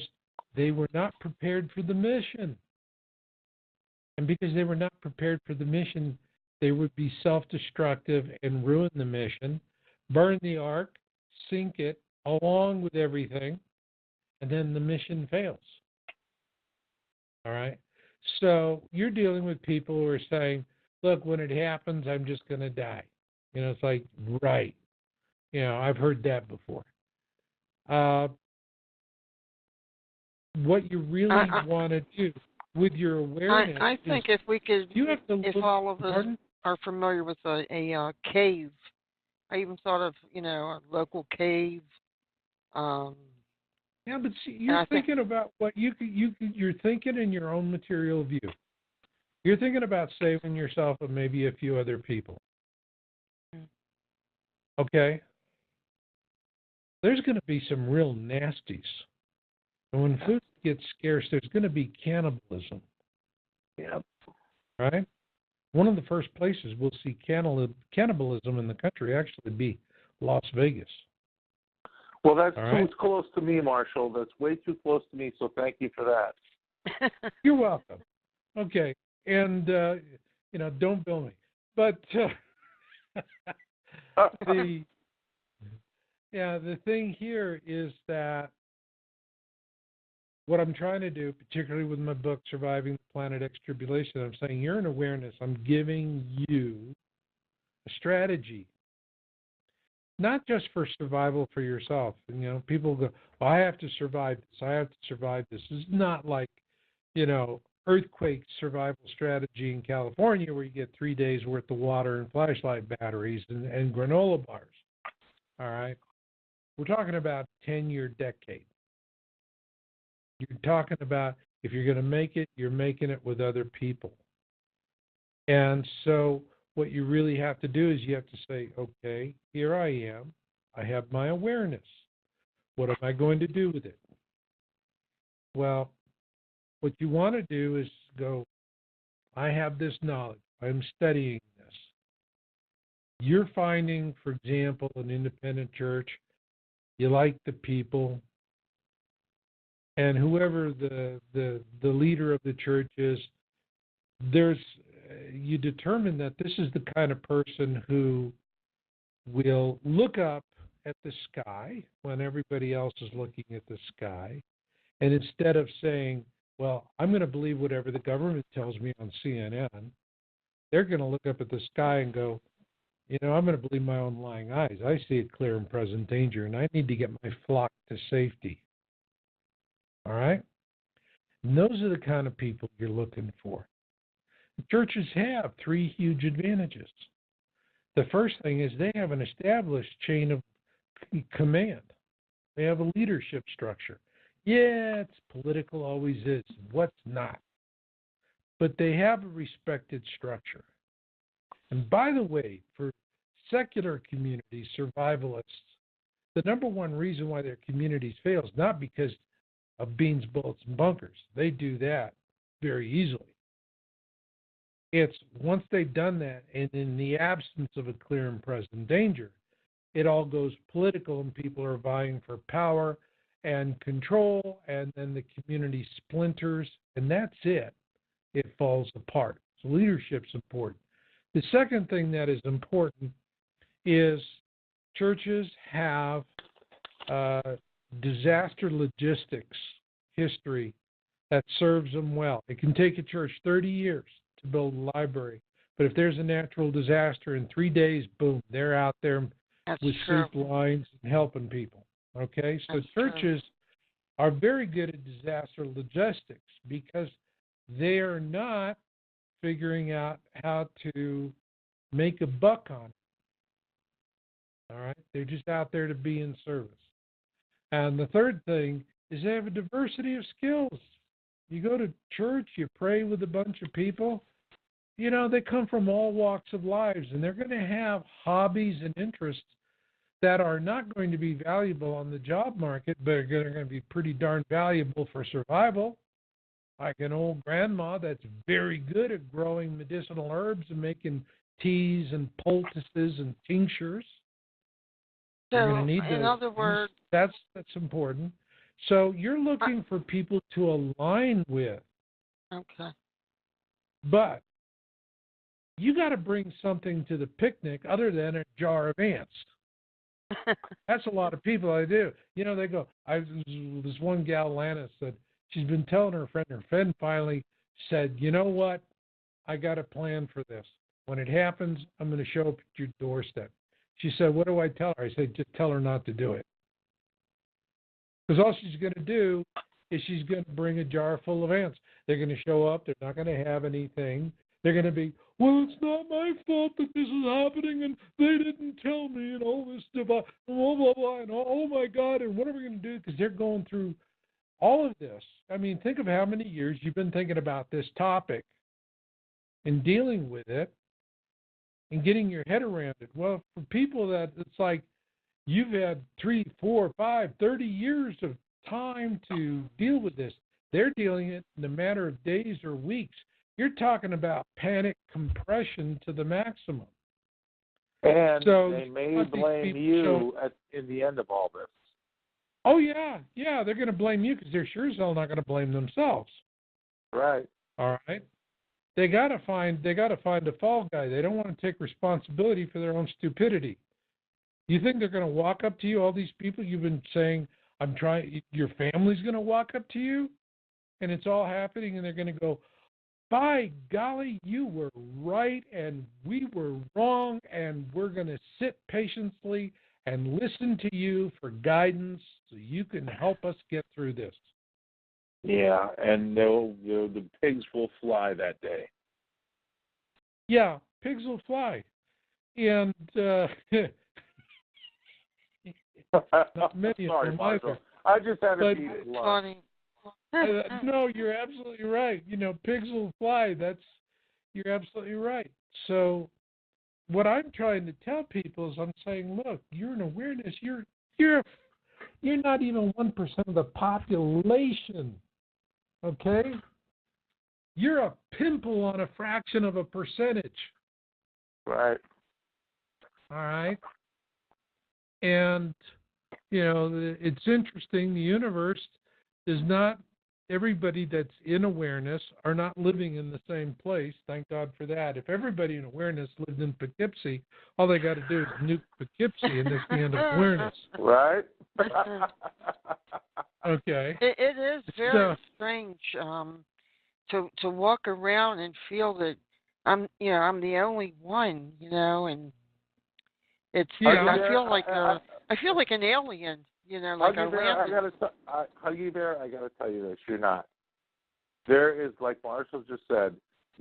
[SPEAKER 4] they were not prepared for the mission. And because they were not prepared for the mission, they would be self-destructive and ruin the mission, burn the ark, sink it along with everything, and then the mission fails. All right? So you're dealing with people who are saying, look, when it happens, I'm just going to die. It's like, right. I've heard that before. What you really want to do with your awareness
[SPEAKER 5] I think if we could, if all of us
[SPEAKER 4] pardon?
[SPEAKER 5] are familiar with a cave, I even thought of, a local cave.
[SPEAKER 4] Yeah, but see, you're thinking about what you're thinking in your own material view. You're thinking about saving yourself and maybe a few other people. Okay? There's going to be some real nasties. And when food gets scarce, there's going to be cannibalism.
[SPEAKER 2] Yep.
[SPEAKER 4] Right? One of the first places we'll see cannibalism in the country actually be Las Vegas.
[SPEAKER 2] Well, that's
[SPEAKER 4] right.
[SPEAKER 2] too close to me, Marshall. That's way too close to me, so thank you for that.
[SPEAKER 4] You're welcome. Okay. And, don't bill me. But the thing here is that what I'm trying to do, particularly with my book, Surviving the Planet X Tribulation, I'm saying you're in awareness. I'm giving you a strategy, not just for survival for yourself. People go, well, I have to survive this. I have to survive this. This is not like, earthquake survival strategy in California where you get 3 days worth of water and flashlight batteries and granola bars. All right? We're talking about 10-year decade. You're talking about if you're going to make it, you're making it with other people. And so what you really have to do is you have to say, okay, here I am. I have my awareness. What am I going to do with it? Well, what you want to do is go, I have this knowledge. I'm studying this. You're finding, for example, an independent church. You like the people. And whoever the leader of the church is, you determine that this is the kind of person who will look up at the sky when everybody else is looking at the sky. And instead of saying, well, I'm going to believe whatever the government tells me on CNN, they're going to look up at the sky and go, I'm going to believe my own lying eyes. I see a clear and present danger, and I need to get my flock to safety. All right? And those are the kind of people you're looking for. The churches have 3 huge advantages. The first thing is they have an established chain of command. They have a leadership structure. Yeah, it's political, always is. What's not? But they have a respected structure. And by the way, for secular communities, survivalists, the number one reason why their communities fail is not because of beans, bullets, and bunkers. They do that very easily. It's once they've done that, and in the absence of a clear and present danger, it all goes political, and people are vying for power and control, and then the community splinters, and that's it. It falls apart. So leadership's important. The second thing that is important is churches have disaster logistics history that serves them well. It can take a church 30 years to build a library, but if there's a natural disaster in 3 days, boom, they're out there with soup lines and helping people. Okay, so churches are very good at disaster logistics because they are not figuring out how to make a buck on it. All right, they're just out there to be in service. And the third thing is they have a diversity of skills. You go to church, you pray with a bunch of people, they come from all walks of lives, and they're going to have hobbies and interests that are not going to be valuable on the job market, but are going to be pretty darn valuable for survival. Like an old grandma that's very good at growing medicinal herbs and making teas and poultices and tinctures.
[SPEAKER 5] So,
[SPEAKER 4] you're going to need
[SPEAKER 5] in
[SPEAKER 4] those
[SPEAKER 5] other
[SPEAKER 4] things.
[SPEAKER 5] words,
[SPEAKER 4] That's important. So you're looking for people to align with.
[SPEAKER 5] Okay.
[SPEAKER 4] But you got to bring something to the picnic other than a jar of ants. That's a lot of people I do. They go, this one gal, Lana, said she's been telling her friend finally said, you know what? I got a plan for this. When it happens, I'm going to show up at your doorstep. She said, what do I tell her? I said, just tell her not to do it. Because all she's going to do is she's going to bring a jar full of ants. They're going to show up. They're not going to have anything. They're going to be, well, it's not my fault that this is happening, and they didn't tell me, and all this stuff, blah, blah, blah, and oh, my God, and what are we going to do? Because they're going through all of this. I mean, think of how many years you've been thinking about this topic and dealing with it and getting your head around it. Well, for people that it's like you've had 3, 4, 5, 30 years of time to deal with this. They're dealing it in a matter of days or weeks. You're talking about panic compression to the maximum.
[SPEAKER 2] And
[SPEAKER 4] so
[SPEAKER 2] they may blame you in the end of all this.
[SPEAKER 4] Oh, yeah, they're going to blame you because they're sure as hell not going to blame themselves.
[SPEAKER 2] Right.
[SPEAKER 4] All right. They got to find a fall guy. They don't want to take responsibility for their own stupidity. You think they're going to walk up to you, all these people you've been saying, your family's going to walk up to you, and it's all happening, and they're going to go, by golly, you were right, and we were wrong, and we're going to sit patiently and listen to you for guidance so you can help us get through this.
[SPEAKER 2] Yeah, and the pigs will fly that day.
[SPEAKER 4] Yeah, pigs will fly. And not many of them either.
[SPEAKER 2] I just had to be
[SPEAKER 5] funny.
[SPEAKER 4] No, you're absolutely right. Pigs will fly. You're absolutely right. So what I'm trying to tell people is I'm saying, look, you're an awareness. You're not even 1% of the population. Okay? You're a pimple on a fraction of a percentage.
[SPEAKER 2] Right.
[SPEAKER 4] All right? And, it's interesting. The universe is not, everybody that's in awareness are not living in the same place. Thank God for that. If everybody in awareness lived in Poughkeepsie, all they got to do is nuke Poughkeepsie, and that's the end of awareness.
[SPEAKER 2] Right.
[SPEAKER 4] Okay.
[SPEAKER 5] It is very strange to walk around and feel that I'm the only one, and it's
[SPEAKER 4] Yeah.
[SPEAKER 5] I feel like an alien, like a land.
[SPEAKER 2] Huggy Bear, I gotta tell you this: you're not. There is, like Marshall just said,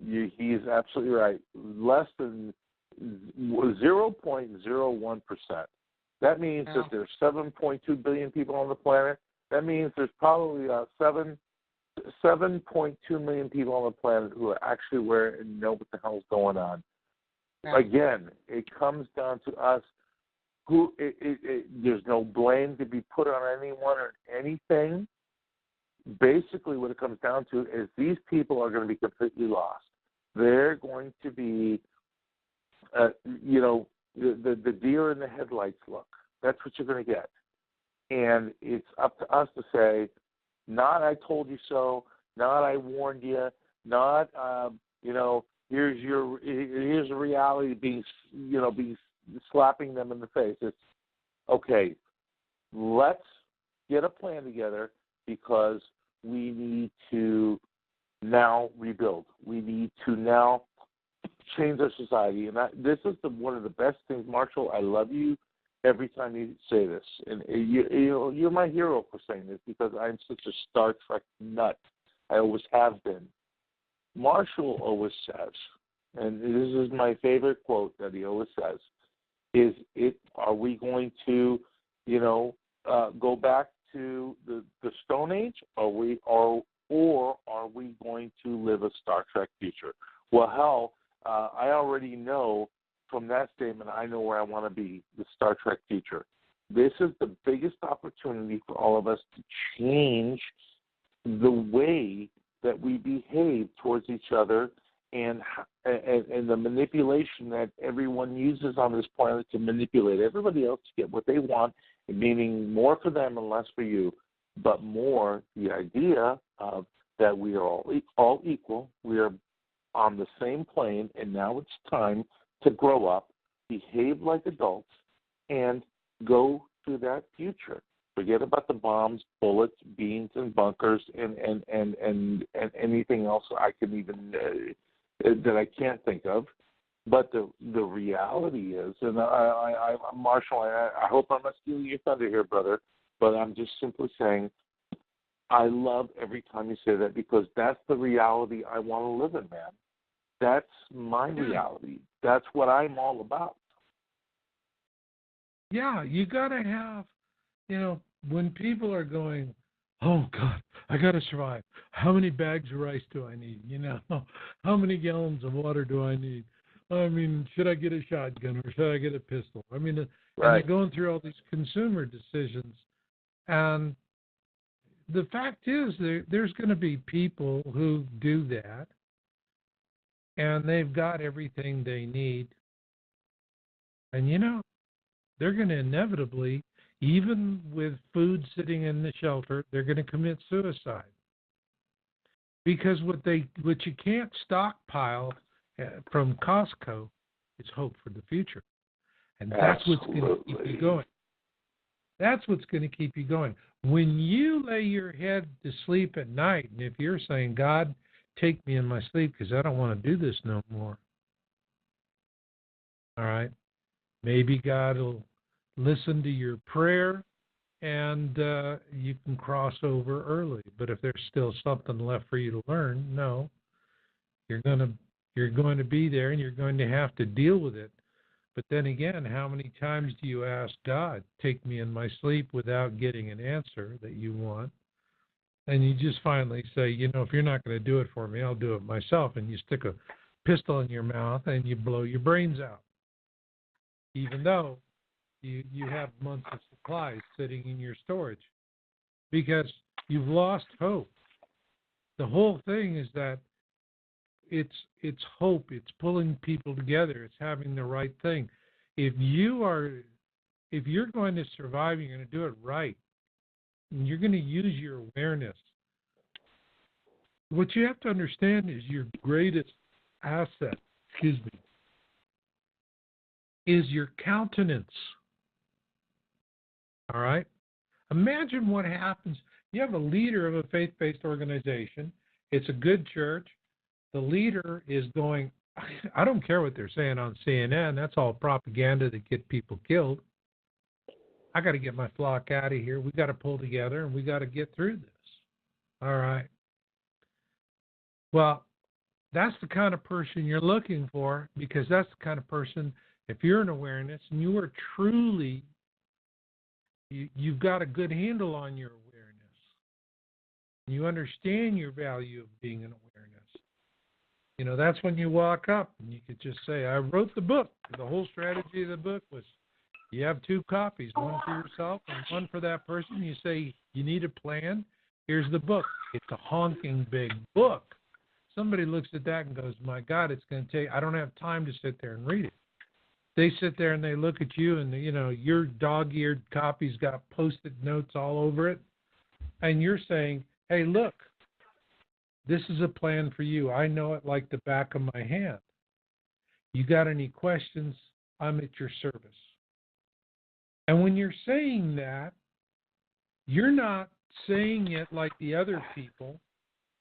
[SPEAKER 2] he's absolutely right. Less than 0.01%. That means that there's 7.2 billion people on the planet. That means there's probably 7.2 million people on the planet who are actually aware and know what the hell's going on.
[SPEAKER 5] Yeah.
[SPEAKER 2] Again, it comes down to us. There's no blame to be put on anyone or anything. Basically, what it comes down to is these people are going to be completely lost. They're going to be, the deer in the headlights look. That's what you're going to get. And it's up to us to say, not I told you so, not I warned you, not, here's a reality being slapping them in the face. It's, okay, let's get a plan together because we need to now rebuild. We need to now change our society. And this is one of the best things, Marshall. I love you every time you say this. And you're my hero for saying this because I'm such a Star Trek nut. I always have been. Marshall always says, and this is my favorite quote that he always says, are we going to, go back to the Stone Age, or are we going to live a Star Trek future? Well, hell, I already know from that statement, I know where I want to be, the Star Trek future. This is the biggest opportunity for all of us to change the way that we behave towards each other and the manipulation that everyone uses on this planet to manipulate everybody else to get what they want, meaning more for them and less for you, but more the idea of that we are all equal, we are on the same plane, and now it's time to grow up, behave like adults, and go to that future. Forget about the bombs, bullets, beans, and bunkers, and anything else I can even that I can't think of. But the reality is, and Marshall, I hope I'm not stealing your thunder here, brother, but I'm just simply saying I love every time you say that because that's the reality I want to live in, man. That's my reality. That's what I'm all about.
[SPEAKER 4] Yeah, you got to have, when people are going, oh, God, I got to survive. How many bags of rice do I need? How many gallons of water do I need? I mean, should I get a shotgun or should I get a pistol? I mean,
[SPEAKER 2] right.
[SPEAKER 4] And you're going through all these consumer decisions. And the fact is there's going to be people who do that, and they've got everything they need. And, they're going to inevitably, even with food sitting in the shelter, they're going to commit suicide. Because what you can't stockpile from Costco is hope for the future. And that's what's going to keep you going. That's what's going to keep you going. When you lay your head to sleep at night, and if you're saying, God, take me in my sleep because I don't want to do this no more. All right? Maybe God will listen to your prayer and you can cross over early. But if there's still something left for you to learn, no. You're going to be there and you're going to have to deal with it. But then again, how many times do you ask God, take me in my sleep without getting an answer that you want? And you just finally say, if you're not going to do it for me, I'll do it myself. And you stick a pistol in your mouth and you blow your brains out. Even though you have months of supplies sitting in your storage. Because you've lost hope. The whole thing is that it's hope. It's pulling people together. It's having the right thing. If you're going to survive, you're going to do it right. And you're going to use your awareness. What you have to understand is your greatest asset, is your countenance. All right? Imagine what happens. You have a leader of a faith-based organization. It's a good church. The leader is going, I don't care what they're saying on CNN. That's all propaganda to get people killed. I got to get my flock out of here. We got to pull together, and we got to get through this. All right. Well, that's the kind of person you're looking for, because that's the kind of person, if you're in awareness and you are truly, you've got a good handle on your awareness. You understand your value of being in awareness. You know, that's when you walk up and you could just say, I wrote the book. The whole strategy of the book was you have 2 copies, one for yourself and one for that person. You say, you need a plan? Here's the book. It's a honking big book. Somebody looks at that and goes, my God, it's going to take, I don't have time to sit there and read it. They sit there and they look at you and, you know, your dog-eared copy's got Post-it notes all over it. And you're saying, hey, look, this is a plan for you. I know it like the back of my hand. You got any questions? I'm at your service. And when you're saying that, you're not saying it like the other people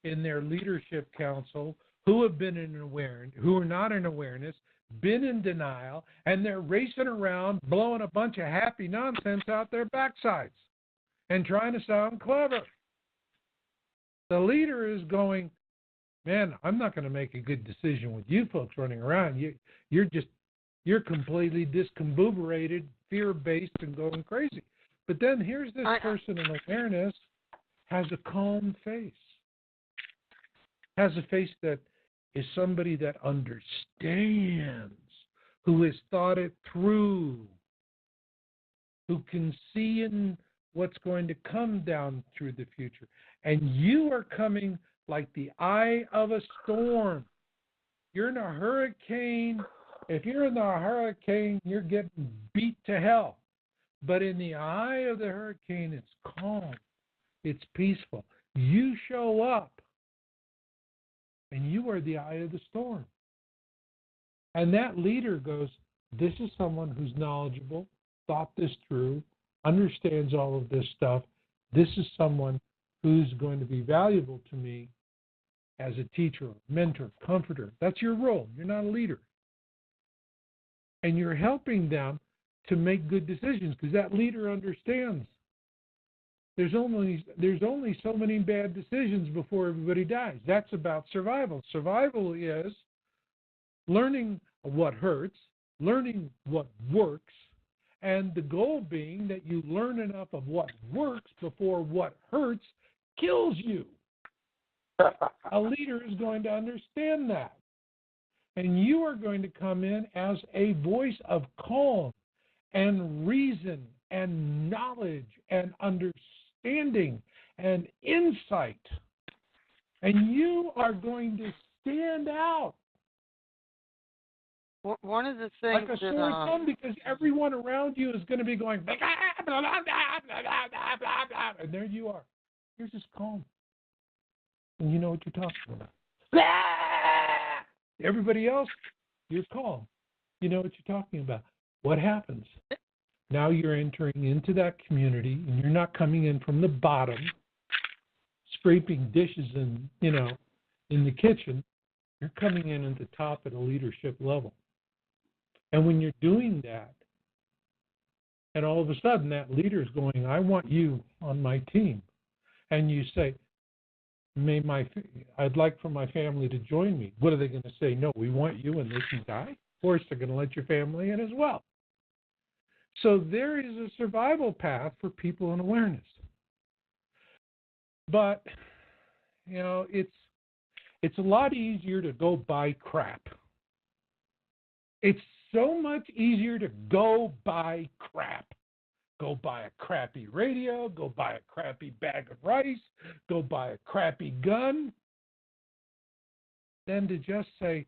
[SPEAKER 4] in their leadership council who have been in awareness, who are not in awareness, been in denial, and they're racing around blowing a bunch of happy nonsense out their backsides and trying to sound clever. The leader is going, man, I'm not going to make a good decision with you folks running around. You're completely discombobulated, fear-based, and going crazy. But then here's this person in awareness has a calm face. Has a face that is somebody that understands, who has thought it through, who can see in what's going to come down through the future. And you are coming like the eye of a storm. You're in a hurricane. If you're in the hurricane, you're getting beat to hell. But in the eye of the hurricane, it's calm. It's peaceful. You show up. And you are the eye of the storm. And that leader goes, this is someone who's knowledgeable, thought this through, understands all of this stuff. This is someone who's going to be valuable to me as a teacher, mentor, comforter. That's your role. You're not a leader. And you're helping them to make good decisions because that leader understands. There's only so many bad decisions before everybody dies. That's about survival. Survival is learning what hurts, learning what works, and the goal being that you learn enough of what works before what hurts kills you. A leader is going to understand that. And you are going to come in as a voice of calm and reason and knowledge and understanding and insight. And you are going to stand out.
[SPEAKER 5] One of the things
[SPEAKER 4] like a sore thumb, because everyone around you is going to be going, blah, blah, blah, blah, blah, blah, blah, and there you are. You're just calm. And you know what you're talking about. Everybody else, you're calm. You know what you're talking about. What happens? Now you're entering into that community, and you're not coming in from the bottom, scraping dishes in the kitchen. You're coming in at the top at a leadership level. And when you're doing that, and all of a sudden that leader is going, I want you on my team. And you say, I'd like for my family to join me. What are they going to say? No, we want you and they can die? Of course, they're going to let your family in as well. So there is a survival path for people in awareness. But, it's a lot easier to go buy crap. It's so much easier to go buy crap. Go buy a crappy radio, go buy a crappy bag of rice, go buy a crappy gun, than to just say,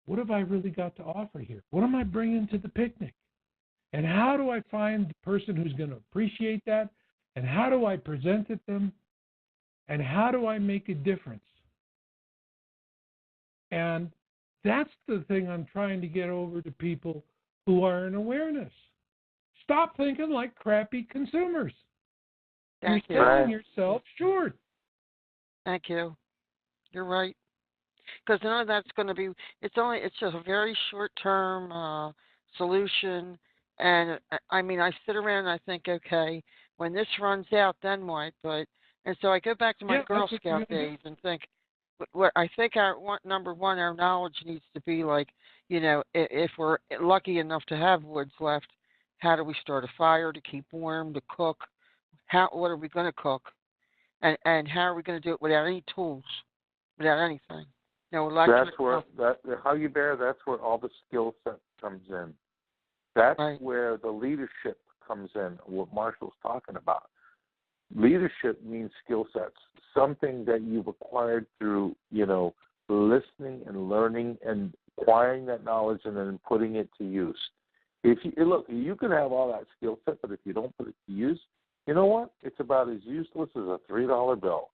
[SPEAKER 4] what have I really got to offer here? What am I bringing to the picnic? And how do I find the person who's going to appreciate that? And how do I present it to them? And how do I make a difference? And that's the thing I'm trying to get over to people who are in awareness. Stop thinking like crappy consumers. You're selling yourself short.
[SPEAKER 5] Thank you. You're right. because none of that's going to be. It's just a very short-term solution. And I mean, I sit around and I think, okay, when this runs out, then what? And so I go back to my Girl Scout days and think, what I think number one, our knowledge needs to be like, if we're lucky enough to have woods left, how do we start a fire to keep warm, to cook? What are we going to cook? And how are we going to do it without any tools, without anything? No electric.
[SPEAKER 2] How you bear. That's where all the skill set comes in. That's
[SPEAKER 5] right.
[SPEAKER 2] where the leadership comes in. What Marshall's talking about. Leadership means skill sets, something that you've acquired through, listening and learning and acquiring that knowledge and then putting it to use. You can have all that skill set, but if you don't put it to use, you know what? It's about as useless as a $3 bill.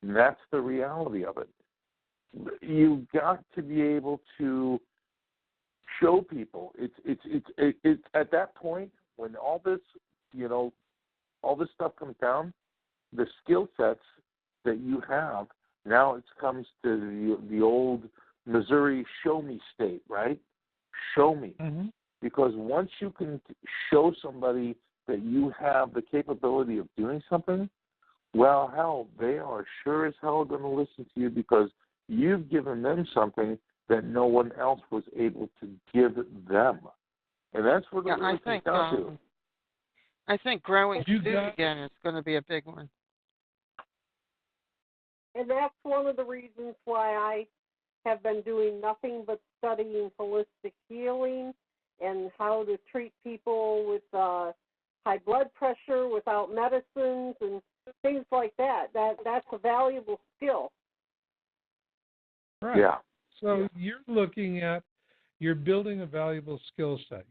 [SPEAKER 2] And that's the reality of it. You've got to be able to show people. It's at that point when all this stuff comes down, the skill sets that you have, now it comes to the old Missouri show me state, right? Show me.
[SPEAKER 4] Mm-hmm.
[SPEAKER 2] Because once you can show somebody that you have the capability of doing something, well, hell, they are sure as hell going to listen to you because you've given them something that no one else was able to give them. And that's what it really comes down to.
[SPEAKER 5] I think growing food again is going to be a big one.
[SPEAKER 1] And that's one of the reasons why I have been doing nothing but studying holistic healing and how to treat people with high blood pressure without medicines and things like that. That's a valuable skill.
[SPEAKER 4] Right.
[SPEAKER 2] Yeah.
[SPEAKER 4] So you're building a valuable skill set.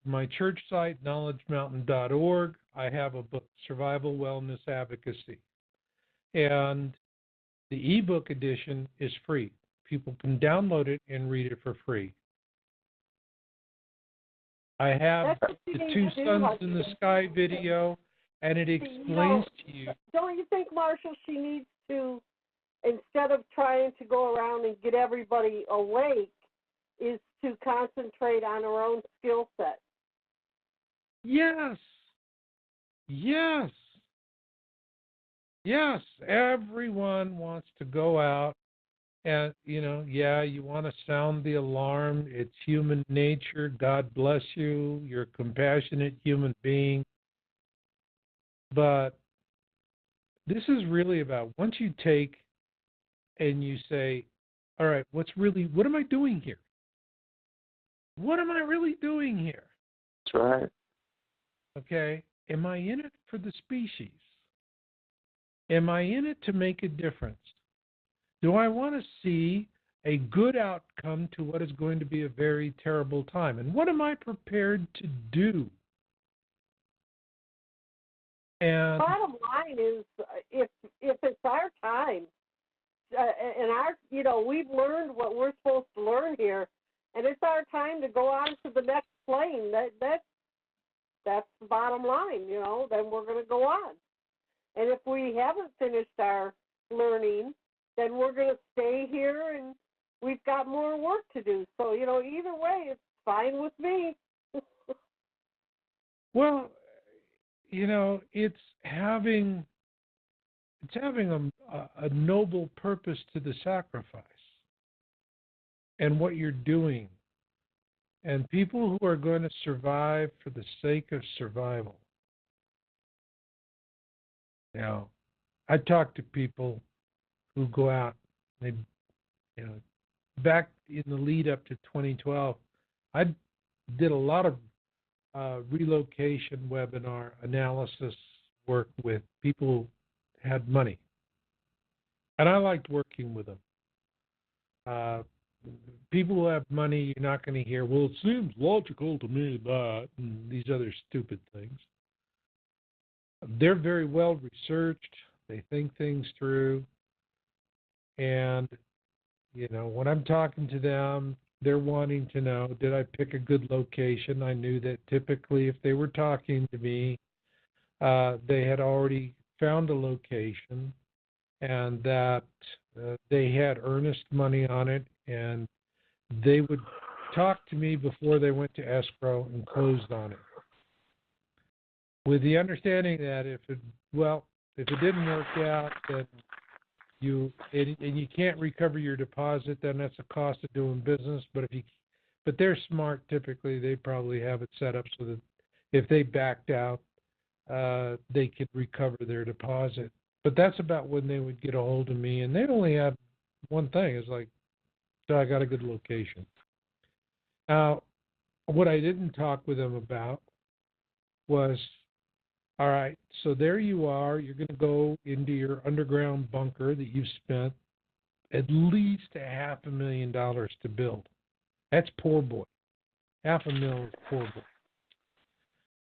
[SPEAKER 4] My church site, knowledgemountain.org, I have a book, Survival Wellness Advocacy. And the ebook edition is free. People can download it and read it for free. I have the Two Suns in the Sky video, and it explains to you.
[SPEAKER 1] Don't you think, Marshall, she needs to, instead of trying to go around and get everybody awake, is to concentrate on her own skill set?
[SPEAKER 4] Yes. Yes. Yes. Everyone wants to go out and, you want to sound the alarm. It's human nature. God bless you. You're a compassionate human being. But this is really about once you take and you say, all right, what am I doing here? What am I really doing here?
[SPEAKER 2] That's right.
[SPEAKER 4] Okay. Am I in it for the species? Am I in it to make a difference? Do I want to see a good outcome to what is going to be a very terrible time? And what am I prepared to do? And
[SPEAKER 1] bottom line is, if it's our time, and we've learned what we're supposed to learn here, and it's our time to go on to the next plane. That's the bottom line, then we're going to go on. And if we haven't finished our learning, then we're going to stay here and we've got more work to do. So, either way, it's fine with me.
[SPEAKER 4] Well, it's having a noble purpose to the sacrifice and what you're doing. And people who are going to survive for the sake of survival. I talk to people who go out, back in the lead up to 2012, I did a lot of relocation webinar analysis work with people who had money. And I liked working with them. People who have money, you're not going to hear, well, it seems logical to me that, and these other stupid things. They're very well researched. They think things through. And, when I'm talking to them, they're wanting to know, did I pick a good location? I knew that typically if they were talking to me, they had already found a location and that They had earnest money on it, and they would talk to me before they went to escrow and closed on it, with the understanding that if it didn't work out, then you can't recover your deposit, then that's the cost of doing business. But they're smart. Typically, they probably have it set up so that if they backed out, they could recover their deposit. But that's about when they would get a hold of me, and they only had one thing. It's like, so I got a good location. Now, what I didn't talk with them about was, all right, so there you are. You're going to go into your underground bunker that you've spent at least $500,000 to build. That's poor boy. $500,000 is poor boy.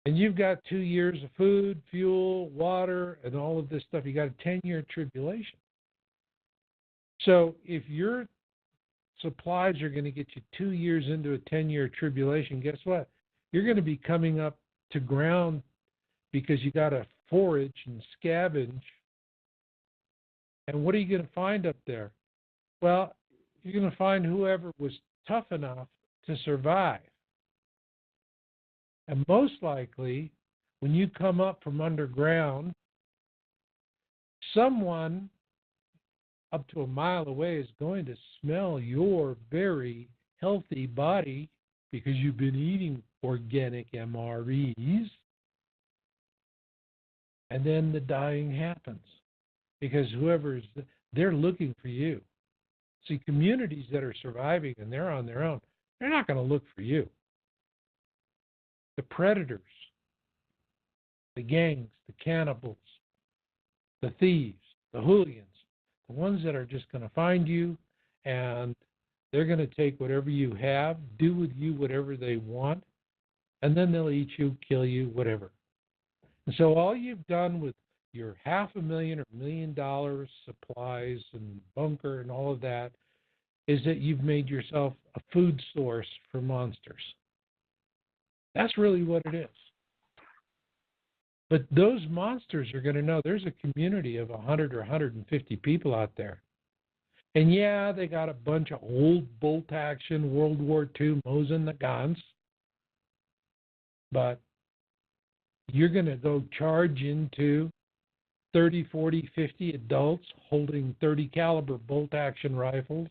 [SPEAKER 4] And you've got 2 years of food, fuel, water, and all of this stuff. You got a 10-year tribulation. So if your supplies are going to get you 2 years into a 10-year tribulation, guess what? You're going to be coming up to ground because you got to forage and scavenge. And what are you going to find up there? Well, you're going to find whoever was tough enough to survive. And most likely, when you come up from underground, someone up to a mile away is going to smell your very healthy body because you've been eating organic MREs. And then the dying happens because they're looking for you. See, communities that are surviving and they're on their own, they're not going to look for you. The predators, the gangs, the cannibals, the thieves, the hooligans, the ones that are just going to find you and they're going to take whatever you have, do with you whatever they want, and then they'll eat you, kill you, whatever. And so all you've done with your $500,000 or $1 million supplies and bunker and all of that is that you've made yourself a food source for monsters. That's really what it is. But those monsters are going to know there's a community of 100 or 150 people out there. And yeah, they got a bunch of old bolt-action World War II Mosin Nagants. But you're going to go charge into 30, 40, 50 adults holding 30 caliber bolt-action rifles.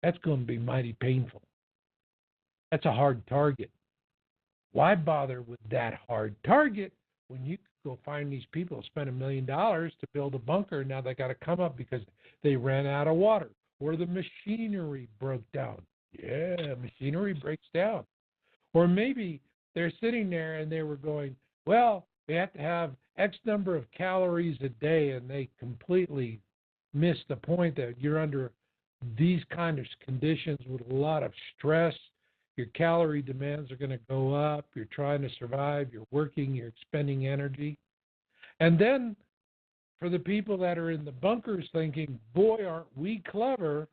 [SPEAKER 4] That's going to be mighty painful. That's a hard target. Why bother with that hard target when you could go find these people who spent $1 million to build a bunker? Now they got to come up because they ran out of water or the machinery broke down. Yeah, machinery breaks down. Or maybe they're sitting there and they were going, well, we have to have X number of calories a day, and they completely missed the point that you're under these kind of conditions with a lot of stress. Your calorie demands are going to go up. You're trying to survive. You're working. You're expending energy. And then for the people that are in the bunkers thinking, boy, aren't we clever,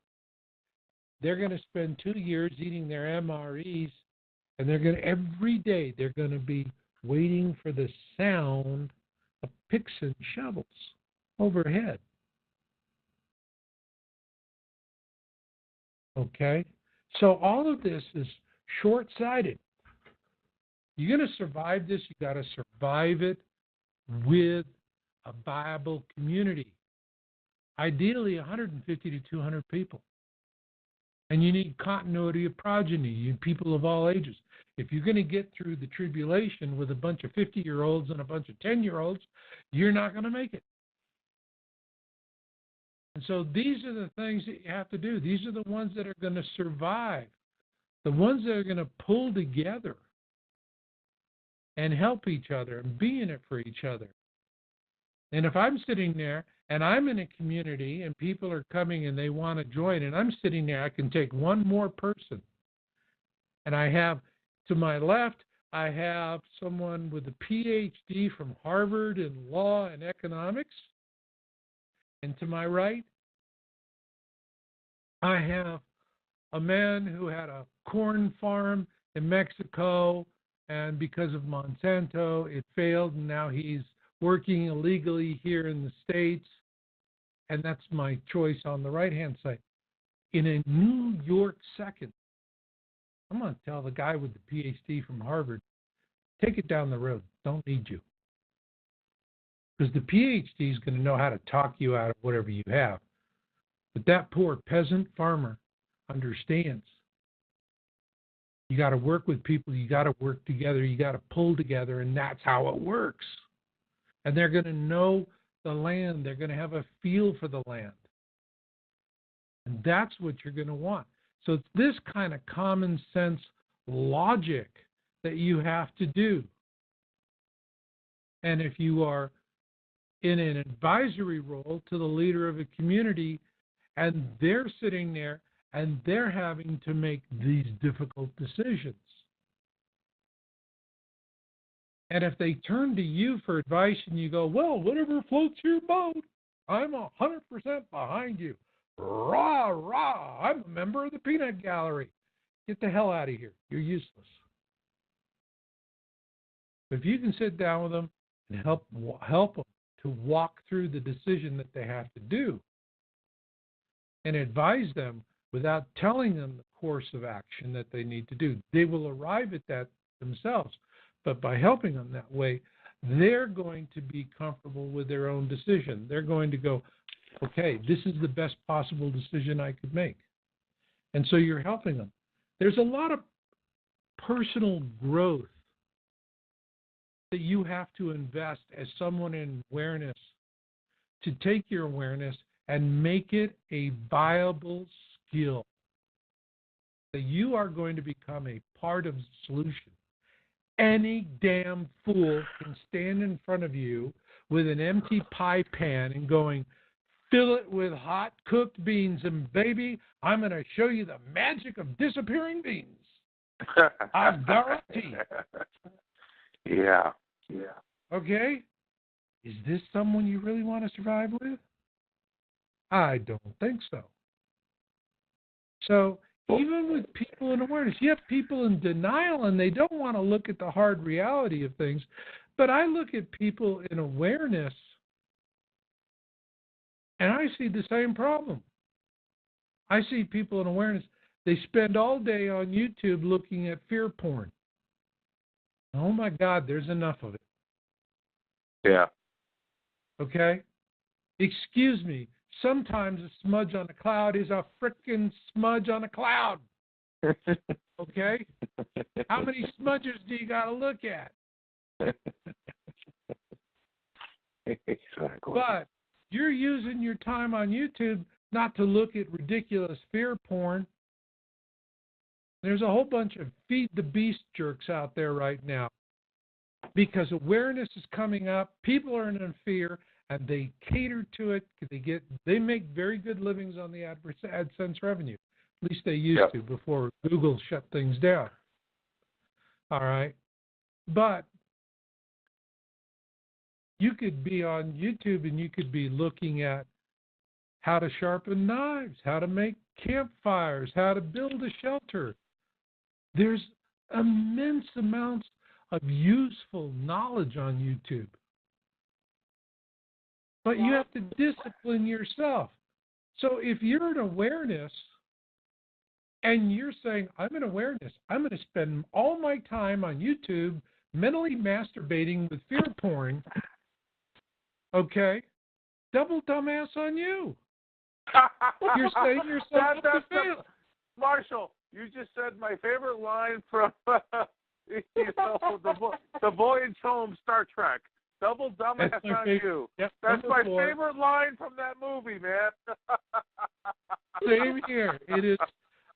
[SPEAKER 4] they're going to spend 2 years eating their MREs, and every day they're going to be waiting for the sound of picks and shovels overhead. Okay? So all of this is short-sighted. You're going to survive this. You got to survive it with a viable community. Ideally, 150 to 200 people. And you need continuity of progeny. You need people of all ages. If you're going to get through the tribulation with a bunch of 50-year-olds and a bunch of 10-year-olds, you're not going to make it. And so these are the things that you have to do. These are the ones that are going to survive. The ones that are going to pull together and help each other and be in it for each other. And if I'm sitting there and I'm in a community and people are coming and they want to join and I'm sitting there, I can take one more person. And I have, to my left, I have someone with a PhD from Harvard in law and economics. And to my right, I have a man who had a corn farm in Mexico, and because of Monsanto, it failed, and now he's working illegally here in the States. and that's my choice on the right-hand side. In a New York second, I'm going to tell the guy with the PhD from Harvard, take it down the road. Don't need you. Because the PhD is going to know how to talk you out of whatever you have. But that poor peasant farmer understands. You got to work with people. You got to work together. You got to pull together, and that's how it works. And they're going to know the land. They're going to have a feel for the land. And that's what you're going to want. So it's this kind of common sense logic that you have to do. And if you are in an advisory role to the leader of a community, and they're sitting there and they're having to make these difficult decisions. And if they turn to you for advice and you go, well, whatever floats your boat, I'm 100% behind you. Rah, rah, I'm a member of the peanut gallery. Get the hell out of here. You're useless. But if you can sit down with them and help them to walk through the decision that they have to do and advise them without telling them the course of action that they need to do, they will arrive at that themselves. But by helping them that way, they're going to be comfortable with their own decision. They're going to go, okay, this is the best possible decision I could make. And so you're helping them. There's a lot of personal growth that you have to invest as someone in awareness to take your awareness and make it a viable skill that you are going to become a part of the solution. Any damn fool can stand in front of you with an empty pie pan and going, fill it with hot cooked beans, and baby, I'm going to show you the magic of disappearing beans. I guarantee.
[SPEAKER 2] Yeah.
[SPEAKER 4] Okay? Is this someone you really want to survive with? I don't think so. So even with people in awareness, you have people in denial and they don't want to look at the hard reality of things. But I look at people in awareness and I see the same problem. I see people in awareness. They spend all day on YouTube looking at fear porn. Oh my God, there's enough of it.
[SPEAKER 2] Yeah.
[SPEAKER 4] Okay? Excuse me. Sometimes a smudge on a cloud is a frickin' smudge on a cloud. Okay? How many smudges do you got to look at?
[SPEAKER 2] Exactly.
[SPEAKER 4] But you're using your time on YouTube not to look at ridiculous fear porn. There's a whole bunch of feed the beast jerks out there right now because awareness is coming up. People are in fear, and they cater to it. They make very good livings on the AdSense revenue. At least they used to before Google shut things down. All right, but you could be on YouTube and you could be looking at how to sharpen knives, how to make campfires, how to build a shelter. There's immense amounts of useful knowledge on YouTube. But you have to discipline yourself. So if you're in awareness and you're saying, I'm in awareness, I'm going to spend all my time on YouTube mentally masturbating with fear porn, okay, double dumbass on you. You're setting yourself up to fail.
[SPEAKER 2] Marshall, you just said my favorite line from the Voyage Home Star Trek. Double dumbass on you.
[SPEAKER 4] Yep,
[SPEAKER 2] that's my
[SPEAKER 4] 4.
[SPEAKER 2] favorite line from that movie, man.
[SPEAKER 4] Same here. It is.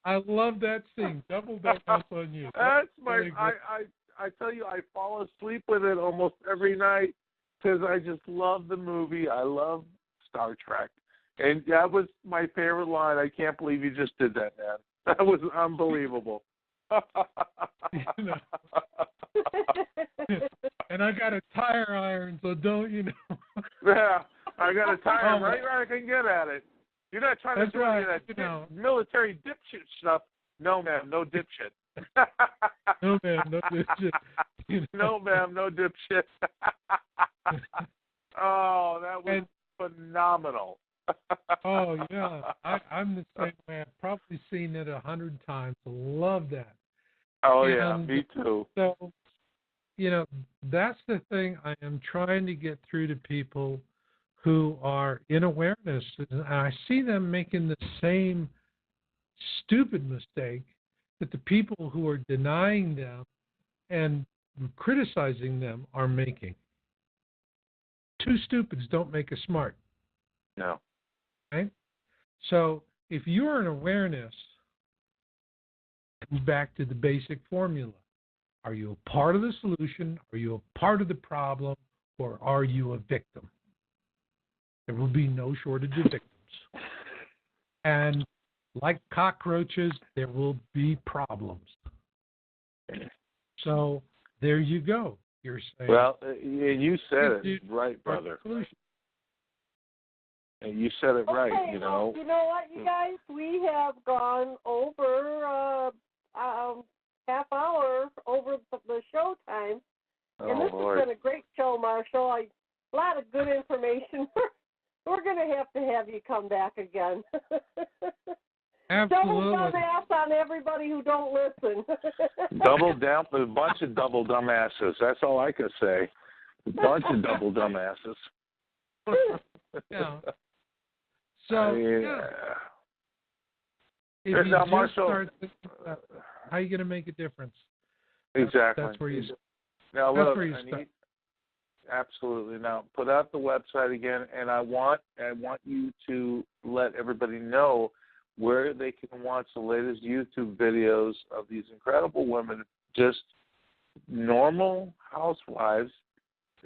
[SPEAKER 4] I love that scene. Double dumbass on you.
[SPEAKER 2] That's my. I tell you, I fall asleep with it almost every night because I just love the movie. I love Star Trek, and that was my favorite line. I can't believe you just did that, man. That was unbelievable.
[SPEAKER 4] You know. And I got a tire iron, so don't you know?
[SPEAKER 2] Yeah, I got a tire right where I can get at it. You're not trying to do any of that military dipshit stuff. No, ma'am, no dipshit.
[SPEAKER 4] No, ma'am, no dipshit. You know?
[SPEAKER 2] No, ma'am, no dipshit. Oh, that was phenomenal.
[SPEAKER 4] Oh yeah, I'm the same way. I've probably seen it 100 times. Love that.
[SPEAKER 2] Oh
[SPEAKER 4] And
[SPEAKER 2] yeah, me too.
[SPEAKER 4] So, that's the thing I am trying to get through to people who are in awareness, and I see them making the same stupid mistake that the people who are denying them and criticizing them are making. Two stupids don't make a smart.
[SPEAKER 2] No.
[SPEAKER 4] Right? So if you're in awareness, comes back to the basic formula. Are you a part of the solution? Are you a part of the problem? Or are you a victim? There will be no shortage of victims. And like cockroaches, there will be problems. So there you go. You're saying.
[SPEAKER 2] Well, you said it right, brother. And you said it right,
[SPEAKER 1] Okay, you know what, you guys? We have gone over half hour over the show time. And this has been a great show, Marshall. A lot of good information. We're going to have you come back again.
[SPEAKER 4] Absolutely.
[SPEAKER 1] Double dumbass on everybody who don't listen.
[SPEAKER 2] Double down, a bunch of double dumbasses. That's all I could say. A bunch of double dumbasses.
[SPEAKER 4] Yeah. So, if you
[SPEAKER 2] now,
[SPEAKER 4] just
[SPEAKER 2] Marshall,
[SPEAKER 4] start thinking about how are you going to make a difference?
[SPEAKER 2] Exactly.
[SPEAKER 4] That's where you.
[SPEAKER 2] Now
[SPEAKER 4] that's
[SPEAKER 2] look,
[SPEAKER 4] where you start.
[SPEAKER 2] Absolutely. Now put out the website again, and I want you to let everybody know where they can watch the latest YouTube videos of these incredible women, just normal housewives,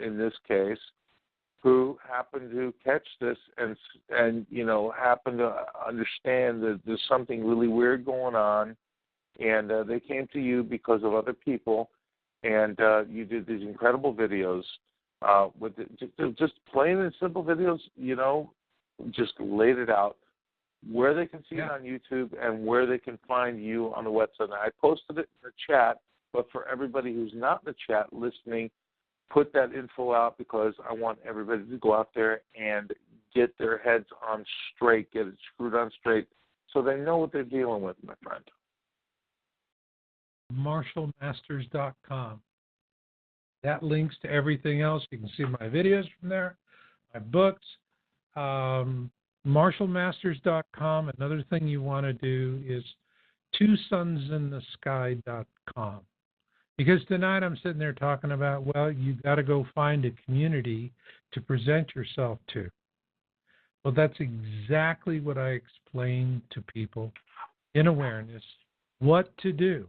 [SPEAKER 2] in this case, who happen to catch this and happen to understand that there's something really weird going on, and they came to you because of other people, and you did these incredible videos with just plain and simple videos. Just laid it out where they can see it on YouTube and where they can find you on the website. And I posted it in the chat, but for everybody who's not in the chat listening, put that info out because I want everybody to go out there and get their heads on straight, get it screwed on straight, so they know what they're dealing with, my friend.
[SPEAKER 4] MarshallMasters.com. That links to everything else. You can see my videos from there, my books. MarshallMasters.com. Another thing you want to do is twosunsinthesky.com. Because tonight I'm sitting there talking about, well, you've got to go find a community to present yourself to. Well, that's exactly what I explain to people in awareness. What to do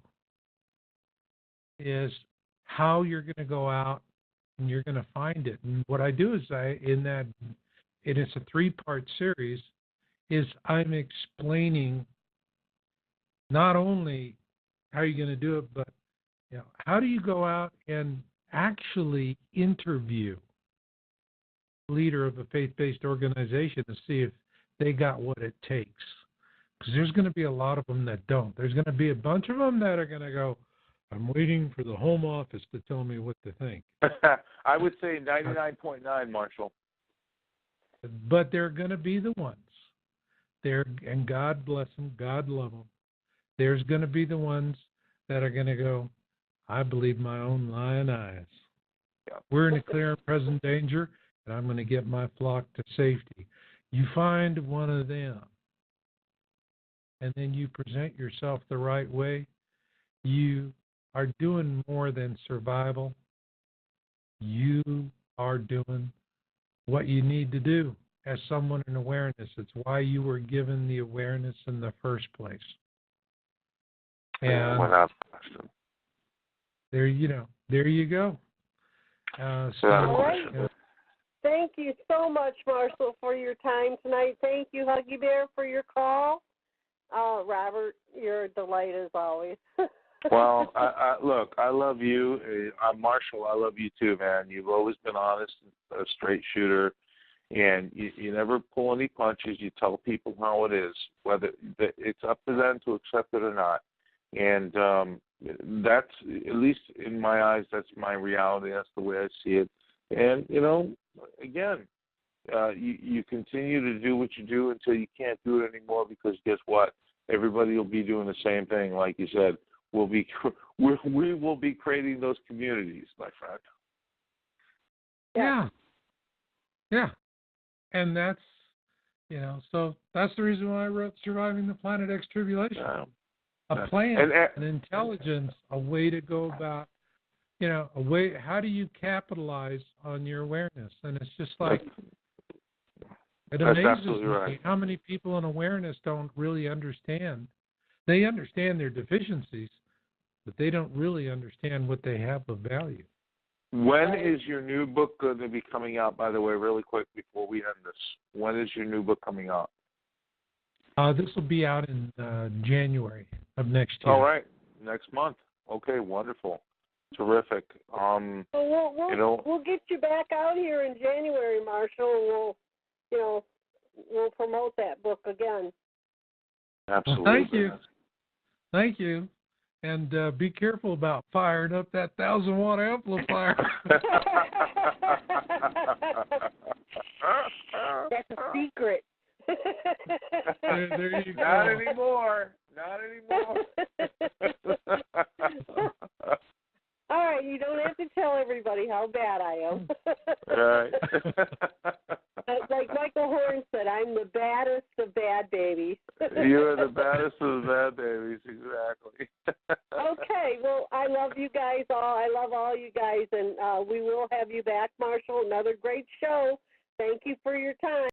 [SPEAKER 4] is how you're going to go out and you're going to find it. And what I do is it's a 3-part series, is I'm explaining not only how you're going to do it, but how do you go out and actually interview the leader of a faith-based organization to see if they got what it takes? Because there's going to be a lot of them that don't. There's going to be a bunch of them that are going to go, I'm waiting for the home office to tell me what to think.
[SPEAKER 2] I would say 99.9, Marshall.
[SPEAKER 4] But they're going to be the ones. And God bless them, God love them. There's going to be the ones that are going to go, I believe my own lying eyes.
[SPEAKER 2] Yeah.
[SPEAKER 4] We're in a clear and present danger, and I'm going to get my flock to safety. You find one of them, and then you present yourself the right way. You are doing more than survival. You are doing what you need to do as someone in awareness. It's why you were given the awareness in the first place. And there you go.
[SPEAKER 1] All right. Thank you so much, Marshall, for your time tonight. Thank you, Huggy Bear, for your call. Robert, you're a delight as always.
[SPEAKER 2] Well, look, I love you. Marshall, I love you too, man. You've always been honest, a straight shooter, and you never pull any punches. You tell people how it is, whether it's up to them to accept it or not. And that's, at least in my eyes, that's my reality. That's the way I see it. And, again, You continue to do what you do until you can't do it anymore, because guess what? Everybody will be doing the same thing. Like you said, we will be creating those communities, my friend.
[SPEAKER 4] Yeah. And that's, so that's the reason why I wrote Surviving the Planet X Tribulation. A plan, an intelligence, a way to go about, a way, how do you capitalize on your awareness? And it's just like, it amazes me how many people in awareness don't really understand. They understand their deficiencies, but they don't really understand what they have of value.
[SPEAKER 2] When is your new book going to be coming out, by the way, really quick before we end this? When is your new book coming out?
[SPEAKER 4] This will be out in January of next year.
[SPEAKER 2] All right, next month. Okay, wonderful. Terrific.
[SPEAKER 1] We'll get you back out here in January, Marshall, and we'll promote that book again.
[SPEAKER 2] Absolutely.
[SPEAKER 4] Well, thank you. And be careful about firing up that 1,000-watt amplifier.
[SPEAKER 1] That's a secret.
[SPEAKER 4] There you go.
[SPEAKER 2] Not anymore.
[SPEAKER 1] All right, you don't have to tell everybody how bad I am.
[SPEAKER 2] Right.
[SPEAKER 1] Like Michael Horn said, I'm the baddest of bad babies.
[SPEAKER 2] You are the baddest of the bad babies, exactly.
[SPEAKER 1] Okay, well, I love you guys all. I love all you guys, and we will have you back, Marshall. Another great show. Thank you for your time.